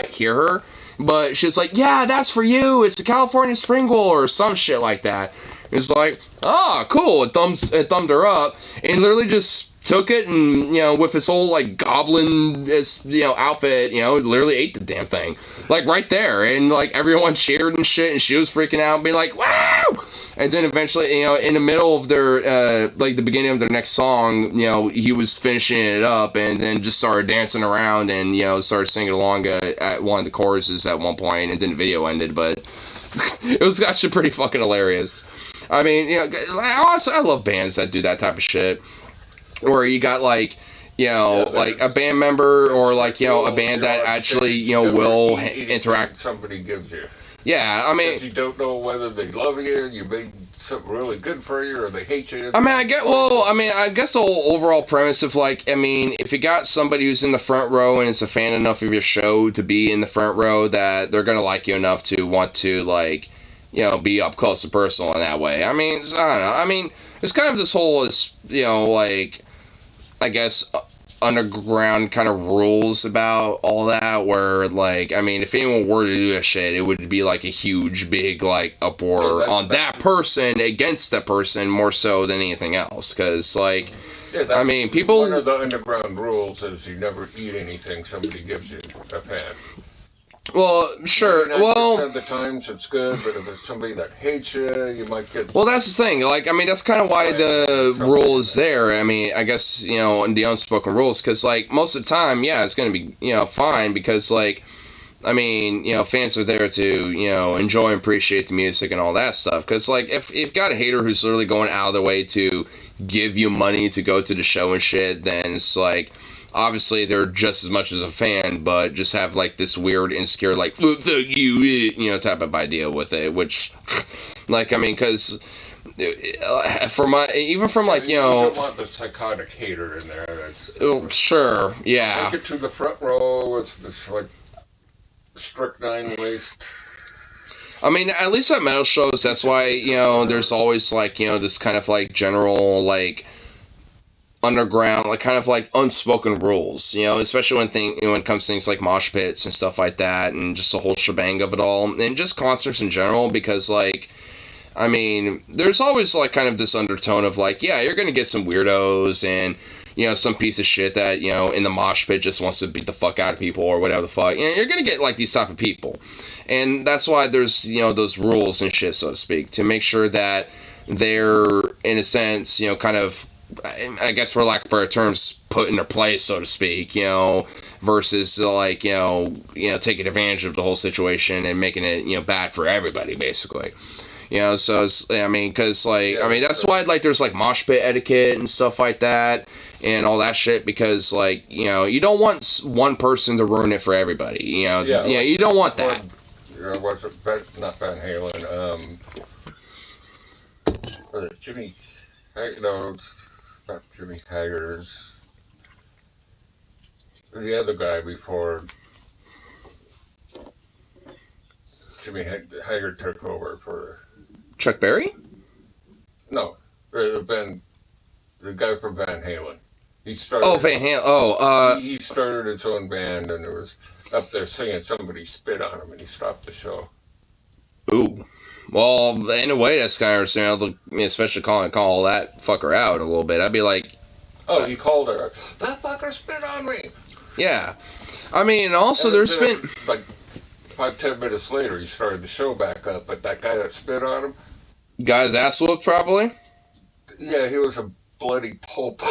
hear her, but she was like, yeah, that's for you, it's the California spring roll or some shit like that. It was like, ah, cool. It thumbed her up, and literally just took it, and, you know, with his whole, like, goblin, you know, outfit, you know, literally ate the damn thing, like, right there. And, like, everyone cheered and shit, and she was freaking out and being like, wow. And then eventually, you know, in the middle of their like the beginning of their next song, you know, he was finishing it up, and then just started dancing around, and, you know, started singing along at one of the choruses at one point, and then the video ended. But it was actually pretty fucking hilarious. I mean, you know, honestly, I love bands that do that type of shit, where you got, like, you know, like a band member, or, like, you know, a band that actually, you know, will interact. Somebody gives you. Yeah, I mean, you don't know whether they love you, you made something really good for you, or they hate you. I mean, I guess the whole overall premise of, like, I mean, if you got somebody who's in the front row and is a fan enough of your show to be in the front row, that they're gonna like you enough to want to, like, you know, be up close and personal in that way. I mean, I don't know. I mean, it's kind of this whole, you know, like, I guess, underground kind of rules about all that, where, like, I mean, if anyone were to do that shit, it would be like a huge, big, like, uproar on that person against that person more so than anything else. Because, like, I mean, people. One of the underground rules is you never eat anything somebody gives you a pan. Well, sure. Well, of the times it's good, but if it's somebody that hates you, you might get. Well, that's the thing. Like, I mean, that's kind of why the rule is there. I mean, I guess, you know, in the unspoken rules, because, like, most of the time, yeah, it's going to be, you know, fine, because, like, I mean, you know, fans are there to, you know, enjoy and appreciate the music and all that stuff. Because, like, if you've got a hater who's literally going out of their way to give you money to go to the show and shit, then it's like, obviously they're just as much as a fan, but just have, like, this weird, insecure, like, fuck you know, type of idea with it, which, like, I mean, because even from, like, you know, you don't want the psychotic hater in there. That's, sure, yeah. Take it to the front row with this, like, strychnine waste. I mean, at least at metal shows, that's why, you know, there's always, like, you know, this kind of, like, general, like, underground, like, kind of like unspoken rules, you know, especially when it comes to things like mosh pits and stuff like that, and just the whole shebang of it all, and just concerts in general, because, like, I mean, there's always, like, kind of this undertone of, like, yeah, you're gonna get some weirdos, and, you know, some piece of shit that, you know, in the mosh pit just wants to beat the fuck out of people, or whatever the fuck, and you're gonna get, like, these type of people, and that's why there's, you know, those rules and shit, so to speak, to make sure that they're, in a sense, you know, kind of, I guess, for lack of better terms, put in their place, so to speak, you know, versus, like, you know, taking advantage of the whole situation and making it, you know, bad for everybody, basically. You know, so it's, I mean, because, like, I mean, that's why, like, there's, like, mosh pit etiquette and stuff like that, and all that shit, because, like, you know, you don't want one person to ruin it for everybody, you know, you don't want that. Was it not Van Halen, was it Jimmy, no, not Jimmy Haggard, the other guy before Jimmy Haggard took over for... Chuck Berry? No, the guy from Van Halen. He started... Van Halen, He started his own band, and it was up there singing, somebody spit on him, and he stopped the show. Ooh. Well, in a way, that's kind of understandable, especially call that fucker out a little bit. I'd be like, Oh, you called her. That fucker spit on me. Yeah. I mean, also And there's then, been... like 5-10 minutes later, he started the show back up. But that guy that spit on him, Guy's ass whooped, probably? yeah, he was a bloody pulp.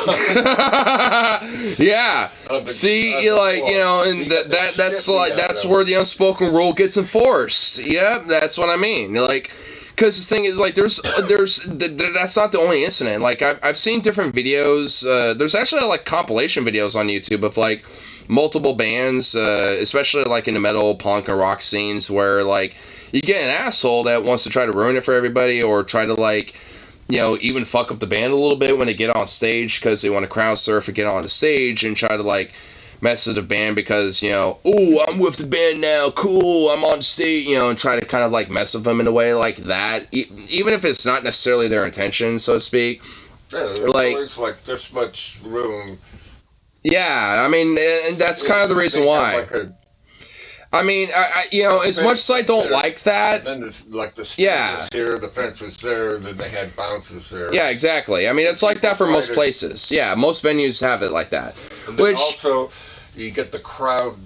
Yeah. See, you like, you know, and that's like, that's where the unspoken rule gets enforced. Yep, that's what I mean. Like, because the thing is, like, that's not the only incident. Like, I've seen different videos. There's actually, like, compilation videos on YouTube of, like, multiple bands, especially, like, in the metal, punk, and rock scenes where, like, you get an asshole that wants to try to ruin it for everybody or try to, like, you know, even fuck up the band a little bit when they get on stage because they want to crowd surf and get on the stage and try to, like, mess with the band because, you know, oh, I'm with the band now, cool, I'm on stage, you know, and try to kind of, like, mess with them in a way like that, even if it's not necessarily their intention, so to speak. Yeah, there's always, like, this much room. Yeah, I mean, and that's kind of the reason why. Like I mean, I you know, as much as I don't like that... And then, like, the stage yeah. was here, the fence was there, then they had bounces there. Yeah, exactly. I mean, it's like that for most places. Yeah, most venues have it like that. And then Which... also, you get the crowd...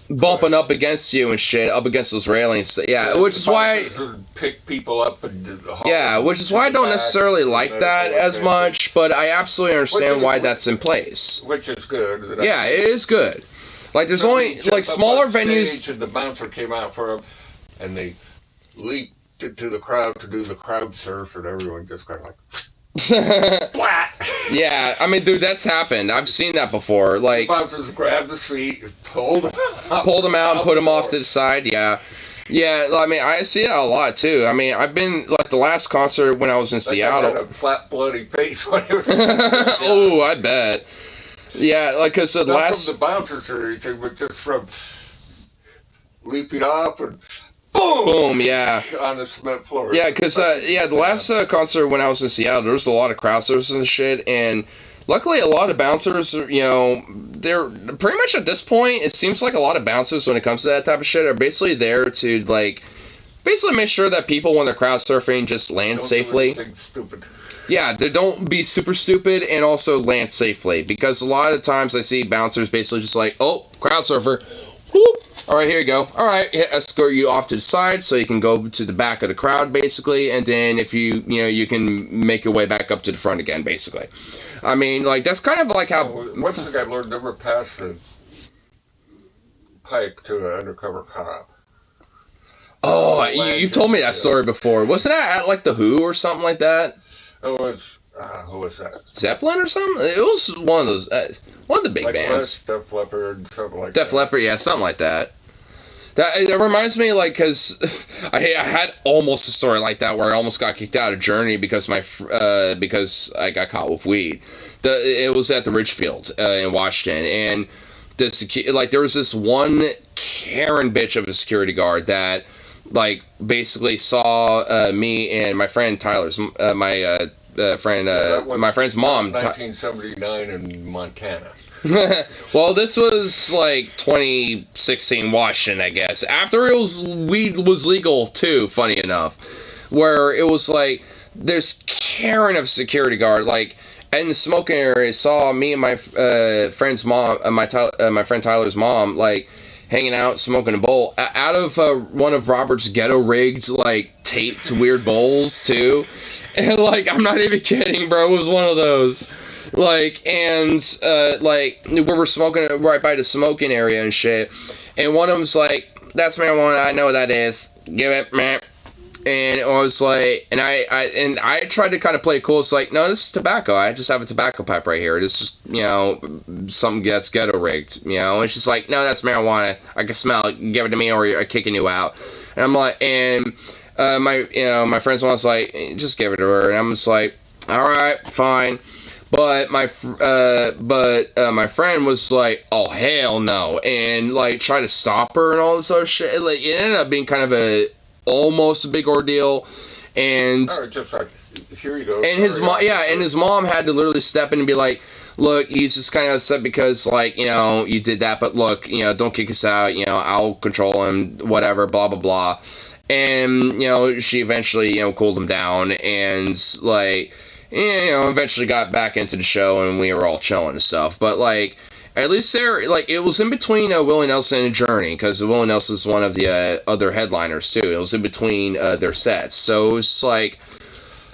bumping up against you and shit, up against those railings. Yeah, which is why... pick people up and... Yeah, which is why I don't necessarily like that as much, but I absolutely understand why that's in place. Which is good. Yeah, it is good. Like, there's only, like, smaller venues... And the bouncer came out for them, and they leaped into the crowd to do the crowd surf, and everyone just kind of like... Splat! Yeah, I mean, dude, that's happened. I've seen that before. Like, the bouncers grabbed his feet, pulled him out and put him off to the side, yeah. Yeah, I mean, I see it a lot, too. I mean, I've been, like, the last concert when I was in Seattle... Had a flat, bloody face when he was... Oh, I bet. Yeah, like, because the not last... from the bouncers or anything, but just from leaping off and boom! Boom, yeah. On the cement floor. Yeah, because, the last concert when I was in Seattle, there was a lot of crowd surfers and shit, and luckily a lot of bouncers, you know, they're pretty much at this point, it seems like a lot of bouncers when it comes to that type of shit are basically there to, like, basically make sure that people, when they're crowd surfing, just land safely. Do anything stupid. Yeah, they don't be super stupid and also land safely. Because a lot of times I see bouncers basically just like, oh, crowd surfer. Whoop. All right, here you go. All right, escort you off to the side so you can go to the back of the crowd, basically. And then if you know, you can make your way back up to the front again, basically. I mean, like, that's kind of like how... What's the guy, Lord, never passed the pipe to an undercover cop? Oh, you've told me that story before. Wasn't that at, like, The Who or something like that? Oh, it's... who was that? Zeppelin or something? It was one of those... one of the big bands. Def Leppard, something like that. Def Leppard, yeah, something like that. That reminds me, like, because I had almost a story like that where I almost got kicked out of Journey because because I got caught with weed. It was at the Ridgefield in Washington, and there was this one Karen bitch of a security guard that, like, basically saw me and my friend Tyler's my friend's mom. 1979 in Montana. Well, this was like 2016 Washington, I guess. After weed was legal too, funny enough. Where it was like, there's Karen of security guard, like, in the smoking area, saw me and my friend's mom, my friend Tyler's mom, like, hanging out, smoking a bowl, out of one of Robert's ghetto rigs, like, taped weird bowls, too. And, like, I'm not even kidding, bro, it was one of those. Like, and, like, we were smoking right by the smoking area and shit, and one of them's like, that's marijuana, I know what that is, give it, man. And I was like, and I tried to kind of play it cool. It's like, no, this is tobacco. I just have a tobacco pipe right here. This is just, you know, something that's ghetto rigged, you know. And she's like, no, that's marijuana. I can smell it. Give it to me, or you're kicking you out. And I'm like, and my friend's one was like, just give it to her. And I'm just like, all right, fine. But my friend was like, oh, hell no, and like tried to stop her and all this other shit. Like, it ended up being kind of almost a big ordeal, and just like, here you go. And his mom, and his mom had to literally step in and be like, look, he's just kind of upset because, like, you know, you did that, but look, you know, don't kick us out, you know, I'll control him, whatever, blah blah blah. And, you know, she eventually, you know, cooled him down, and like, you know, eventually got back into the show and we were all chilling and stuff. But like, at least there, like, it was in between Willie Nelson and Journey, because Willie Nelson is one of the other headliners too. It was in between their sets, so it was like,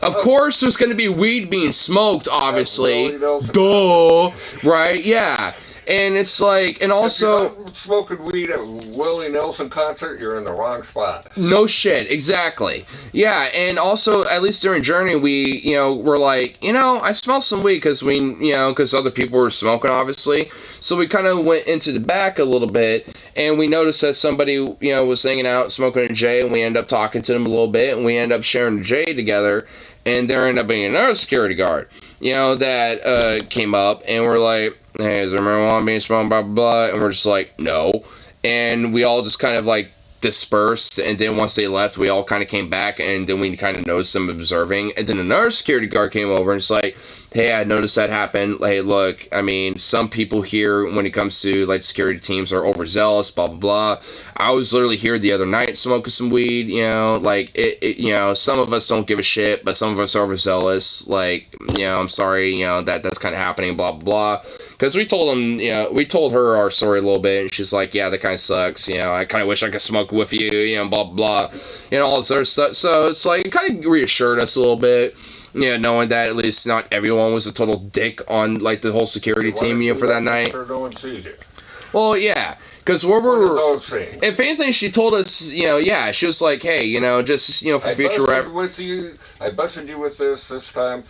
of course, there's going to be weed being smoked, obviously. Duh, right? Yeah. And it's like, and also... If you're not smoking weed at a Willie Nelson concert, you're in the wrong spot. No shit, exactly. Yeah, and also, at least during Journey, we, you know, were like, you know, I smell some weed, because we, you know, because other people were smoking, obviously. So we kind of went into the back a little bit, and we noticed that somebody, you know, was hanging out, smoking a J, and we ended up talking to them a little bit, and we ended up sharing a J together, and there ended up being another security guard, you know, that came up, and we're like, hey, is there marijuana being smoked, blah, blah, blah, and we're just like, no, and we all just kind of, like, dispersed, and then once they left, we all kind of came back, and then we kind of noticed them observing, and then another security guard came over, and it's like, hey, I noticed that happen. Hey, look, I mean, some people here, when it comes to, like, security teams, are overzealous, blah, blah, blah. I was literally here the other night smoking some weed, you know, like, you know, some of us don't give a shit, but some of us are overzealous, like, you know, I'm sorry, you know, that's kind of happening, blah, blah, blah. Because we told them, you know, we told her our story a little bit, and she's like, yeah, that kind of sucks, you know, I kind of wish I could smoke with you, you know, blah, blah, blah, you know, all this other stuff. So it's like, it kind of reassured us a little bit, you know, knowing that at least not everyone was a total dick on, like, the whole security team, you know, for that night. Sure no one sees you. Well, yeah, because if anything, she told us, you know, yeah, she was like, hey, you know, just, you know, for future reference. I busted you with this time.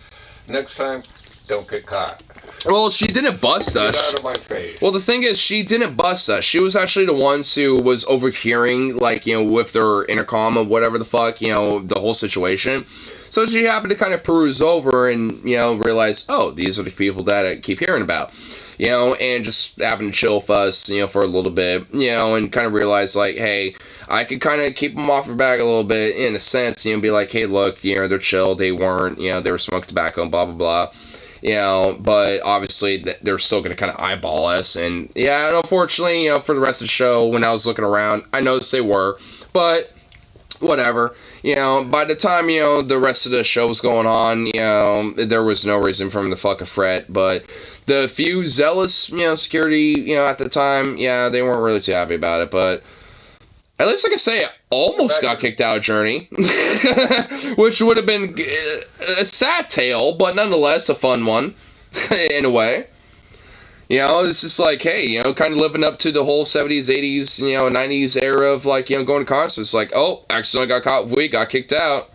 Next time, don't get caught. Well, she didn't bust us. Get out of my face. Well, the thing is, she didn't bust us. She was actually the ones who was overhearing, like, you know, with their intercom or whatever the fuck, you know, the whole situation. So she happened to kind of peruse over and, you know, realize, oh, these are the people that I keep hearing about. You know, and just happened to chill with us, you know, for a little bit, you know, and kind of realize, like, hey, I could kind of keep them off her back a little bit, in a sense, you know, be like, hey, look, you know, they're chill, they weren't, you know, they were smoking tobacco and blah, blah, blah. You know, but obviously they're still going to kind of eyeball us. And yeah, and unfortunately, you know, for the rest of the show, when I was looking around, I noticed they were. But whatever. You know, by the time, you know, the rest of the show was going on, you know, there was no reason for him to fucking fret. But the few zealous, you know, security, you know, at the time, yeah, they weren't really too happy about it. But at least, like I say, I almost got kicked out of Journey, which would have been a sad tale, but nonetheless a fun one, in a way. You know, it's just like, hey, you know, kind of living up to the whole 70s, 80s, you know, 90s era of, like, you know, going to concerts. Like, oh, accidentally got caught with weed, got kicked out.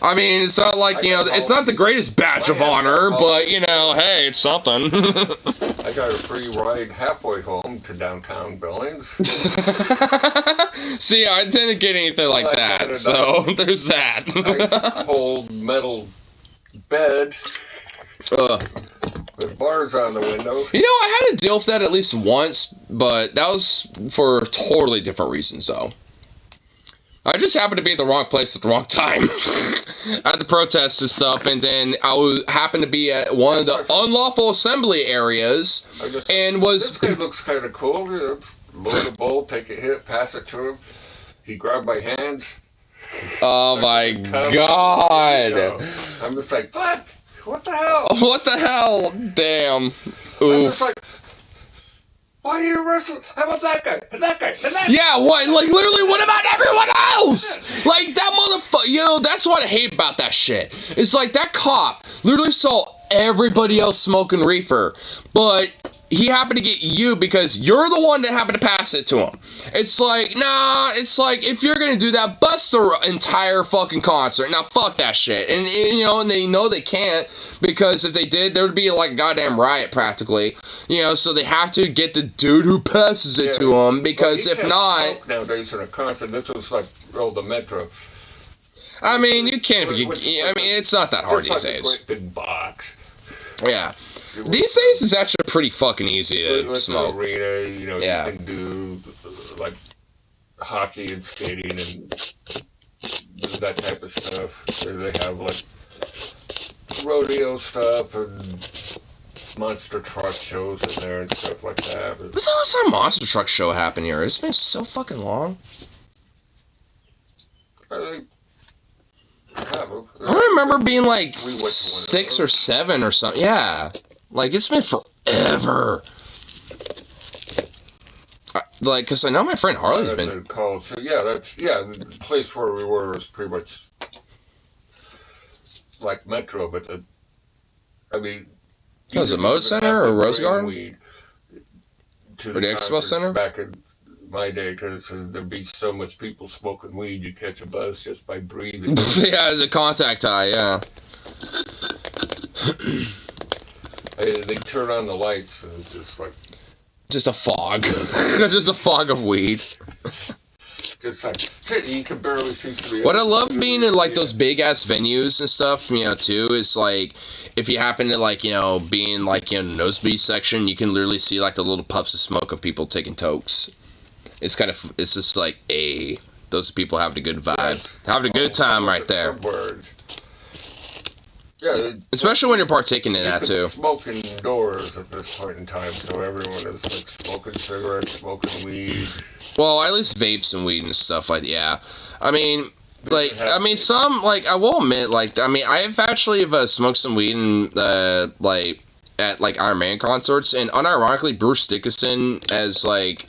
I mean, it's not like, you know, it's not the greatest badge of honor, but, you know, hey, it's something. I got a free ride halfway home to downtown Billings. See, I didn't get anything like that, so there's that. Nice old metal bed with bars on the window. You know, I had to deal with that at least once, but that was for totally different reasons, though. I just happened to be at the wrong place at the wrong time at the protests and stuff, and then I happened to be at one of the unlawful assembly areas, and was... This guy looks kind of cool. Load a bowl, take a hit, pass it to him. He grabbed my hands. Oh my god! You know, I'm just like, what? What the hell? What the hell? Damn. Oof. I'm just like, why are you wrestling? How about that guy? And that guy? And that guy? Yeah, what? Like, literally, what about everyone else? Like, that motherfucker, you know, that's what I hate about that shit. It's like, that cop literally saw everybody else smoking reefer, but he happened to get you because you're the one that happened to pass it to him. It's like, nah, it's like, if you're gonna do that, bust the entire fucking concert. Now, fuck that shit. And you know, and they know they can't, because if they did, there would be like a goddamn riot practically. You know, so they have to get the dude who passes it to him, because if not... Nowadays in a concert, this was like, the Metro. I mean, you can't if you... I mean, it's not that hard these days. It's like a great big box. Yeah. These days, it's actually pretty fucking easy to smoke. Arena, you know, you can do, like, hockey and skating and that type of stuff. They have, like, rodeo stuff and monster truck shows in there and stuff like that. When's the last time monster truck show happened here? It's been so fucking long. I I don't remember being like We went to one of 6 or those. 7 or something. Yeah. Like, it's been forever. Like, because I know my friend Harley's That's been... called. So the place where we were was pretty much like Metro, but I mean, Was it you Moda didn't Center have or to Rose bring Garden? weed to Or the Expo concerts Center? back in my day, because there'd be so much people smoking weed, you catch a buzz just by breathing. Yeah, the contact high, yeah. They turn on the lights and it's just like Just a fog. Just a fog of weed. shit, you can barely see through. What I love being in, like, those big-ass venues and stuff, you know, too, is, like, if you happen to, like, you know, be in, like, you know, nosebleed section, you can literally see, like, the little puffs of smoke of people taking tokes. It's kind of, it's just like, those people having a good vibe. Having a good time right there. Yeah, Especially when you're partaking in you that, can too. smoke indoors at this point in time, so everyone is like smoking cigarettes, smoking weed. Well, at least vapes and weed and stuff like that, yeah. I mean, like, some, like, I will admit, like, I mean, I've actually smoked some weed and, like, at, like, Iron Man concerts, and unironically, Bruce Dickinson has, like,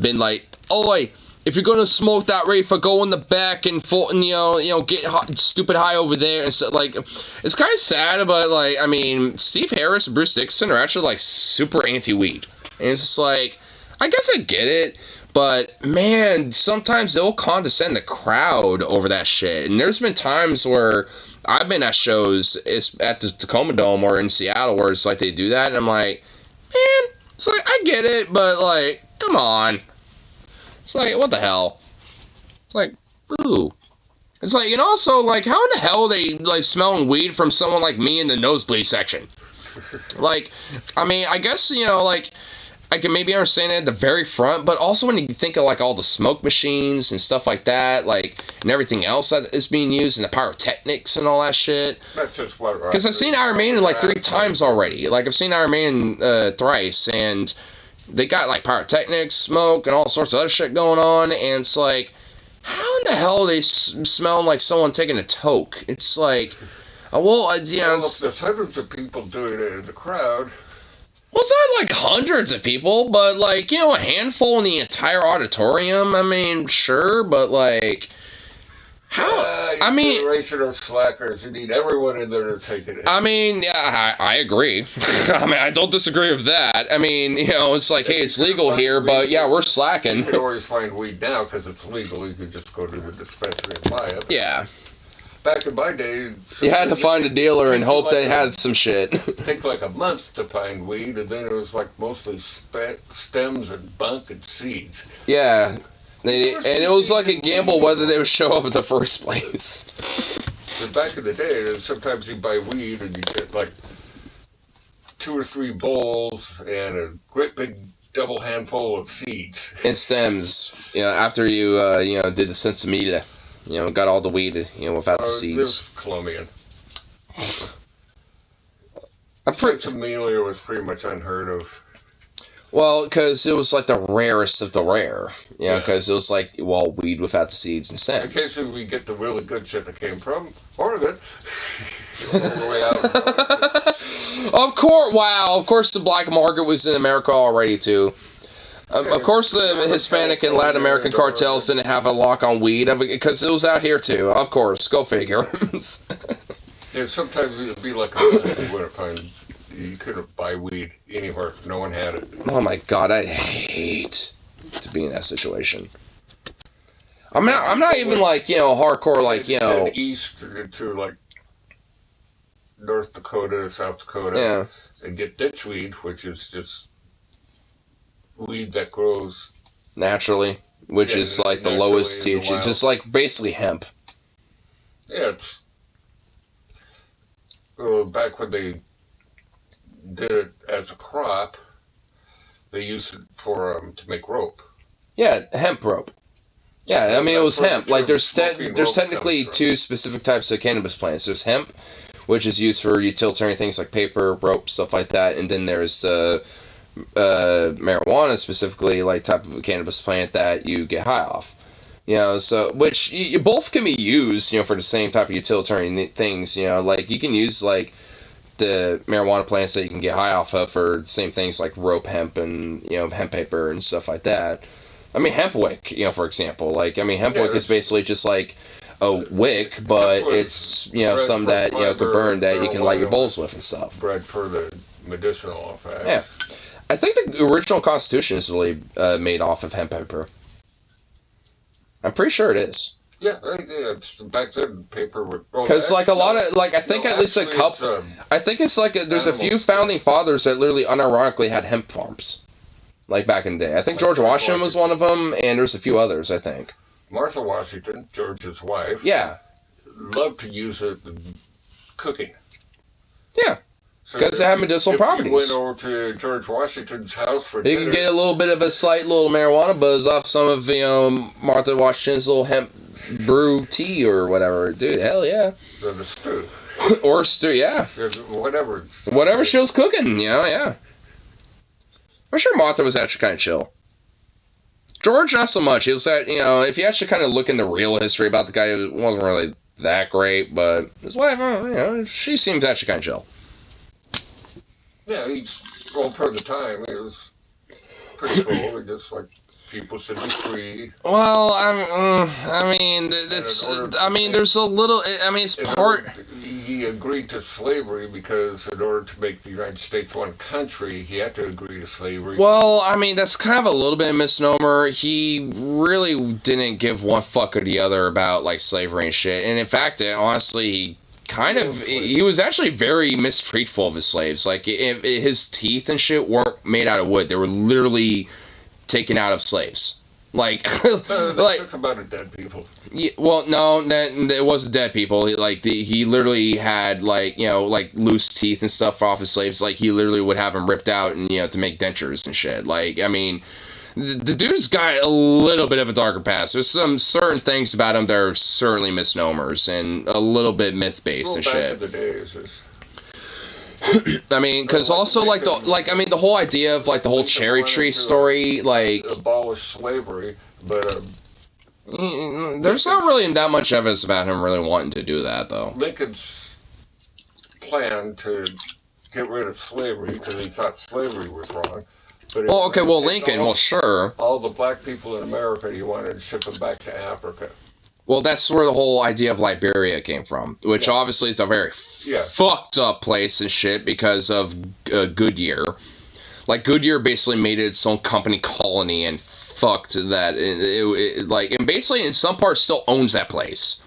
been like, oi, if you're gonna smoke that reefer, go in the back and you know, get hot, stupid high over there and stuff. Like, it's kind of sad, but, like, I mean, Steve Harris and Bruce Dickinson are actually, like, super anti-weed, and it's just like, I guess I get it, but man, sometimes they'll condescend the crowd over that shit, and there's been times where I've been at shows, it's at the Tacoma Dome or in Seattle, where it's like they do that, and I'm like, man, it's like, I get it, but, like, come on. It's like, what the hell? It's like, ooh. It's like, and also, like, how in the hell are they, like, smelling weed from someone like me in the nosebleed section? Like, I mean, I guess, you know, like, I can maybe understand it at the very front, but also when you think of, like, all the smoke machines and stuff like that, like, and everything else that is being used, and the pyrotechnics and all that shit. That's just what. Because I've seen Iron Maiden, like, 3 times already. Like, I've seen Iron Maiden thrice, and they got, like, pyrotechnics, smoke, and all sorts of other shit going on, and it's like, how in the hell are they smelling like someone taking a toke? It's like, you know... Well, if there's hundreds of people doing it in the crowd... Well, it's not like hundreds of people, but, like, you know, a handful in the entire auditorium. I mean, sure, but, like, how? I mean, generation of slackers. You need everyone in there to take it in. I mean, yeah, I agree. I mean, I don't disagree with that. I mean, you know, it's like, hey, it's legal here, but yeah, we're You slacking. can always find weed now because it's legal. You could just go to the dispensary and buy it. Yeah. Back in my day, You had to find a dealer and hope they had some shit. Take like a month to find weed, and then it was like mostly stems and bunk and seeds. Yeah. And it was like a gamble whether they would show up in the first place. But back in the day, sometimes you buy weed and you get like 2 or 3 bowls and a great big double handful of seeds. And stems. You know, after you, you know, did the sensimilla. You know, got all the weed, you know, without the seeds. This is Colombian. I'm pretty... Sensimilla was pretty much unheard of. Well, because it was like the rarest of the rare. You know, Yeah. because it was like, well, weed without the seeds and stems. Occasionally we get the really good shit that came from Oregon. All the way out. Of course, wow, of course the black market was in America already, too. Of course the Hispanic and Latin American cartels didn't have a lock on weed, because it was out here, too. Of course, go figure. Yeah, sometimes it would be like a winter time. You couldn't buy weed anywhere. No one had it. Oh my god, I hate to be in that situation. I'm not even like, you know, hardcore, like, you know... And east to like North Dakota, South Dakota, Yeah. and get ditchweed, which is just weed that grows Naturally, which Yeah, is like the naturally lowest in the THC, wild. just like basically hemp. Yeah, it's back when they did it as a crop, they used it for to make rope. Yeah, hemp rope. Yeah, I mean, it was That's where hemp. the Like, term there's smoking there's rope technically comes from. 2 specific types of cannabis plants. There's hemp, which is used for utilitarian things like paper, rope, stuff like that, and then there's the marijuana specifically, like type of cannabis plant that you get high off. You know, so which both can be used, you know, for the same type of utilitarian things. You know, like you can use like the marijuana plants that you can get high off of for the same things like rope hemp and hemp paper and stuff like that. I mean, hemp wick, for example, like hemp wick is basically just like a wick, but it's some that could burn that you can light your bowls with and stuff. Bred for the medicinal effects. Yeah, I think the original Constitution is really made off of hemp paper. I'm pretty sure it is. Yeah, it's back then paper would. Because like a lot of I think at least a couple. I think it's like there's a few founding fathers that literally unironically had hemp farms, like back in the day. I think George Washington was one of them, and there's a few others. I think Martha Washington, George's wife. Yeah. Loved to use it in cooking. Yeah. Because they have medicinal properties. You went over to George Washington's house for dinner. You can get a little bit of a slight little marijuana buzz off some of Martha Washington's little hemp brew tea or whatever. Dude, hell yeah. Or the stew. Or stew, yeah. Whatever. Whatever she was cooking, yeah. I'm sure Martha was actually kind of chill. George, not so much. It was that, if you actually kind of look into real history about the guy, it wasn't really that great, but his wife, she seems actually kind of chill. Yeah, for the time, it was pretty cool. Just like people should be free. Well, there's a little. It's part. He agreed to slavery because in order to make the United States one country, he had to agree to slavery. Well, that's kind of a little bit of a misnomer. He really didn't give one fuck or the other about like slavery and shit. And in fact, honestly, he was actually very mistreatful of his slaves. Like, his teeth and shit weren't made out of wood. They were literally taken out of slaves. Like, talk about it, dead people. Yeah, well, no, it wasn't dead people. He literally had loose teeth and stuff off his slaves. Like, he literally would have them ripped out and to make dentures and shit. Like, the dude's got a little bit of a darker past. There's some certain things about him that are certainly misnomers and a little bit myth-based and shit. Back in the days, because also the whole idea of like the whole cherry tree story, like abolish slavery, but there's not really that much evidence about him really wanting to do that, though. Lincoln's plan to get rid of slavery because he thought slavery was wrong. Lincoln, sure. All the black people in America, he wanted to ship them back to Africa. Well, that's where the whole idea of Liberia came from, which obviously is a very fucked up place and shit because of Goodyear. Like, Goodyear basically made it its own company colony and fucked that. And basically in some parts still owns that place.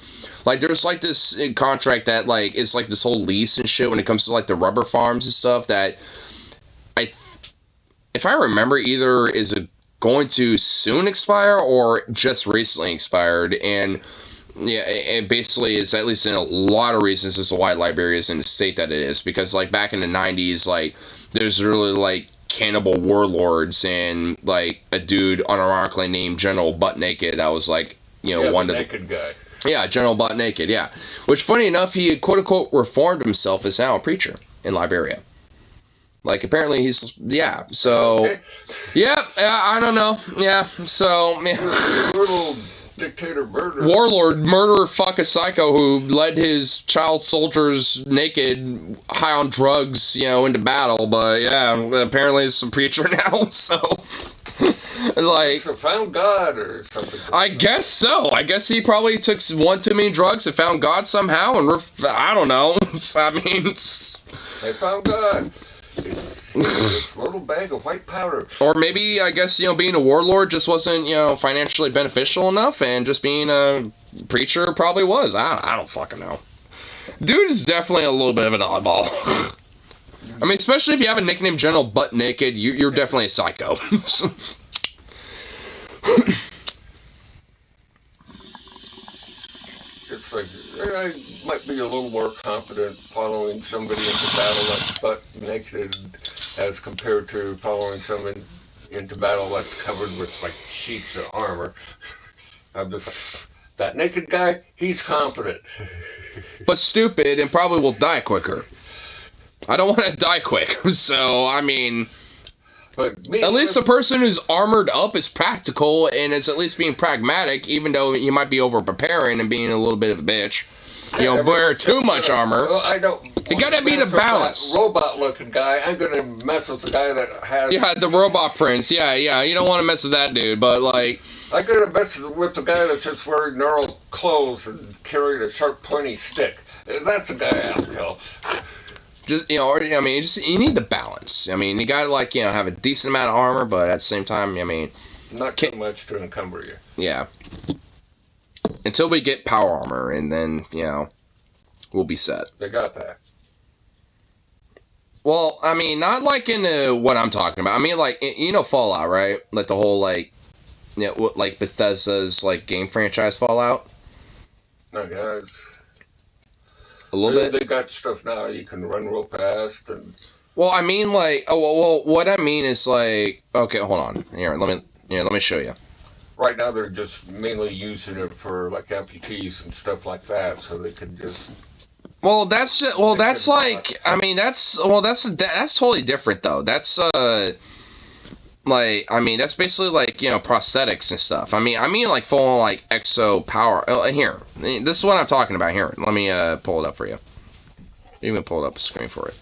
Like, there's like this contract that it's like this whole lease and shit when it comes to like the rubber farms and stuff that if I remember, either is it going to soon expire or just recently expired, and it basically is, at least in a lot of reasons, as to why Liberia is in the state that it is, because like back in the 90s, there's really like cannibal warlords and like a dude unironically named General Butt Naked that was like one of the naked guy. Yeah, General Butt Naked, yeah. Which, funny enough, he quote unquote reformed himself as now a preacher in Liberia. Like, apparently he's, so, I don't know, so, Brutal dictator murderer. Warlord, murderer, fuck a psycho who led his child soldiers naked, high on drugs, into battle, but, apparently he's a preacher now, so, found God or something. I guess so. I guess he probably took one too many drugs and found God somehow, and I don't know, They found God. This little bag of white powder. Or maybe, I guess, being a warlord just wasn't, financially beneficial enough, and just being a preacher probably was. I don't fucking know. Dude is definitely a little bit of an oddball. Especially if you have a nickname General Butt Naked, you're definitely a psycho. It's like, I might be a little more confident following somebody into battle that's butt naked as compared to following someone into battle that's covered with like sheets of armor. I'm just like, that naked guy, he's confident. But stupid and probably will die quicker. I don't want to die quick, so, But me, At least the person who's armored up is practical and is at least being pragmatic, even though you might be over preparing and being a little bit of a bitch. You know, wear too much armor. Well, I don't. You gotta be the balance. Robot-looking guy. I'm gonna mess with the guy that has. Yeah, the robot prince. Yeah. You don't want to mess with that dude, but like. I'm gonna mess with the guy that's just wearing normal clothes and carrying a sharp, pointy stick. That's the guy I'll kill. Just, you know, I mean, you need the balance. I mean, you gotta, like, you know, have a decent amount of armor, but at the same time, I mean... Not too much to encumber you. Yeah. Until we get power armor, and then, you know, we'll be set. They got that. Well, I mean, not like in what I'm talking about. I mean, like, you know Fallout, right? Like, the whole, like, you know, like, Bethesda's, like, game franchise Fallout? No, guys. A little bit? They got stuff now you can run real fast and... Well, I mean, like, well, what I mean is, like, okay, hold on. Here, let me show you. Right now they're just mainly using it for, like, amputees and stuff like that, so they can just... Well, that's like, I mean, that's totally different, though. That's, like, I mean, that's basically, like, you know, prosthetics and stuff. I mean, like, full, like, exo power. Here, this is what I'm talking about. Here, let me, pull it up for you. Even pull up a screen for it.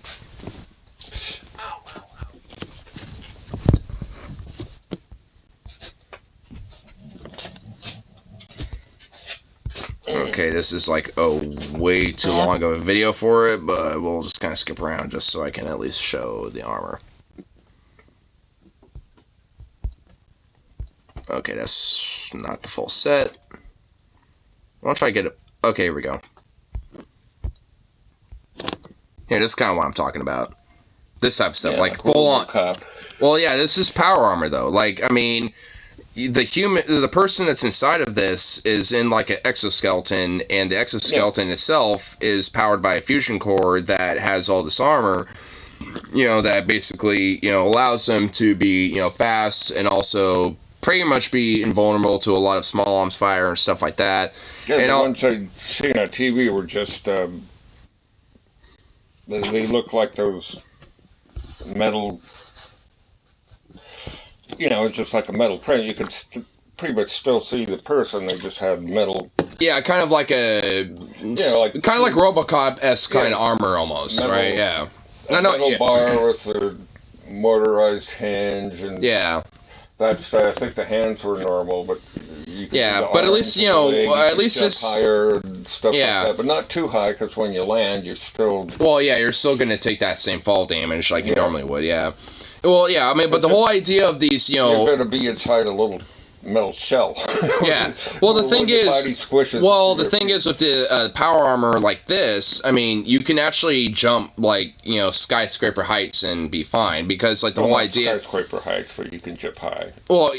Okay, this is like way too long of a video for it, but we'll just kind of skip around just so I can at least show the armor. Okay, that's not the full set. I'll try to get it. Okay, here we go. Here, this is kind of what I'm talking about. This type of stuff, like full on. Well, yeah, this is power armor though. Like, I mean, the person that's inside of this is in like an exoskeleton, and the exoskeleton itself is powered by a fusion core that has all this armor. You know, that basically, you know, allows them to be, you know, fast and also pretty much be invulnerable to a lot of small arms fire and stuff like that. Yeah, and the ones I seen on TV were just, they look like those metal, you know, it's just like a metal print. You could pretty much still see the person. They just had metal. Yeah, kind of like a, like kind of like RoboCop-esque kind of armor almost, metal, right? Yeah. A metal bar with a motorized hinge and that's I think the hands were normal, but you could but at least you know, at least it's higher and stuff like that, but not too high because when you land, you're still. Well, yeah, you're still gonna take that same fall damage like you normally would. Yeah. Well, yeah, I mean, but the whole idea of these, you know, you're gonna be inside a little metal shell. Yeah. Well, the thing is, with the power armor like this, I mean, you can actually jump like, you know, skyscraper heights and be fine because like the whole idea. Skyscraper heights, but you can jump high. Well,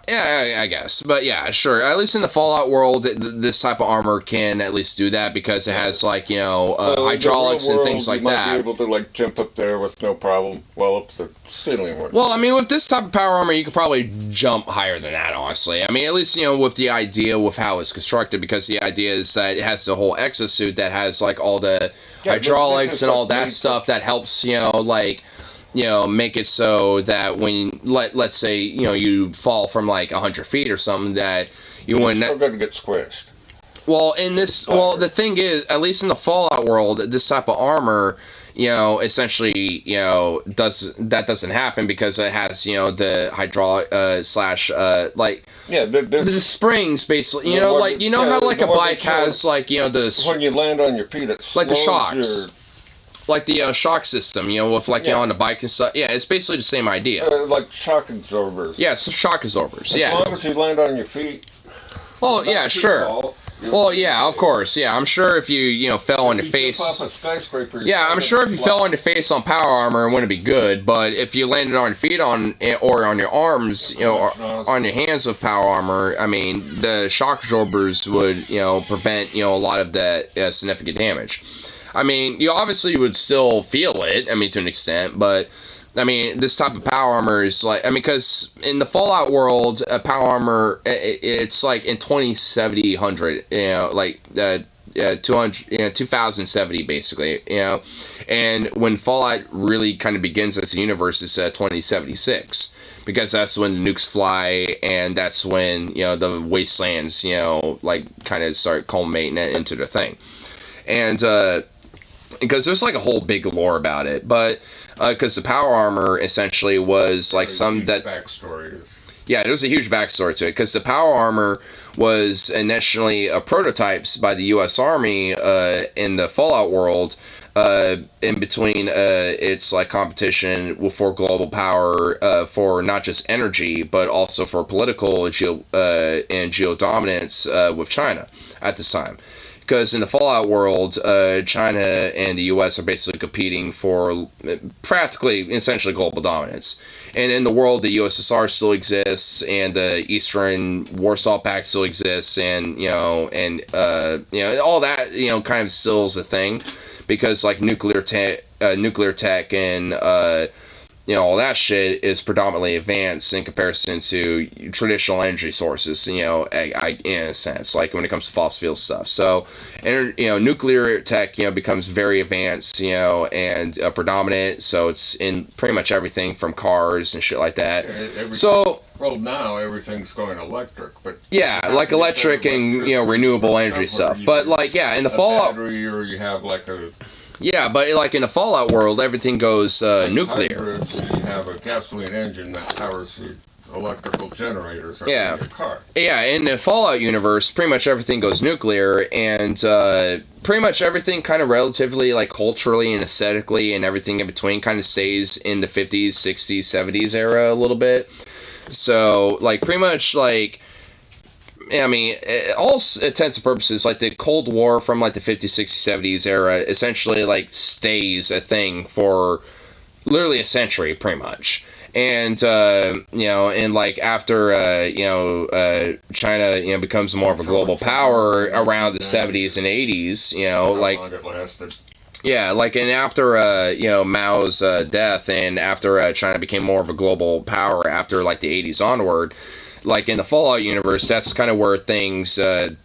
yeah, I guess, but yeah, sure. At least in the Fallout world, this type of armor can at least do that because it has like, you know, hydraulics and things like that. You might be able to like jump up there with no problem. Well, up the ceiling. Well, I mean, with this type of power armor, you could probably jump higher than that. Honestly, I mean, at least, you know, with the idea with how it's constructed, because the idea is that it has the whole exosuit that has like all the hydraulics and all that stuff that helps, you know, like, you know, make it so that when let's say, you know, you fall from like 100 feet or something, that you wouldn't. You're still going to get squished. Well, in this, the thing is, at least in the Fallout world, this type of armor, you know, essentially, you know, doesn't happen because it has, you know, the hydraulic slash like the springs basically, you know, like, you know how like a bike has like, you know, when you land on your feet, it's like the shocks. Like the shock system, you know, with like, you know, on the bike and stuff. Yeah, it's basically the same idea. Like shock absorbers. Yeah, so shock absorbers. As long as you land on your feet. Oh, yeah, sure. Well, yeah, of course. Yeah, I'm sure if you know, fell on your face. Off a skyscraper, I'm sure if you fell on your face on power armor, it wouldn't be good. But if you landed on your feet or on your arms, you know, or on your hands with power armor, I mean, the shock absorbers would, you know, prevent, you know, a lot of that significant damage. I mean, you obviously would still feel it, I mean, to an extent, but, I mean, this type of power armor is like, I mean, because in the Fallout world, power armor, it's like in 20, 70, 100, you know, like, 2070 basically, and when Fallout really kind of begins as a universe is 2076, because that's when the nukes fly, and that's when the wastelands like kind of start culminating into the thing, and because there's like a whole big lore about it, but because the power armor essentially was like backstory is. Yeah, there's a huge backstory to it, because the power armor was initially prototypes by the U.S. Army in the Fallout world, in between its like competition for global power, for not just energy but also for political and geo dominance with China at this time. Because in the Fallout world, China and the U.S. are basically competing for practically, essentially, global dominance. And in the world, the USSR still exists, and the Eastern Warsaw Pact still exists, and all that kind of still is a thing, because like nuclear tech and all that shit is predominantly advanced in comparison to traditional energy sources, in a sense, like when it comes to fossil fuel stuff. So, nuclear tech, becomes very advanced, and predominant. So it's in pretty much everything from cars and shit like that. Well, now everything's going electric, but yeah, like electric and renewable energy stuff. But like in the Fallout, battery, or you have like a. Yeah, but like in the Fallout world, everything goes nuclear. Hybrids, you have a gasoline engine that powers the electrical generators in your car. Yeah, in the Fallout universe, pretty much everything goes nuclear, and pretty much everything kind of relatively, like culturally and aesthetically and everything in between kind of stays in the 50s, 60s, 70s era a little bit. So, like, pretty much, like, I mean, all intents and purposes, like the Cold War from like the 50s, 60s, 70s era essentially like stays a thing for literally a century, pretty much. And and like after China becomes more of a global power around the 70s and 80s, like yeah, like and after Mao's death, and after China became more of a global power after like the 80s onward. Like in the Fallout universe, that's kind of where things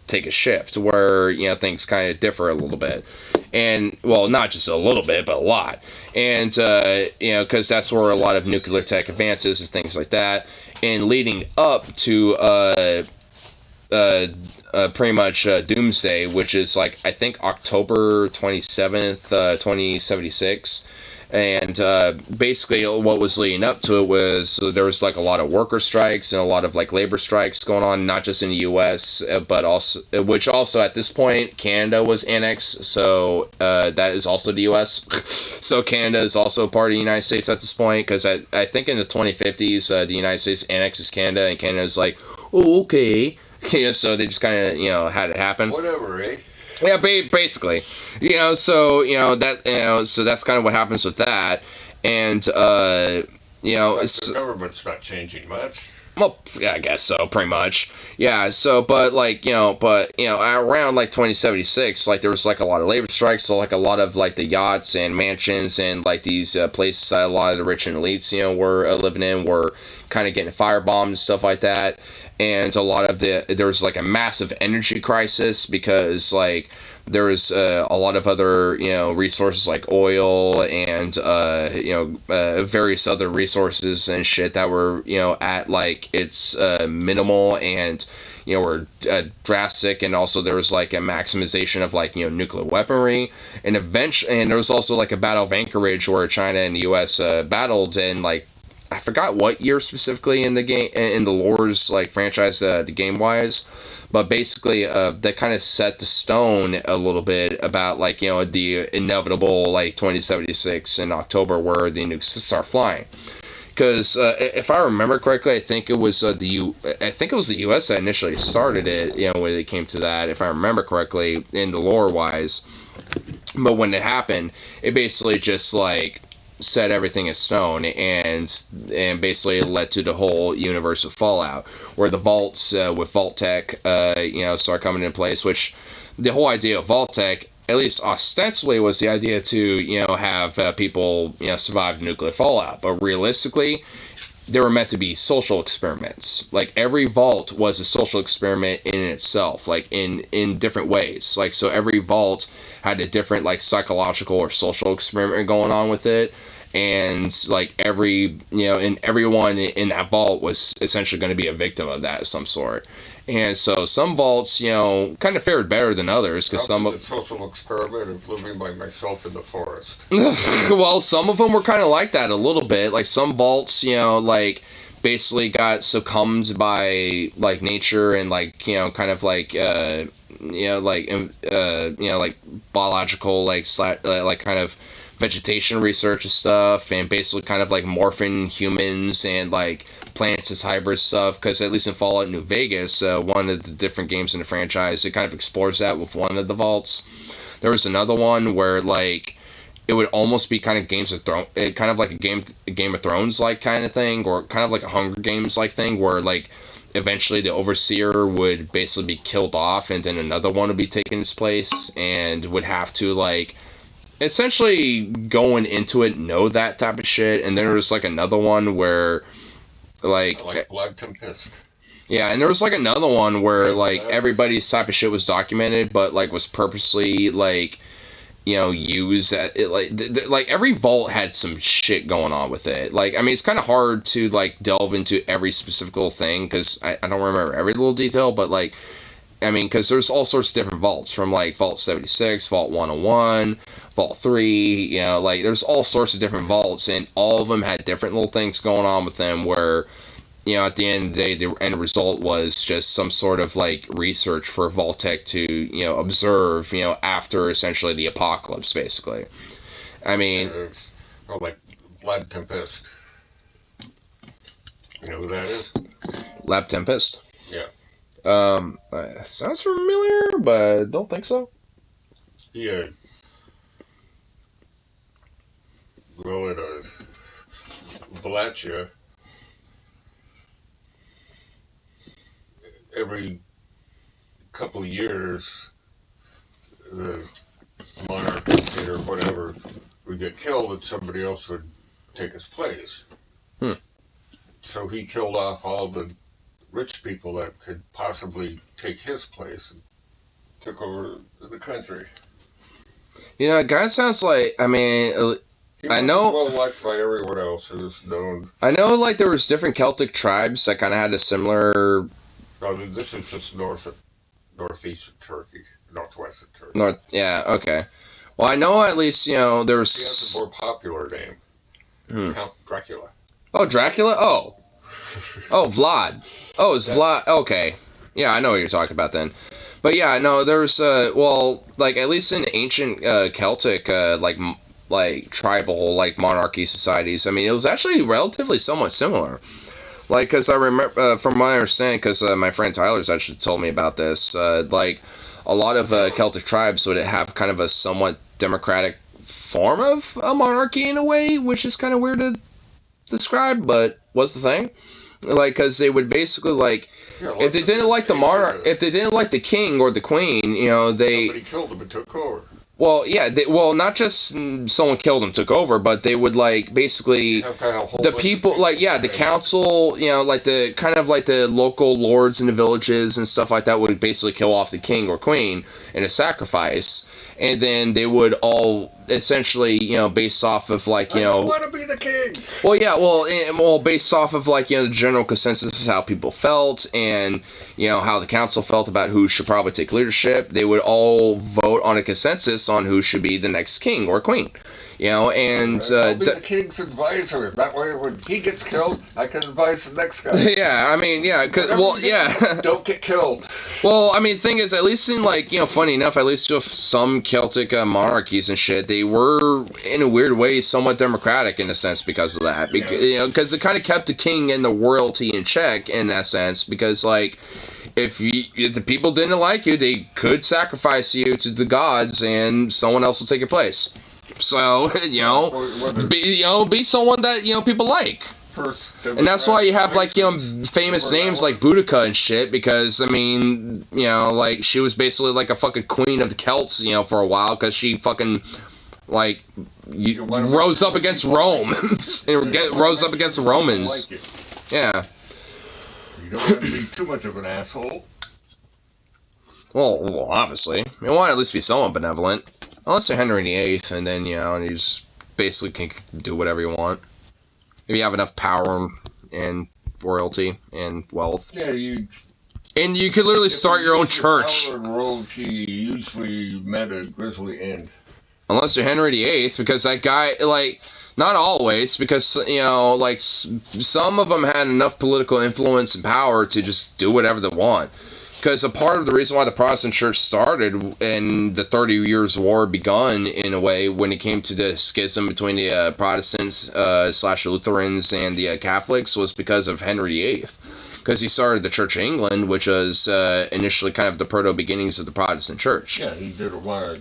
take a shift, where things kind of differ a little bit, and well, not just a little bit, but a lot, and because that's where a lot of nuclear tech advances and things like that, and leading up to pretty much Doomsday, which is like I think October 27th, 2076. And basically what was leading up to it was there was like a lot of worker strikes and a lot of like labor strikes going on, not just in the U.S., but also, which also at this point Canada was annexed, so that is also the U.S. So Canada is also part of the United States at this point, because I think in the 2050s the United States annexes Canada, and Canada's like, oh, okay. So they just kind of had it happen. Whatever, eh? Yeah, basically, so that so that's kind of what happens with that, and the government's not changing much. Well, yeah, I guess so, pretty much. Yeah, so but like around like 2076, like there was like a lot of labor strikes, so like a lot of like the yachts and mansions and like these places that a lot of the rich and elites were living in were kind of getting firebombed and stuff like that. And a lot of there was like a massive energy crisis, because like there was a lot of other resources like oil and various other resources and shit that were at like its minimal and were drastic, and also there was like a maximization of like nuclear weaponry, and there was also like a Battle of Anchorage where China and the U.S. battled, and like I forgot what year specifically in the game, in the lore's like franchise, the game wise, but basically that kind of set the stone a little bit about like the inevitable like 2076 in October where the nukes start flying. Because if I remember correctly, I think it was the U.S. that initially started it. When it came to that, if I remember correctly, in the lore wise. But when it happened, it basically just like set everything in stone, and basically led to the whole universe of Fallout, where the vaults with Vault Tech start coming into place. Which the whole idea of Vault Tech, at least ostensibly, was the idea to have people survive nuclear fallout, but realistically they were meant to be social experiments. Like, every vault was a social experiment in itself, like, in different ways. Like, so every vault had a different, like, psychological or social experiment going on with it. And, like, and everyone in that vault was essentially going to be a victim of that of some sort. And so some vaults, kind of fared better than others, because some of the social experiment of living by myself in the forest. Well, some of them were kind of like that a little bit. Like, some vaults, like, basically got succumbed by, like, nature and, like, kind of like, like biological, like kind of vegetation research and stuff, and basically kind of like morphing humans and like plants as hybrid stuff, because at least in Fallout New Vegas, one of the different games in the franchise, it kind of explores that with one of the vaults. There was another one where, like, it would almost be kind of kind of like a Game of Thrones like kind of thing, or kind of like a Hunger Games like thing, where like eventually the overseer would basically be killed off, and then another one would be taking his place, and would have to, like, essentially going into it know that type of shit. And then there was like another one where like Blood Tempest. Yeah, and there was like another one where like everybody's type of shit was documented, but like was purposely like used at it. Like every vault had some shit going on with it. Like, I mean, it's kind of hard to like delve into every specific little thing, because I don't remember every little detail, but like, I mean, because there's all sorts of different vaults, from like Vault 76, Vault 101, Vault 3, like there's all sorts of different vaults, and all of them had different little things going on with them where, at the end of the day, the end result was just some sort of like research for Vault-Tec to, observe, after essentially the apocalypse, basically. I mean... like Blood Tempest. You know who that is? Lab Tempest? Yeah. Sounds familiar, but don't think so. Yeah. Well, it Balachia. Every couple of years, the monarch or whatever would get killed, and somebody else would take his place. So he killed off all the rich people that could possibly take his place and took over the country. Guy sounds like, I mean, I know... well liked by everyone else who's known. I know, like, there was different Celtic tribes that kind of had a similar... No, this is just northeast of Turkey, northwest of Turkey. Yeah, okay. Well, I know at least, there was... He has a more popular name. Count Dracula. Oh, Dracula? Oh. Oh, Vlad. Oh, it's Vlad. Okay. Yeah, I know what you're talking about then. But yeah, no, there's, well, like, at least in ancient Celtic, like tribal, like, monarchy societies, I mean, it was actually relatively somewhat similar. Like, because I remember, from my understanding, because my friend Tyler's actually told me about this, like, a lot of Celtic tribes would have kind of a somewhat democratic form of a monarchy in a way, which is kind of weird to describe, but was the thing. Like, because they would basically, like, if they didn't like the monarch, if they didn't like the king or the queen, they... Somebody killed them and took over. Well, yeah, not just someone killed and took over, but they would, like, basically, the people, like, yeah, the council, like, the, kind of like the local lords in the villages and stuff like that would basically kill off the king or queen in a sacrifice, and then they would all essentially, based off of, like, I don't want to be the king! Well, yeah, well, based off of, like, the general consensus of how people felt, and, how the council felt about who should probably take leadership, they would all vote on a consensus on who should be the next king or queen. And... I'll be the king's advisor. That way, when he gets killed, I can advise the next guy. Yeah, I mean, yeah, yeah. Don't get killed. Well, I mean, the thing is, at least in, like, funny enough, at least with some Celtic monarchies and shit, they were, in a weird way, somewhat democratic in a sense because of that. Because it kind of kept the king and the royalty in check in that sense, because, like, if the people didn't like you, they could sacrifice you to the gods, and someone else will take your place. So, be someone that, people like. And that's why you have, like, famous names like Boudica and shit, because, I mean, like, she was basically like a fucking queen of the Celts, for a while, because she fucking, like, you rose up against Rome. Rose up against the Romans. Like it. Yeah. You don't want to be too much of an asshole. Well, obviously. You want to at least be somewhat benevolent. Unless you're Henry VIII, and then, you know, you just basically can do whatever you want. If you have enough power and royalty and wealth. Yeah, And you could literally start your own church. Power and royalty usually met a grisly end. Unless you're Henry VIII, because that guy, like, not always, because, you know, like, some of them had enough political influence and power to just do whatever they want. Because a part of the reason why the Protestant church started and the 30 Years' War begun, in a way, when it came to the schism between the Protestants / Lutherans and the Catholics, was because of Henry VIII. Because he started the Church of England, which was initially kind of the proto-beginnings of the Protestant church. Yeah, he did a lot.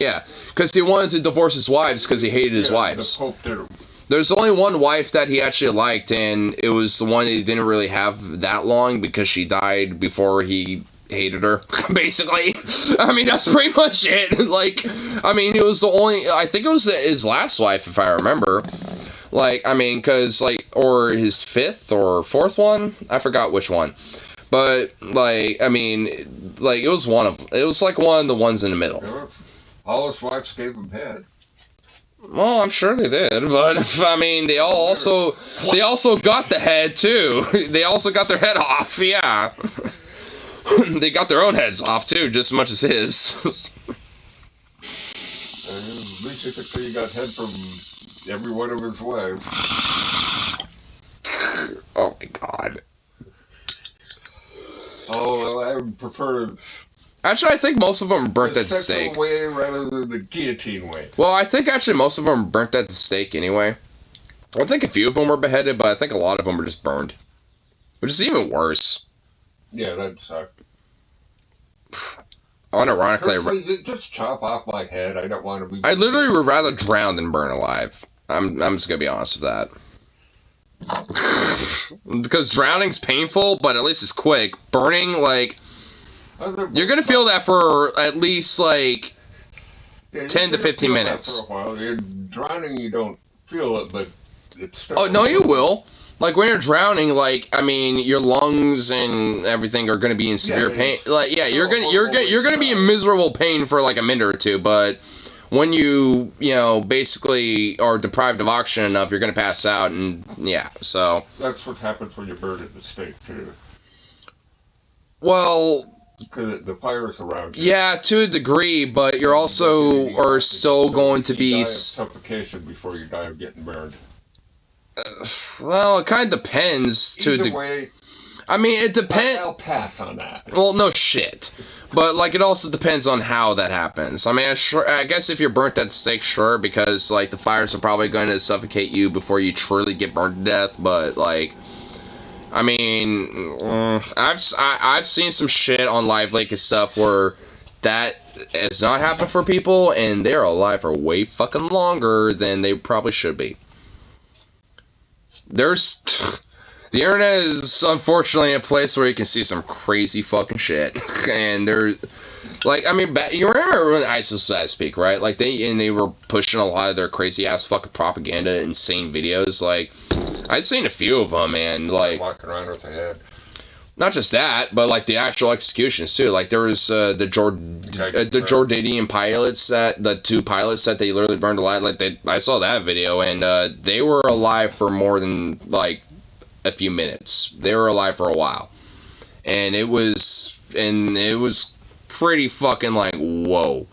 Yeah, because he wanted to divorce his wives because he hated his wives. The Pope did it. There's only one wife that he actually liked, and it was the one he didn't really have that long because she died before he hated her, basically. I mean, that's pretty much it. Like, I mean, it was the only, I think it was his last wife, if I remember. Like, I mean, because, like, or his fifth or fourth one? I forgot which one. But, like, I mean, like, it was like one of the ones in the middle. All his wives gave him head. Well, I'm sure they did, but I mean, they also got the head too. They also got their head off, yeah. They got their own heads off too, just as much as his. And at least you could say you got head from every one of his wives. Oh my god. Oh, well, I would prefer. Actually, I think most of them burnt the at the stake. sexual way rather than the guillotine way. Well, I think actually most of them burnt at the stake anyway. I think a few of them were beheaded, but I think a lot of them were just burned. Which is even worse. Yeah, that sucked. Unironically, just chop off my head. I don't want to be. I literally would rather drown than burn alive. I'm just gonna be honest with that. Because drowning's painful, but at least it's quick. Burning, like, you're gonna feel that for at least like 10 to 15 minutes. For a while. You're drowning, you don't feel it, but it's. Oh no, you will. Like when you're drowning, like, I mean, your lungs and everything are gonna be in severe pain. Like, yeah, you're gonna be in miserable pain for like a minute or two. But when you know, basically are deprived of oxygen enough, you're gonna pass out, and yeah. So that's what happens when you burn at the stake too. Well. Because the fire's around you. Yeah, to a degree, but you're also are still going to be. You die of suffocation before you die of getting burned. Well, it kind of depends. Either way, I mean, it depends. I'll pass on that. Well, no shit. But, like, it also depends on how that happens. I mean, I guess if you're burnt at the stake, sure, because, like, the fires are probably going to suffocate you before you truly get burned to death, but, like, I mean, I've seen some shit on Live Lake and stuff where that has not happened for people, and they're alive for way fucking longer than they probably should be. The internet is unfortunately a place where you can see some crazy fucking shit, and like, I mean, you remember when ISIS was at peak, right? Like, they were pushing a lot of their crazy ass fucking propaganda, insane videos. Like, I've seen a few of them, and like walking around with a head. Not just that, but like the actual executions too. Like there was the Jordanian pilots, the two pilots that they literally burned alive. Like I saw that video, and they were alive for more than like a few minutes. They were alive for a while, and it was pretty fucking like whoa.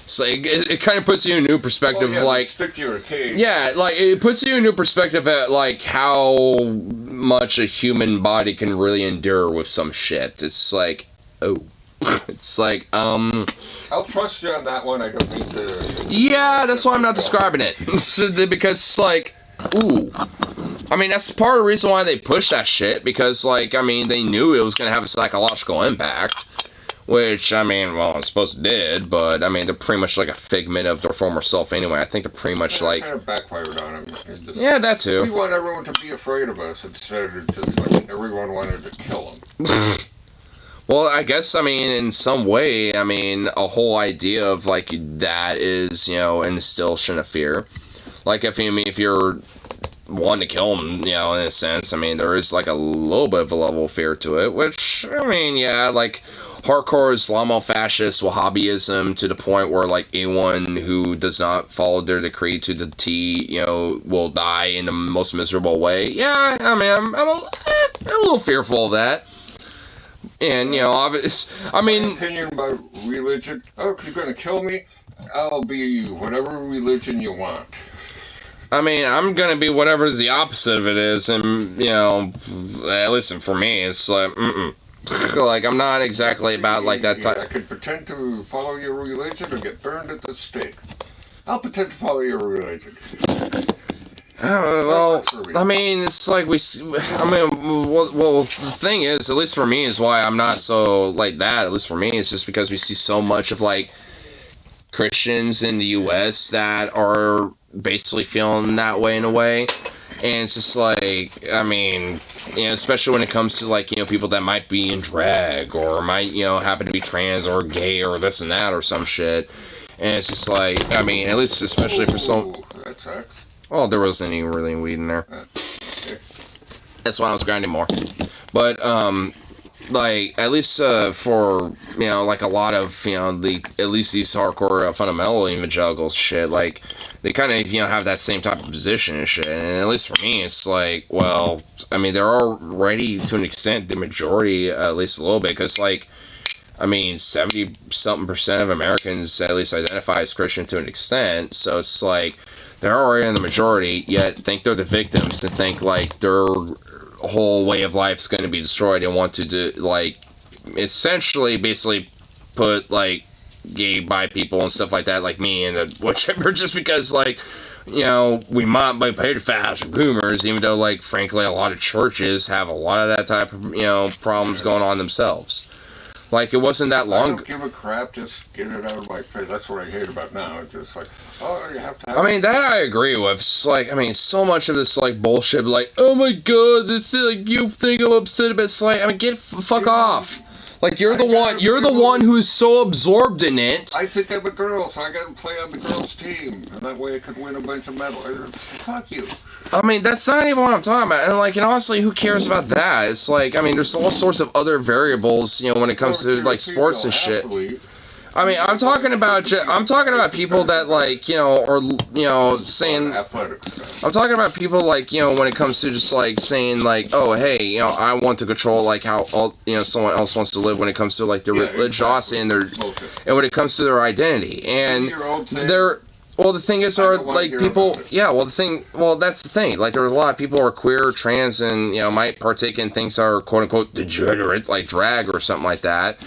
So it kind of puts you in a new perspective, like stick you in a cage. Yeah, like it puts you in a new perspective at like how much a human body can really endure with some shit. It's like, oh, it's like I'll trust you on that one. I don't need to. Yeah, that's why I'm not describing it. Because like, ooh, I mean that's part of the reason why they pushed that shit, because like, I mean they knew it was gonna have a psychological impact. Which, I mean, well, I suppose it did, but, I mean, they're pretty much like a figment of their former self anyway. I think they're pretty much like... kind of backfired on them. Yeah, that too. We want everyone to be afraid of us instead of just like everyone wanted to kill them. Well, I guess, I mean, in some way, I mean, a whole idea of, like, that is, you know, instill of fear. Like, if you're wanting to kill him, you know, in a sense, I mean, there is, like, a little bit of a level of fear to it, which, I mean, yeah, like, hardcore Islamo-fascist Wahhabism to the point where, like, anyone who does not follow their decree to the T, you know, will die in the most miserable way. Yeah, I mean, I'm a little fearful of that. And, you know, I mean... My opinion about religion, oh, you're going to kill me? I'll be whatever religion you want. I mean, I'm going to be whatever's the opposite of it is, and, you know, listen, for me, it's like, like, I'm not exactly about, like, that type... I could pretend to follow your religion or get burned at the stake. I'll pretend to follow your religion. Well, I mean, it's like well, the thing is, at least for me, is why I'm not so like that. At least for me, it's just because we see so much of like Christians in the U.S. that are basically feeling that way in a way, and it's just like, I mean, you know, especially when it comes to like, you know, people that might be in drag or might, you know, happen to be trans or gay or this and that or some shit, and it's just like, I mean, at least especially for some. That sucks. Well, there wasn't any really weed in there. That's why I was grinding more. But, like, at least for, you know, like a lot of, you know, at least these hardcore fundamental evangelicals shit, like, they kind of, you know, have that same type of position and shit. And at least for me, it's like, well, I mean, they're already, to an extent, the majority, at least a little bit, because, like, I mean, 70-something% of Americans at least identify as Christian to an extent, so it's like, they're already in the majority, yet think they're the victims and think, like, their whole way of life is going to be destroyed and want to, do, like, essentially, basically put, like, gay, bi people and stuff like that, like me, and whichever, just because, like, you know, we might be pedophiles or boomers, even though, like, frankly, a lot of churches have a lot of that type of, you know, problems going on themselves. Like, it wasn't that long. I don't give a crap, just get it out of my face. That's what I hate about now. It's just like, oh, you have to have I mean, that I agree with. It's like, I mean, so much of this, like, bullshit, like, oh my god, this is, like, you think I'm upset about, it's like, I mean, fuck off. Like, you're the one who's so absorbed in it. I think I'm a girl, so I gotta play on the girls' team. And that way I could win a bunch of medals. Fuck you. I mean, that's not even what I'm talking about. And, like, and honestly, who cares about that? It's like, I mean, there's all sorts of other variables, you know, when it comes to, like, sports and shit. I mean, I'm talking about people that, like, you know, or, you know, saying, I'm talking about people, like, you know, when it comes to just, like, saying, like, oh, hey, you know, I want to control, like, how, you know, someone else wants to live when it comes to, like, their religiosity and and when it comes to their identity. And well, the thing is, like, people, that's the thing, like, there's a lot of people who are queer, trans, and, you know, might partake in things that are, quote-unquote, degenerate, like drag or something like that,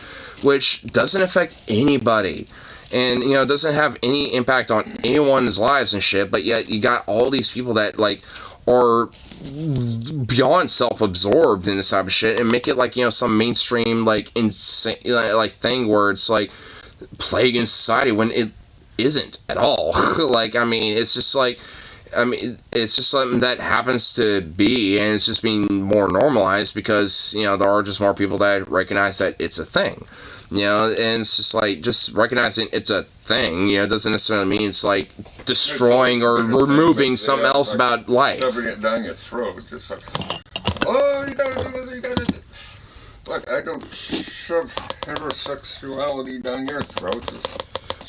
which doesn't affect anybody, and, you know, doesn't have any impact on anyone's lives and shit, but yet you got all these people that, like, are beyond self-absorbed in this type of shit, and make it, like, you know, some mainstream, like, insane, like, thing where it's, like, plaguing society when it isn't at all. Like, I mean, it's just, like, I mean, it's just something that happens to be, and it's just being more normalized because, you know, there are just more people that recognize that it's a thing. You know, and it's just like, just recognizing it's a thing, you know, doesn't necessarily mean it's like destroying or removing something else about life. Shoving it down your throat, just like, oh, you gotta do this, you gotta do this. Look, I don't shove heterosexuality down your throat.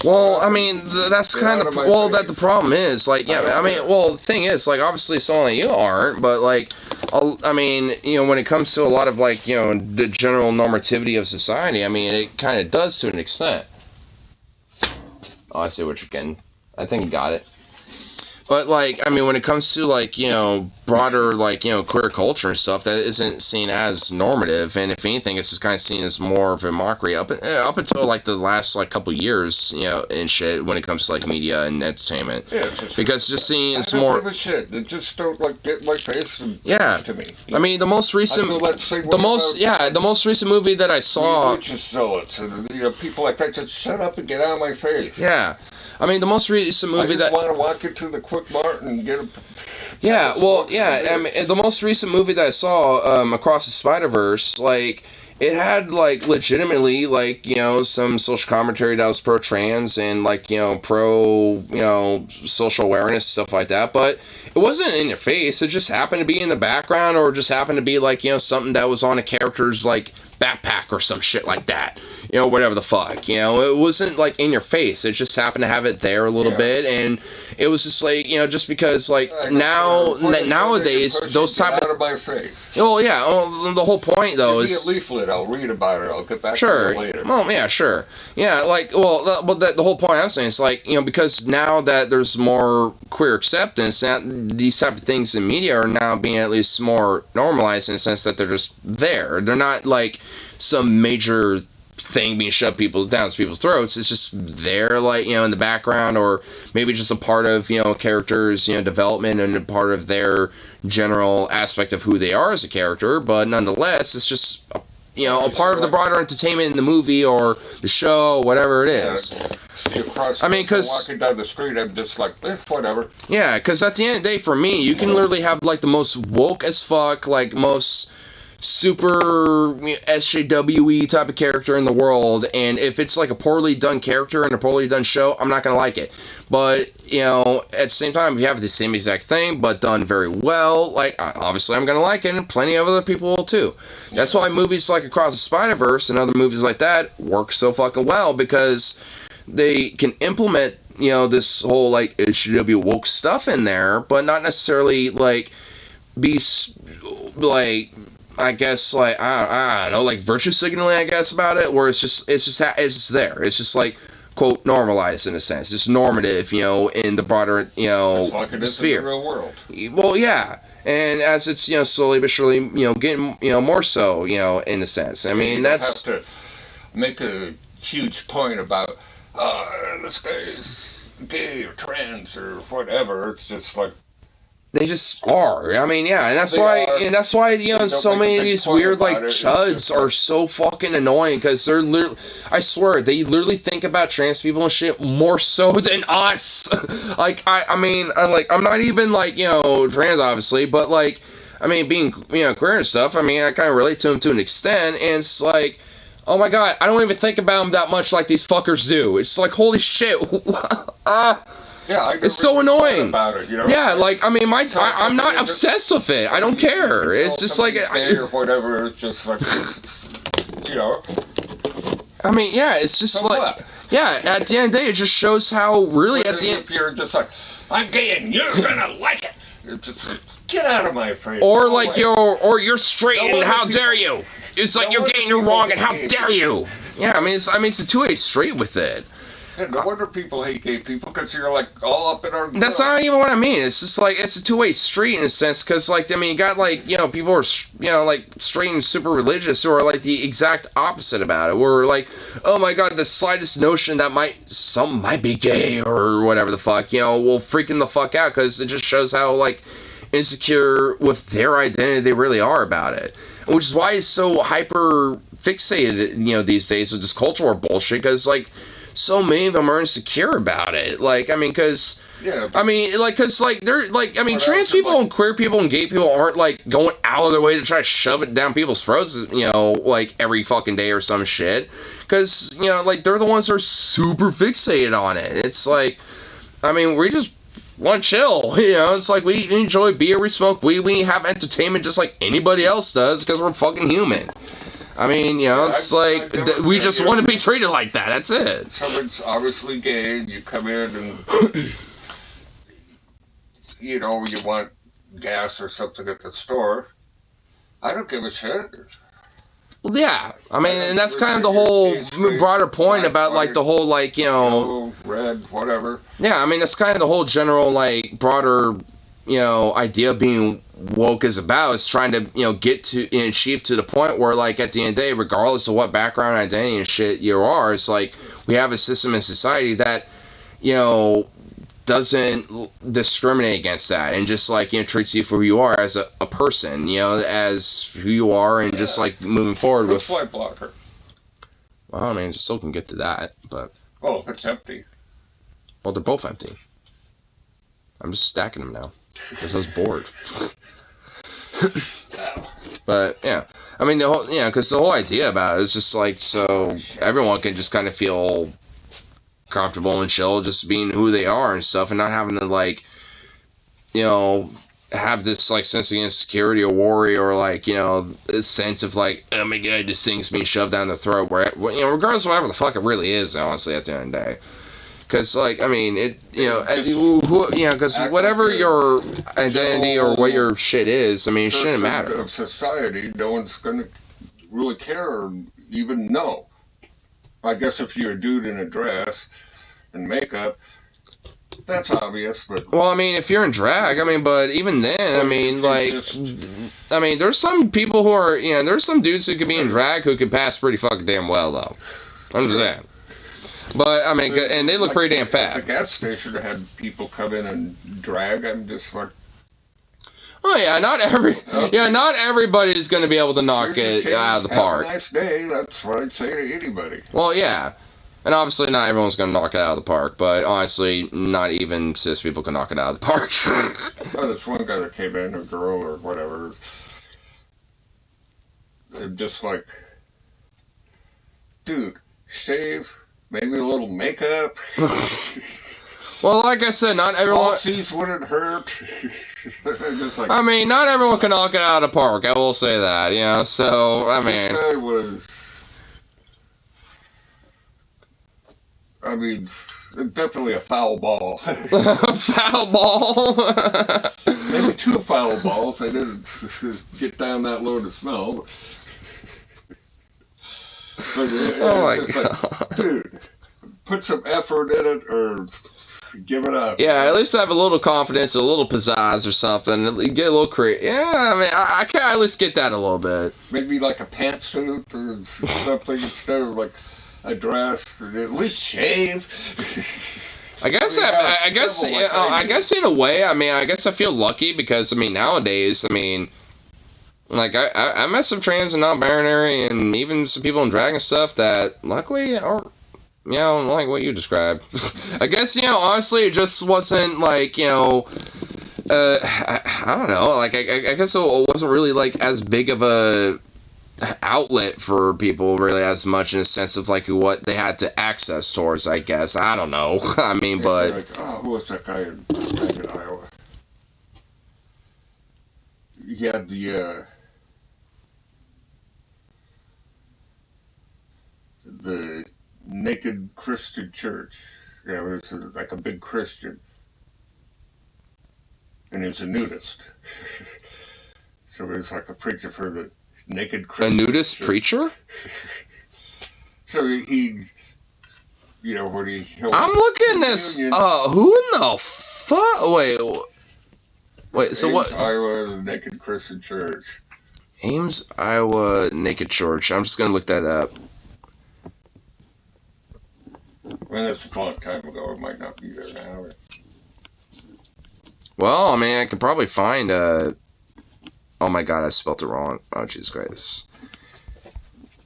Well, I mean, that's kind of, well, that the problem is, like, yeah, I mean, well, the thing is, like, obviously someone like you aren't, but, like, I mean, you know, when it comes to a lot of, like, you know, the general normativity of society, I mean, it kind of does to an extent. Oh, I see what you're getting. I think you got it. But, like, I mean, when it comes to, like, you know, broader, like, you know, queer culture and stuff, that isn't seen as normative, and if anything, it's just kind of seen as more of a mockery up until, like, the last, like, couple years, you know, and shit, when it comes to, like, media and entertainment. Yeah, because just seeing it's more... I don't give a shit. They just don't, like, get in my face and to me. I mean, the most recent... the most recent movie that I saw... Religious zealots and, you know, people like that, just shut up and get out of my face. Yeah. I mean, the most recent movie I just want to walk into the Quick Mart and get a... Yeah, well, yeah, I mean, the most recent movie that I saw, Across the Spider-Verse, like, it had like legitimately like, you know, some social commentary that was pro trans and like, you know, pro, you know, social awareness, stuff like that, but it wasn't in your face. It just happened to be in the background, or just happened to be like, you know, something that was on a character's like backpack or some shit like that, you know, whatever the fuck, you know. It wasn't like in your face. It just happened to have it there a little bit, and it was just like, you know, just because like nowadays those type out of my face. Oh yeah, well, the whole point though Give me is a leaflet. I'll read about it. I'll get back sure. to it later. Well, yeah, sure. Yeah, like, well, the whole point I'm saying is like, you know, because now that there's more queer acceptance, that these type of things in media are now being at least more normalized in the sense that they're just there. They're not like some major thing being shoved down people's throats. It's just there, like, you know, in the background, or maybe just a part of, you know, a character's, you know, development and a part of their general aspect of who they are as a character. But nonetheless, it's just you know, a part of the broader entertainment in the movie or the show, whatever it is. I mean, because walking down the street, I'm just like, whatever. Yeah, because at the end of the day, for me, you can literally have like the most woke as fuck, like most super SJWE type of character in the world, and if it's like a poorly done character and a poorly done show, I'm not gonna like it. But, you know, at the same time, if you have the same exact thing but done very well, like, obviously I'm gonna like it, and plenty of other people will too. That's why movies like Across the Spider-Verse and other movies like that work so fucking well, because they can implement, you know, this whole like SJW woke stuff in there, but not necessarily like be like, I guess, like, I don't know, like virtue signaling, I guess, about it, where it's just there. It's just like, quote, normalized in a sense. It's normative, you know, in the broader, you know, like it is sphere. In the real world. Well, yeah. And as it's, you know, slowly but surely, you know, getting, you know, more so, you know, in a sense. I mean, that's... You have to make a huge point about, this guy is gay or trans or whatever. It's just like, they just are. I mean, yeah, and that's why, you know, so many of these weird, like, chuds are so fucking annoying, because they're literally, I swear, they literally think about trans people and shit more so than us. Like, I mean, I'm not even, like, you know, trans, obviously, but, like, I mean, being, you know, queer and stuff, I mean, I kind of relate to them to an extent, and it's like, oh my god, I don't even think about them that much like these fuckers do. It's like, holy shit. Yeah, it's so annoying. About it, you know? Yeah, like, I mean, I'm not obsessed with it. I don't care. It's just like... or whatever, it's just like, you know... I mean, yeah, it's just so like... What? Yeah, at the end of the day, it just shows how really but at the end... If you're just like, I'm gay and you're gonna like it! It's just, get out of my face. Or like, you're straight and how dare you! It's like, you're gay and you're wrong and how dare you! Yeah, I mean, it's a two-way street with it. Yeah, no wonder people hate gay people, because you're like all up in our... That's not even what I mean. It's just like, it's a two-way street in a sense, because like, I mean, you got like, you know, people who are, you know, like straight and super religious who are like the exact opposite about it. We're like, oh my god, the slightest notion that some might be gay or whatever the fuck, you know, will freaking the fuck out, because it just shows how like insecure with their identity they really are about it. Which is why it's so hyper fixated, you know, these days with this cultural bullshit, because like, so many of them are insecure about it. Like, I mean, because... Yeah. I mean, like, because, like, they're, like, I mean, trans people and queer people and gay people aren't, like, going out of their way to try to shove it down people's throats, you know, like, every fucking day or some shit. Because, you know, like, they're the ones that are super fixated on it. It's like, I mean, we just want to chill, you know? It's like, we enjoy beer, we smoke weed, we have entertainment just like anybody else does, because we're fucking human. I mean, you know, it's like, we just want to be treated like that, that's it. Someone's obviously gay, and you come in and, you know, you want gas or something at the store. I don't give a shit. Well, yeah. I mean, and that's kind of the whole broader point about, like, the whole, like, you know... Red, whatever. Yeah, I mean, that's kind of the whole general, like, broader, you know, idea of being woke is about, is trying to, you know, get to and achieve to the point where, like, at the end of the day, regardless of what background, identity and shit you are, it's like, we have a system in society that, you know, doesn't discriminate against that, and just, like, you know, treats you for who you are as a person, you know, as who you are, and just, like, moving forward with... Flight blocker. Well, I mean, still can get to that, but... Well, if it's empty. Well, they're both empty. I'm just stacking them now, because I was bored. Wow. But yeah, I mean the whole because the whole idea about it is just like so everyone can just kind of feel comfortable and chill, just being who they are and stuff, and not having to like have this like sense of insecurity or worry or like this sense of like, oh my god, this thing's being shoved down the throat. Where regardless of whatever the fuck it really is, honestly, at the end of the day. Because, like, I mean, it, because whatever your identity or what your shit is, I mean, it shouldn't matter. Of society, no one's going to really care or even know. I guess if you're a dude in a dress and makeup, that's obvious, but... Well, I mean, if you're in drag, I mean, but even then, I mean, like, I mean, there's some people who are, there's some dudes who could be in drag who could pass pretty fucking damn well, though. I'm just saying. But, I mean, and they look pretty damn fat. The gas station had people come in and drag. I'm just like... Oh, yeah, not everybody's going to be able to knock it out of the park. Have a nice day. That's what I'd say to anybody. Well, yeah. And obviously not everyone's going to knock it out of the park. But honestly, not even cis people can knock it out of the park. Oh, this one guy that came in, a girl or whatever. Just like... Dude, shave... Maybe a little makeup. Well, like I said, not everyone... Oopsies wouldn't hurt. Just like, I mean, not everyone can knock it out of the park. I will say that, so, I mean... This guy was... I mean, definitely a foul ball. Foul ball? Maybe 2 foul balls. They didn't get down that low to smell. But oh my god. Like, dude, put some effort in it or give it up. Yeah, at least have a little confidence, a little pizzazz or something. Get a little creative. Yeah, I mean, I can at least get that a little bit. Maybe like a pantsuit or something instead of like a dress. At least shave. I guess I guess in a way, I mean, I guess I feel lucky because, I mean, nowadays, I mean... Like, I met some trans and non-binary and even some people in drag and stuff that, luckily, aren't, like what you described. I guess, honestly, it just wasn't, like, I don't know, like, I guess it wasn't really, like, as big of a outlet for people, really, as much in a sense of, like, what they had to access towards, I guess. I don't know. I mean, but... Like, who was that guy in Iowa? He had the Naked Christian Church. Yeah, it was like a big Christian. And he was a nudist. So it was like a preacher for the Naked Christian A nudist Church. Preacher? So he when he... I'm looking at this... who in the fuck... Wait, so what... Iowa, the Naked Christian Church. Ames, Iowa, Naked Church. I'm just gonna look that up. Well, that's a long time ago. It might not be there now. Well, I mean, I could probably find oh my god, I spelled it wrong. Oh, Jesus Christ.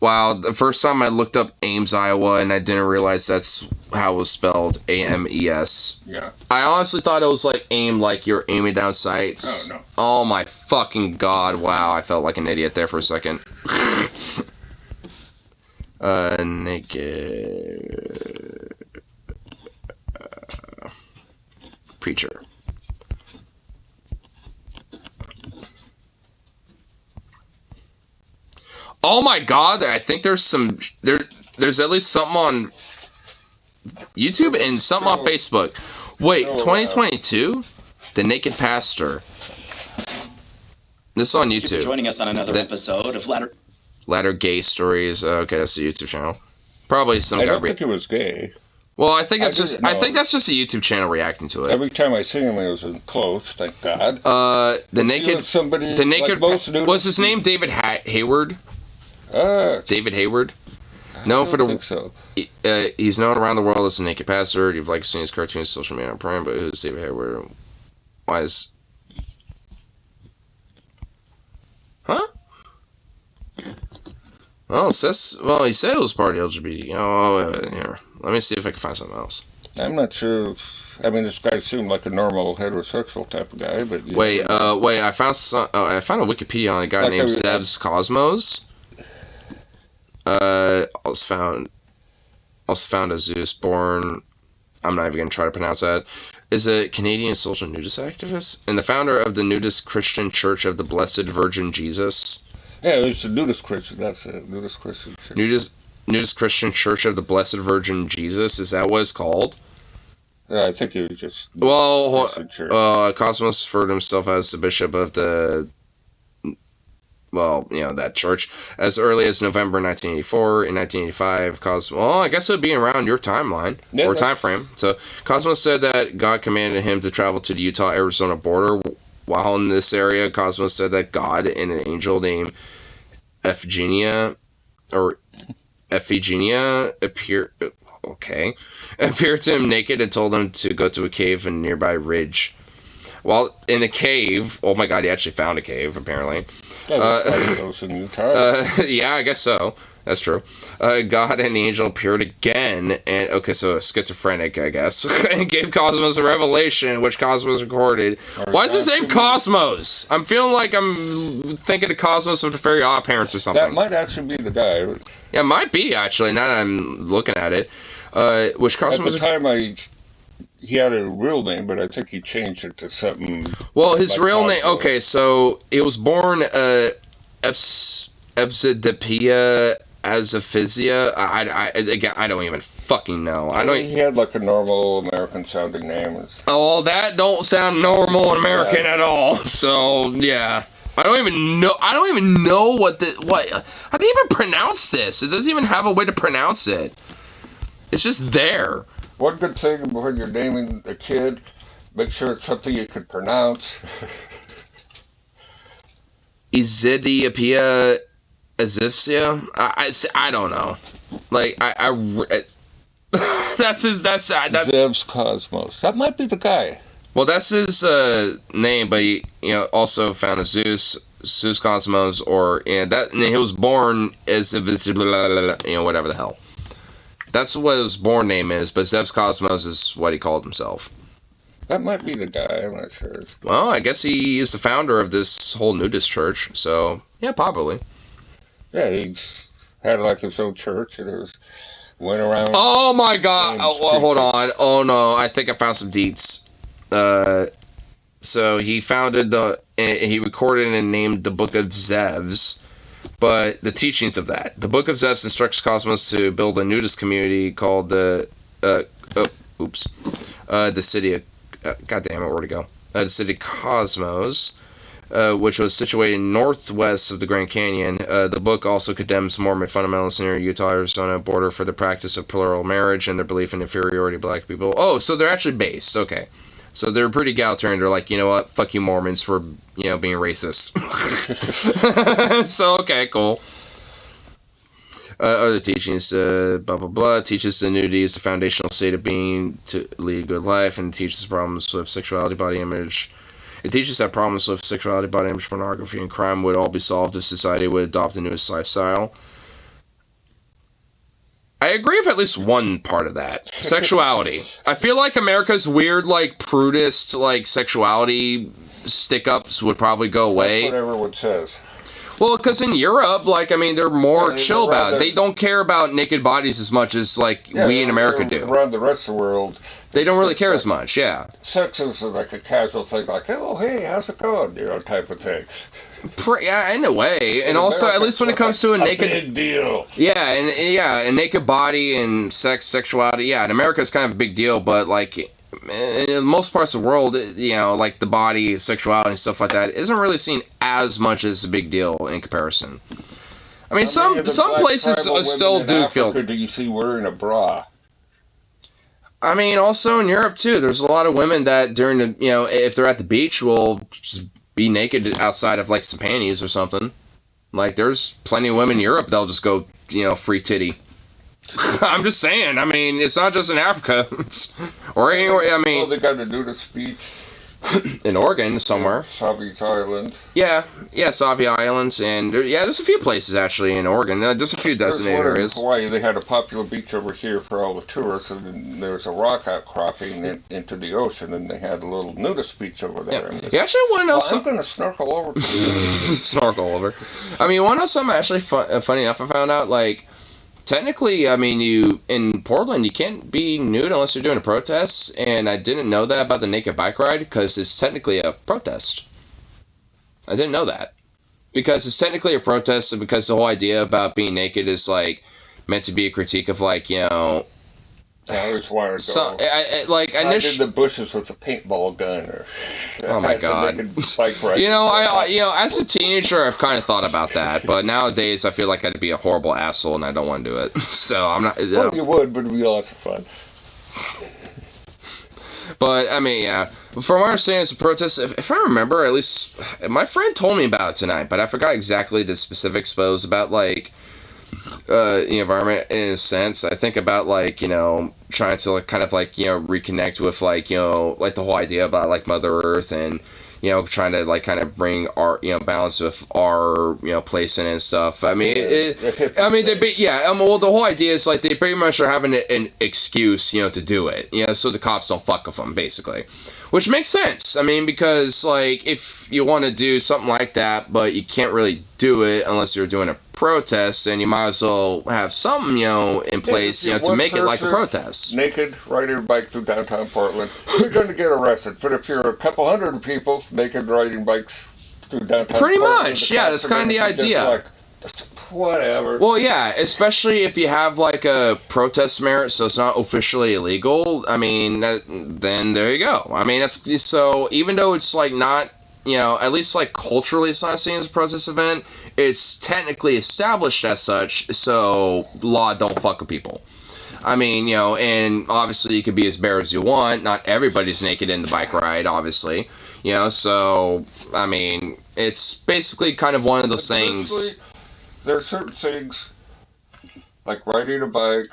Wow, the first time I looked up Ames, Iowa, and I didn't realize that's how it was spelled. A-M-E-S. Yeah. I honestly thought it was like aim, like you're aiming down sights. Oh, no. Oh my fucking god, wow, I felt like an idiot there for a second. Naked... Preacher. Oh my god, I think there's there's at least something on YouTube and something on Facebook. Wait, 2022? The Naked Pastor. This is on YouTube. Thank you for joining us on another episode of Ladder Gay Stories. Okay, that's the YouTube channel. Probably some guy. I don't think it was gay. Well, I think that's just a YouTube channel reacting to it. Every time I see him, it was in close. Thank God. The Naked. Was his name David Hayward? David Hayward. No, for the. Think so. He's known around the world as the Naked Pastor. You've liked seeing his cartoons, social media, on Prime. But who's David Hayward? Why is? Huh? Well, he said it was part of the LGBT. Oh, here. Let me see if I can find something else. I'm not sure. I mean, this guy seemed like a normal heterosexual type of guy, but Wait, I found I found a Wikipedia on a guy named Zevs Cosmos. Also found a Zeus born. I'm not even gonna try to pronounce that. Is a Canadian social nudist activist and the founder of the nudist Christian Church of the Blessed Virgin Jesus. Yeah, it's a nudist Christian. That's a nudist Christian church. Nudist Christian Church of the Blessed Virgin Jesus. Is that what it's called? Yeah, I think he was just. Well, Cosmos referred himself as the bishop of the. Well, that church as early as November 1984. In 1985, I guess it would be around your timeline or time frame. So Cosmos said that God commanded him to travel to the Utah-Arizona border. While in this area, Cosmos said that God and an angel named Iphigenia appeared to him naked and told him to go to a cave in a nearby ridge. While in the cave, oh my God, he actually found a cave, apparently. Yeah, I guess so. That's true. God and the angel appeared again, and so a schizophrenic, I guess, and gave Cosmos a revelation, which Cosmos recorded. Why is his name Cosmos? I'm feeling like I'm thinking of Cosmos of the Fairy Odd Parents or something. That might actually be the guy. Yeah, it might be, actually, now that I'm looking at it. Which Cosmos... At the time, he had a real name, but I think he changed it to something... Well, his like real name... Okay, so he was born Evzidipia Azaphisia. I don't even fucking know. He had like a normal American-sounding name. Oh, that don't sound normal American at all. So, yeah. I don't even know what. How do you even pronounce this? It doesn't even have a way to pronounce it. It's just there. One good thing when you're naming a kid, make sure it's something you can pronounce. Izidiapia Azifsia? I don't know. Like, that's Zevs Cosmos. That might be the guy. Well, that's his name, but he also found a Zeus Cosmos, he was born as whatever the hell. That's what his born name is, but Zevs Cosmos is what he called himself. That might be the guy, I'm not sure. Well, I guess he is the founder of this whole nudist church, so yeah, probably. Yeah, he had like his own church and went around. Oh my God! Hold on. Oh no, I think I found some deets. So he he recorded and named the Book of Zevs. But the teachings of that. The Book of Zevs instructs Cosmos to build a nudist community called the city of... God damn it, where'd it go? The city of Cosmos, which was situated northwest of the Grand Canyon. The book also condemns Mormon fundamentalists near Utah-Arizona border for the practice of plural marriage and their belief in inferiority of black people. Oh, so they're actually based. Okay. So they're pretty egalitarian. They're like, you know what? Fuck you Mormons for, being racist. So, okay, cool. Other teachings, blah, blah, blah. Teaches the nudity is the foundational state of being to lead a good life, and teaches problems with sexuality, body image. It teaches that problems with sexuality, body image, pornography, and crime would all be solved if society would adopt the newest lifestyle. I agree with at least one part of that. Sexuality. I feel like America's weird, prudist, sexuality stick-ups would probably go away. That's what everyone says. Well, because in Europe, they're more chill about it. They don't care about naked bodies as much as, we in America do. Around the rest of the world, they don't really care as much, yeah. Sex is like a casual thing, oh, hey, how's it going, type of thing. Yeah, in a way, and also at least when it comes to a naked big deal. Yeah, a naked body and sexuality. Yeah, in America it's kind of a big deal, but in most parts of the world, the body, sexuality, and stuff like that isn't really seen as much as a big deal in comparison. I mean, some places still do feel. Do you see wearing a bra? I mean, also in Europe too, there's a lot of women that during the if they're at the beach will just be naked outside of some panties or something. There's plenty of women in Europe that'll just go free titty. I'm just saying. I mean, it's not just in Africa or anywhere. I mean, they got a nudist beach. in Oregon somewhere. Savi's Island. Yeah, Savvy Islands, and there's a few places actually in Oregon. There's a few designated areas. In Hawaii, they had a popular beach over here for all the tourists, and then there was a rock outcropping into the ocean, and they had a little nudist beach over there. Yeah, actually, want to know I'm going to snorkel over to snorkel over. I mean, you want to know something actually funny enough? I found out like. Technically, I mean, you in Portland, you can't be nude unless you're doing a protest, and I didn't know that about the naked bike ride because it's technically a protest. I didn't know that because it's technically a protest, and because the whole idea about being naked is like meant to be a critique of like I always wanted to go. I did the bushes with a paintball gun, or oh my god, bike ride. As a teenager, I've kind of thought about that, but nowadays I feel like I'd be a horrible asshole, and I don't want to do it. So I'm not. Well, you would, but it'd be lots of fun. But I mean, yeah. From my understanding, it's a protest. If I remember, at least my friend told me about it tonight, but I forgot exactly the specifics. But it was about like. The environment in a sense. I think about like trying to like, kind of like reconnect with like like the whole idea about like Mother Earth and trying to like kind of bring our balance with our place in it and stuff. I mean the whole idea is like they pretty much are having an excuse to do it so the cops don't fuck with them basically, which makes sense. I mean because like if you want to do something like that but you can't really do it unless you're doing a protest, and you might as well have something in place to make it like a protest. Naked riding a bike through downtown Portland, you're going to get arrested. But if you're a couple hundred people naked riding bikes through downtown pretty Portland, much, yeah, that's kind of the idea. Like, whatever. Well, yeah, especially if you have like a protest merit, so it's not officially illegal. I mean, then there you go. I mean, that's so even though it's like not. At least like culturally it's not seen as a protest event, it's technically established as such, so law don't fuck with people. I mean, and obviously you can be as bare as you want, not everybody's naked in the bike ride, obviously, so, I mean, it's basically kind of one of those things. There are certain things, like riding a bike,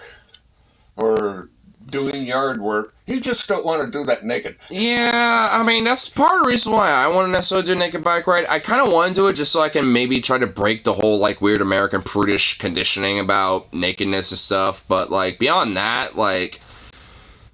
or doing yard work, you just don't want to do that naked. Yeah, I mean, that's part of the reason why I want to necessarily do a naked bike ride. I kind of want to do it just so I can maybe try to break the whole, like, weird American prudish conditioning about nakedness and stuff, but, like, beyond that, like,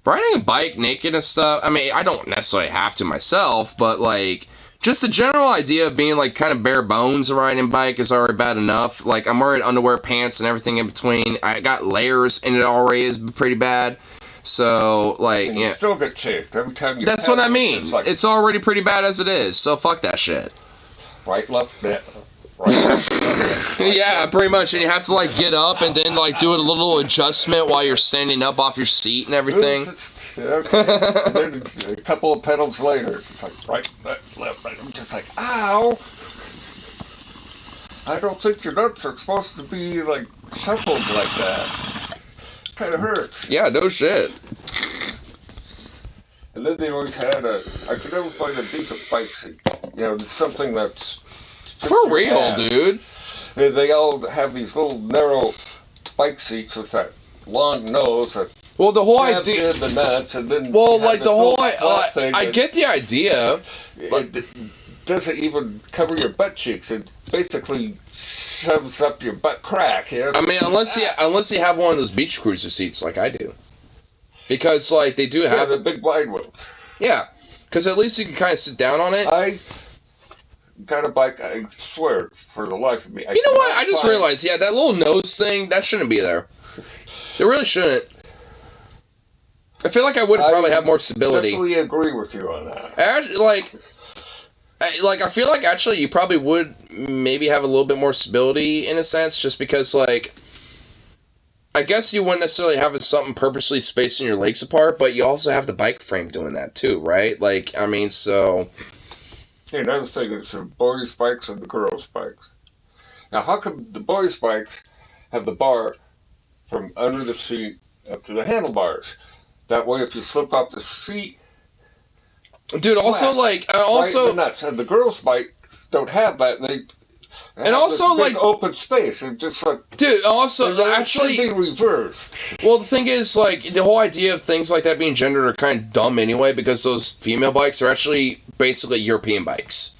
riding a bike naked and stuff, I mean, I don't necessarily have to myself, but, like, just the general idea of being, like, kind of bare bones riding a bike is already bad enough. Like, I'm wearing underwear, pants, and everything in between. I got layers, and it already is pretty bad. So, like, and you still get chafed every time you. That's what I mean. It's already pretty bad as it is. So fuck that shit. Right, left, right. Yeah, pretty much. And you have to like get up and then like do a little adjustment while you're standing up off your seat and everything. Okay. And then a couple of pedals later, it's like right, left, right. I'm just like, ow. I don't think your nuts are supposed to be like shuffled like that. Kind of hurts. Yeah, no shit. And then they always had I could never find a decent bike seat. Something that's for real, dude. They all have these little narrow bike seats with that long nose. Well, the whole idea. The nuts, and then like the whole. I get the idea. It doesn't even cover your butt cheeks. It basically shoves up your butt crack. I mean, unless you have one of those beach cruiser seats like I do, because like they do have the big wide ones. Yeah, because at least you can kind of sit down on it. I got a bike. I swear, for the life of me. You know what? I just realized. Yeah, that little nose thing that shouldn't be there. It really shouldn't. I feel like I would probably have more stability. I definitely agree with you on that. Actually, I feel like actually you probably would maybe have a little bit more stability in a sense, just because like I guess you wouldn't necessarily have something purposely spacing your legs apart, but you also have the bike frame doing that too, right? Like, I mean, so. Hey, another thing is the boys' bikes and the girls' bikes. Now, how come the boys' bikes have the bar from under the seat up to the handlebars? That way, if you slip off the seat. Dude, also, like, also... Right in the nuts. And the girls' bikes don't have that. And also, like, open space, and just like, dude, also, actually, should be reversed. well, the thing is, like, the whole idea of things like that being gendered are kind of dumb anyway, because those female bikes are actually basically European bikes.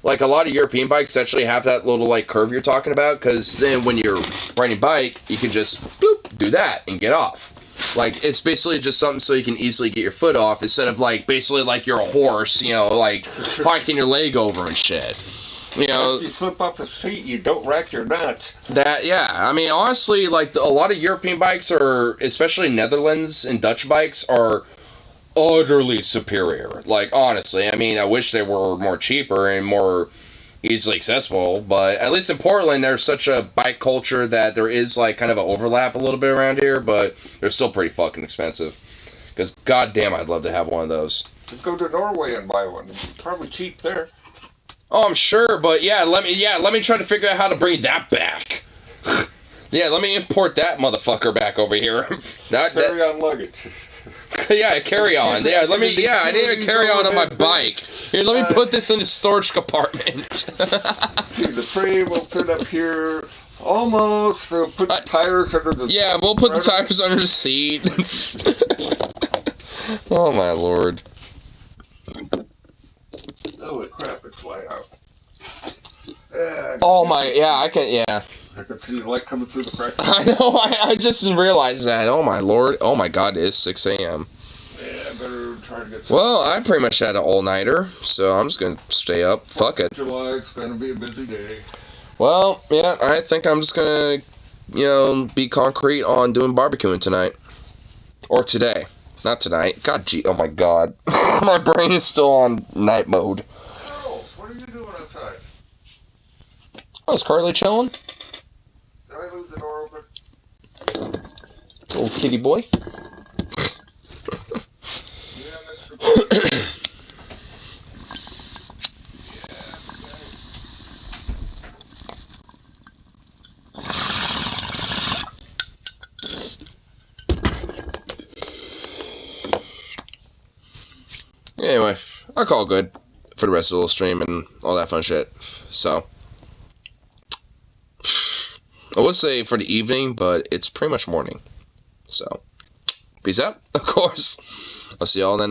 Like, a lot of European bikes actually have that little, like, curve you're talking about, because then when you're riding a bike, you can just, boop, do that and get off. Like, it's basically just something so you can easily get your foot off, instead of, like, basically like you're a horse, you know, like, hiking your leg over and shit. You know, if you slip off the seat, you don't rack your nuts. that, yeah. I mean, honestly, like, a lot of European bikes are, especially Netherlands and Dutch bikes, are utterly superior. Like, honestly, I mean, I wish they were more cheaper and more easily accessible, but at least in Portland, there's such a bike culture that there is, like, kind of an overlap a little bit around here, but they're still pretty fucking expensive. Because, goddamn, I'd love to have one of those. Just go to Norway and buy one. It's probably cheap there. Oh, I'm sure, but yeah, let me try to figure out how to bring that back. Yeah, let me import that motherfucker back over here. Carry on luggage. Yeah, carry on. Yeah, I need a carry on my bike. Here, let me put this in the storage compartment. See, the frame will fit up here. Almost. So put the tires under the... Yeah, we'll put the tires under the seat. Oh, my lord. Holy crap, it's light out. Oh my, yeah, I can see the light coming through the crack. I know, I just realized that. Oh my lord, oh my god, it is 6 a.m. Yeah, I better try to get some. Well, I pretty much had an all-nighter, so I'm just gonna stay up. Fuck it. July, it's gonna be a busy day. Well, yeah, I think I'm just gonna, you know, be concrete on doing barbecuing tonight. Or today. Not tonight. God, gee, oh my god. My brain is still on night mode. Charles, what are you doing outside? Oh, is Carly chilling? Did I leave the door open? Little kitty boy. Yeah, Mr. Anyway, I'll call it good for the rest of the little stream and all that fun shit. So, I would say for the evening, but it's pretty much morning. So, peace out, of course. I'll see y'all in the next.